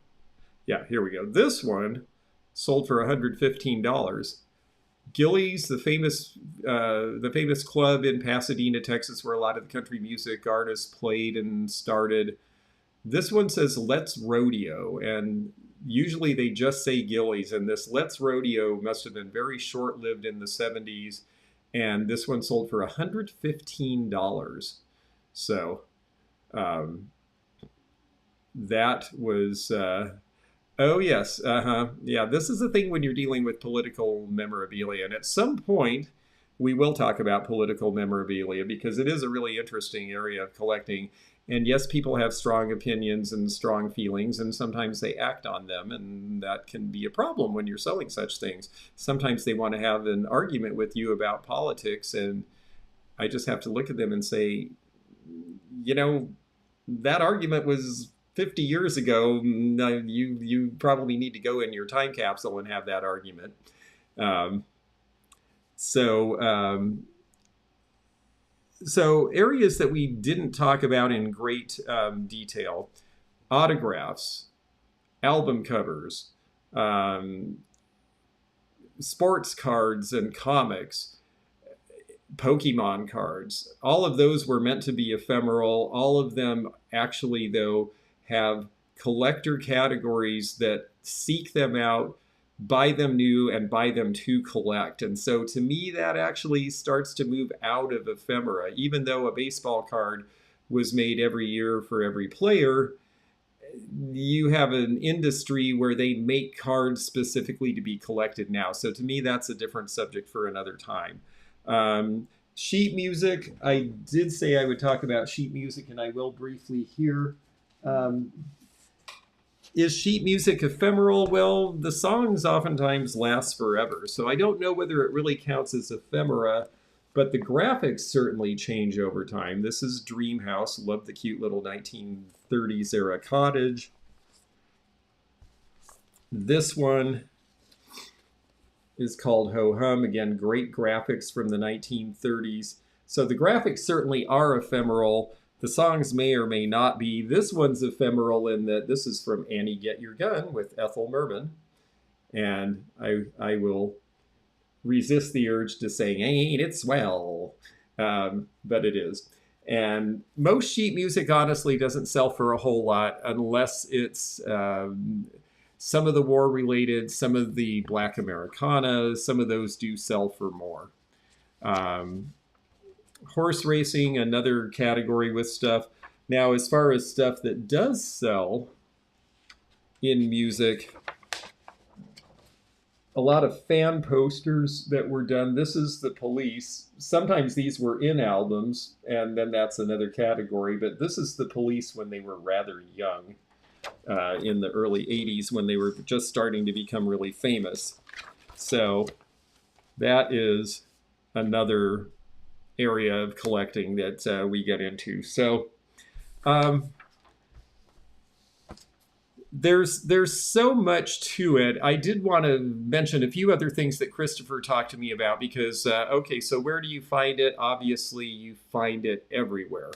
Yeah, here we go. This one sold for $115. Gilley's, the famous club in Pasadena, Texas, where a lot of the country music artists played and started. This one says Let's Rodeo, and usually they just say Gilley's, and this Let's Rodeo must have been very short-lived in the 70s, and this one sold for $115. So that was oh, yes. Yeah, this is the thing when you're dealing with political memorabilia. And at some point, we will talk about political memorabilia because it is a really interesting area of collecting. And yes, people have strong opinions and strong feelings, and sometimes they act on them. And that can be a problem when you're selling such things. Sometimes they want to have an argument with you about politics. And I just have to look at them and say, you know, that argument was 50 years ago. You probably need to go in your time capsule and have that argument. So areas that we didn't talk about in great detail: autographs, album covers, sports cards and comics, Pokemon cards. All of those were meant to be ephemeral. All of them actually, though, have collector categories that seek them out, buy them new, and buy them to collect. And so to me, that actually starts to move out of ephemera. Even though a baseball card was made every year for every player, you have an industry where they make cards specifically to be collected now. So to me, that's a different subject for another time. Sheet music, I did say I would talk about sheet music, and I will briefly here. Is sheet music ephemeral? Well, the songs oftentimes last forever, so I don't know whether it really counts as ephemera, but the graphics certainly change over time. This is Dream House. Love the cute little 1930s era cottage. This one is called Ho Hum. Again, great graphics from the 1930s. So the graphics certainly are ephemeral. The songs may or may not be. This one's ephemeral in that this is from Annie Get Your Gun with Ethel Merman. And I will resist the urge to say, ain't it swell? But it is. And most sheet music, honestly, doesn't sell for a whole lot unless it's some of the war-related, some of the Black Americana, some of those do sell for more. Horse racing, another category with stuff. Now, as far as stuff that does sell in music, a lot of fan posters that were done. This is the Police. Sometimes these were in albums, and then that's another category. But this is the Police when they were rather young, in the early 80s, when they were just starting to become really famous. So that is another area of collecting that we get into. So there's so much to it. I did want to mention a few other things that Christopher talked to me about because, okay, so where do you find it? Obviously, you find it everywhere.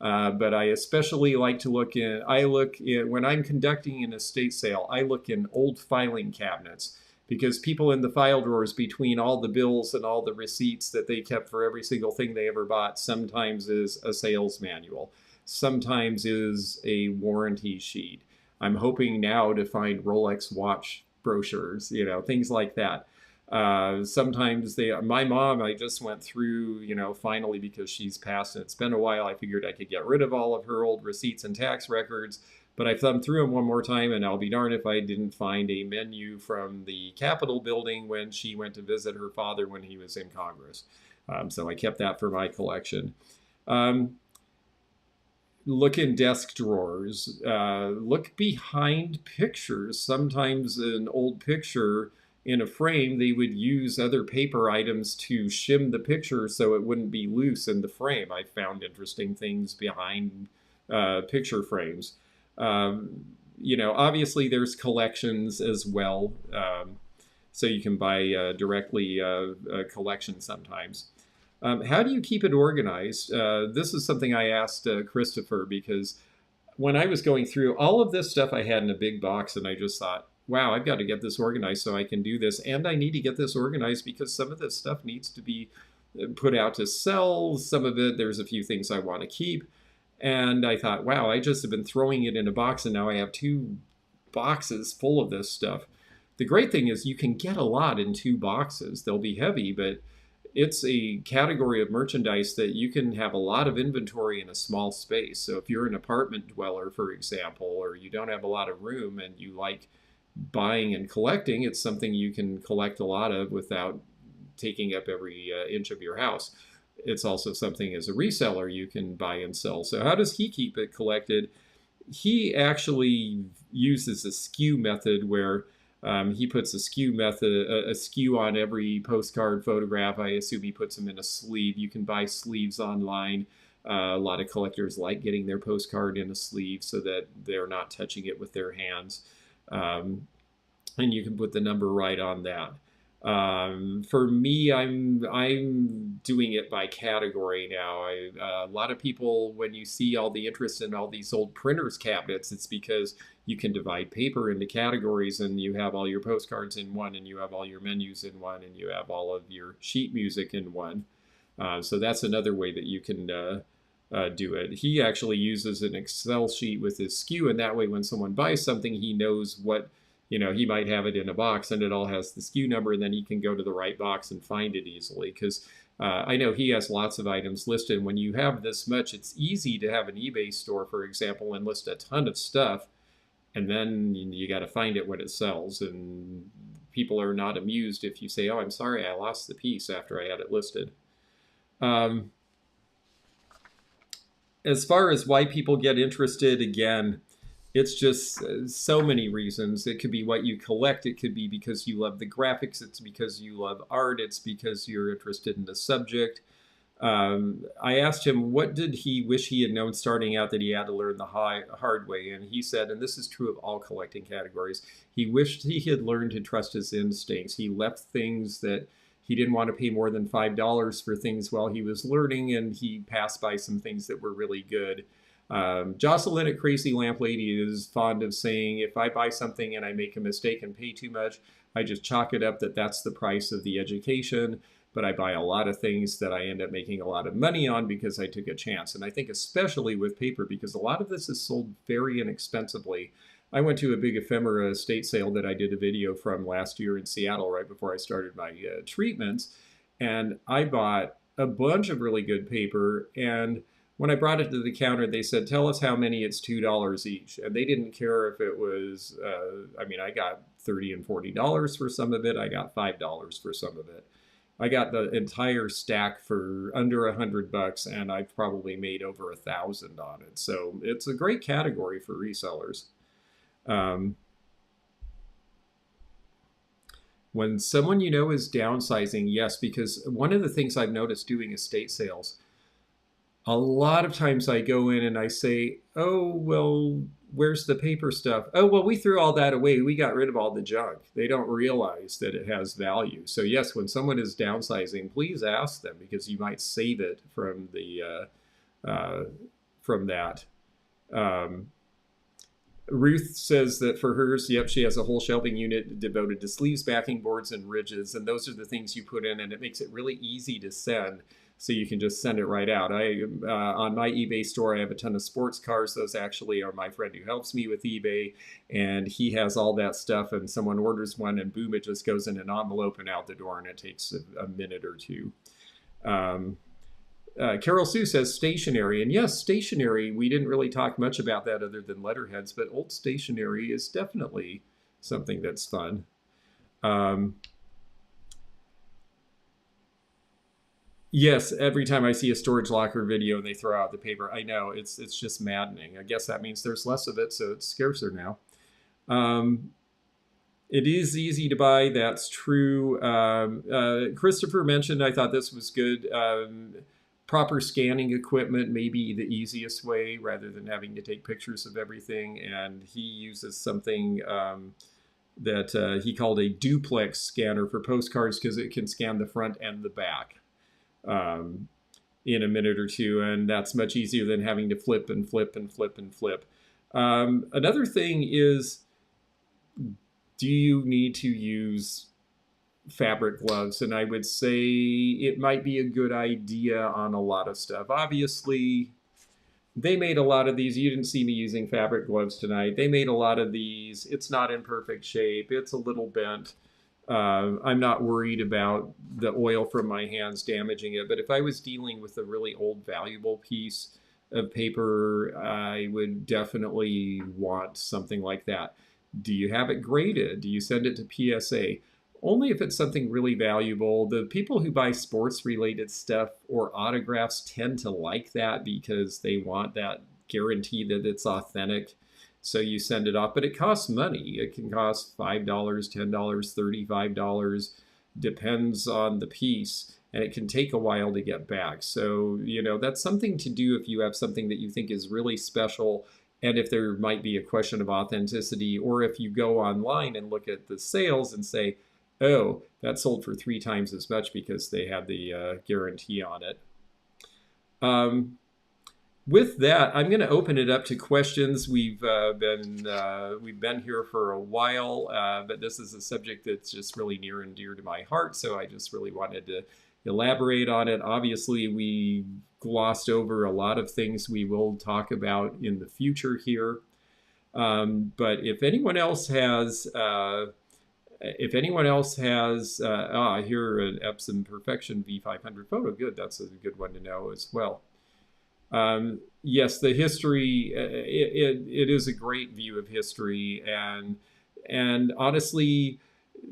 But I especially like to look when I'm conducting an estate sale, I look in old filing cabinets because people in the file drawers between all the bills and all the receipts that they kept for every single thing they ever bought sometimes is a sales manual, sometimes is a warranty sheet. I'm hoping now to find Rolex watch brochures, things like that. Sometimes my mom, I just went through, finally, because she's passed and it's been a while, I figured I could get rid of all of her old receipts and tax records. But I thumbed through them one more time, and I'll be darned if I didn't find a menu from the Capitol building when she went to visit her father when he was in Congress. So I kept that for my collection. Look in desk drawers. Look behind pictures. Sometimes an old picture in a frame, they would use other paper items to shim the picture so it wouldn't be loose in the frame. I found interesting things behind picture frames. Obviously there's collections as well. So you can buy directly a collection sometimes. How do you keep it organized? This is something I asked Christopher, because when I was going through all of this stuff, I had in a big box, and I just thought, wow, I've got to get this organized so I can do this. And I need to get this organized because some of this stuff needs to be put out to sell. Some of it, there's a few things I want to keep. And I thought, wow, I just have been throwing it in a box, and now I have 2 boxes full of this stuff. The great thing is you can get a lot in 2 boxes. They'll be heavy, but it's a category of merchandise that you can have a lot of inventory in a small space. So if you're an apartment dweller, for example, or you don't have a lot of room and you like buying and collecting, it's something you can collect a lot of without taking up every inch of your house. It's also something as a reseller you can buy and sell. So how does he keep it collected? He actually uses a skew method where he puts a skew on every postcard photograph. I assume he puts them in a sleeve. You can buy sleeves online. A lot of collectors like getting their postcard in a sleeve so that they're not touching it with their hands. And you can put the number right on that. For me, I'm doing it by category now. A lot of people, when you see all the interest in all these old printers cabinets, it's because you can divide paper into categories, and you have all your postcards in one, and you have all your menus in one, and you have all of your sheet music in one. So that's another way that you can do it. He actually uses an Excel sheet with his SKU, and that way when someone buys something, he knows what, he might have it in a box and it all has the SKU number, and then he can go to the right box and find it easily. Because I know he has lots of items listed. When you have this much, it's easy to have an eBay store, for example, and list a ton of stuff, and then you got to find it when it sells. And people are not amused if you say, oh, I'm sorry, I lost the piece after I had it listed. As far as why people get interested, again, it's just so many reasons. It could be what you collect. It could be because you love the graphics. It's because you love art. It's because you're interested in the subject. I asked him, what did he wish he had known starting out that he had to learn the hard way? And he said, and this is true of all collecting categories, he wished he had learned to trust his instincts. He left things that he didn't want to pay more than $5 for things while he was learning, and he passed by some things that were really good. Jocelyn at Crazy Lamp Lady is fond of saying, if I buy something and I make a mistake and pay too much, I just chalk it up that that's the price of the education. But I buy a lot of things that I end up making a lot of money on because I took a chance. And I think especially with paper, because a lot of this is sold very inexpensively. I went to a big Ephemera estate sale that I did a video from last year in Seattle right before I started my treatments. And I bought a bunch of really good paper. And when I brought it to the counter, they said, tell us how many, it's $2 each. And they didn't care if it was, I got $30 and $40 for some of it. I got $5 for some of it. I got the entire stack for under $100, and I've probably made over 1,000 on it. So it's a great category for resellers. When someone you know is downsizing, yes, because one of the things I've noticed doing estate sales, a lot of times I go in and I say, oh, well, where's the paper stuff? Oh, well, we threw all that away. We got rid of all the junk. They don't realize that it has value. So yes, when someone is downsizing, please ask them, because you might save it from the from that. Ruth says that for hers, yep, she has a whole shelving unit devoted to sleeves, backing boards, and ridges. And those are the things you put in, and it makes it really easy to send. so you can just send it right out. On my eBay store, I have a ton of sports cars. Those actually are my friend who helps me with eBay, and he has all that stuff. And someone orders one, and boom, it just goes in an envelope and out the door, and it takes a minute or two. Um, Carol Sue says stationery, and yes, stationery. We didn't really talk much about that other than letterheads, but old stationery is definitely something that's fun. Um, Yes, every time I see a storage locker video and they throw out the paper, I know it's just maddening. I guess that means there's less of it, so it's scarcer now. Um, it is easy to buy. That's true. Christopher mentioned, I thought this was good. Proper scanning equipment may be the easiest way rather than having to take pictures of everything. And he uses something that he called a duplex scanner for postcards because it can scan the front and the back um, in a minute or two, and that's much easier than having to flip and flip and flip and flip. Another thing is, do you need to use fabric gloves? And I would say it might be a good idea on a lot of stuff. Obviously, they made a lot of these. You didn't see me using fabric gloves tonight. They made a lot of these. It's not in perfect shape. It's a little bent. I'm not worried about the oil from my hands damaging it, but if I was dealing with a really old, valuable piece of paper, I would definitely want something like that. Do you have it graded? Do you send it to PSA? Only if it's something really valuable. The people who buy sports-related stuff or autographs tend to like that because they want that guarantee that it's authentic. So you send it off, but it costs money. It can cost $5, $10, $35, depends on the piece, and it can take a while to get back. So, that's something to do if you have something that you think is really special, and if there might be a question of authenticity, or if you go online and look at the sales and say, oh, that sold for 3 times as much because they had the guarantee on it. With that, I'm going to open it up to questions. We've been here for a while, but this is a subject that's just really near and dear to my heart, so I just really wanted to elaborate on it. Obviously, we glossed over a lot of things we will talk about in the future here, but if anyone else has here an Epson Perfection V500 photo, good. That's a good one to know as well. Yes, the history, it is a great view of history, and honestly,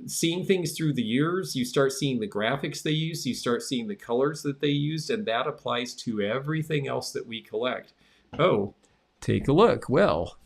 seeing things through the years, you start seeing the graphics they used, you start seeing the colors that they used, and that applies to everything else that we collect. Oh, take a look. Well,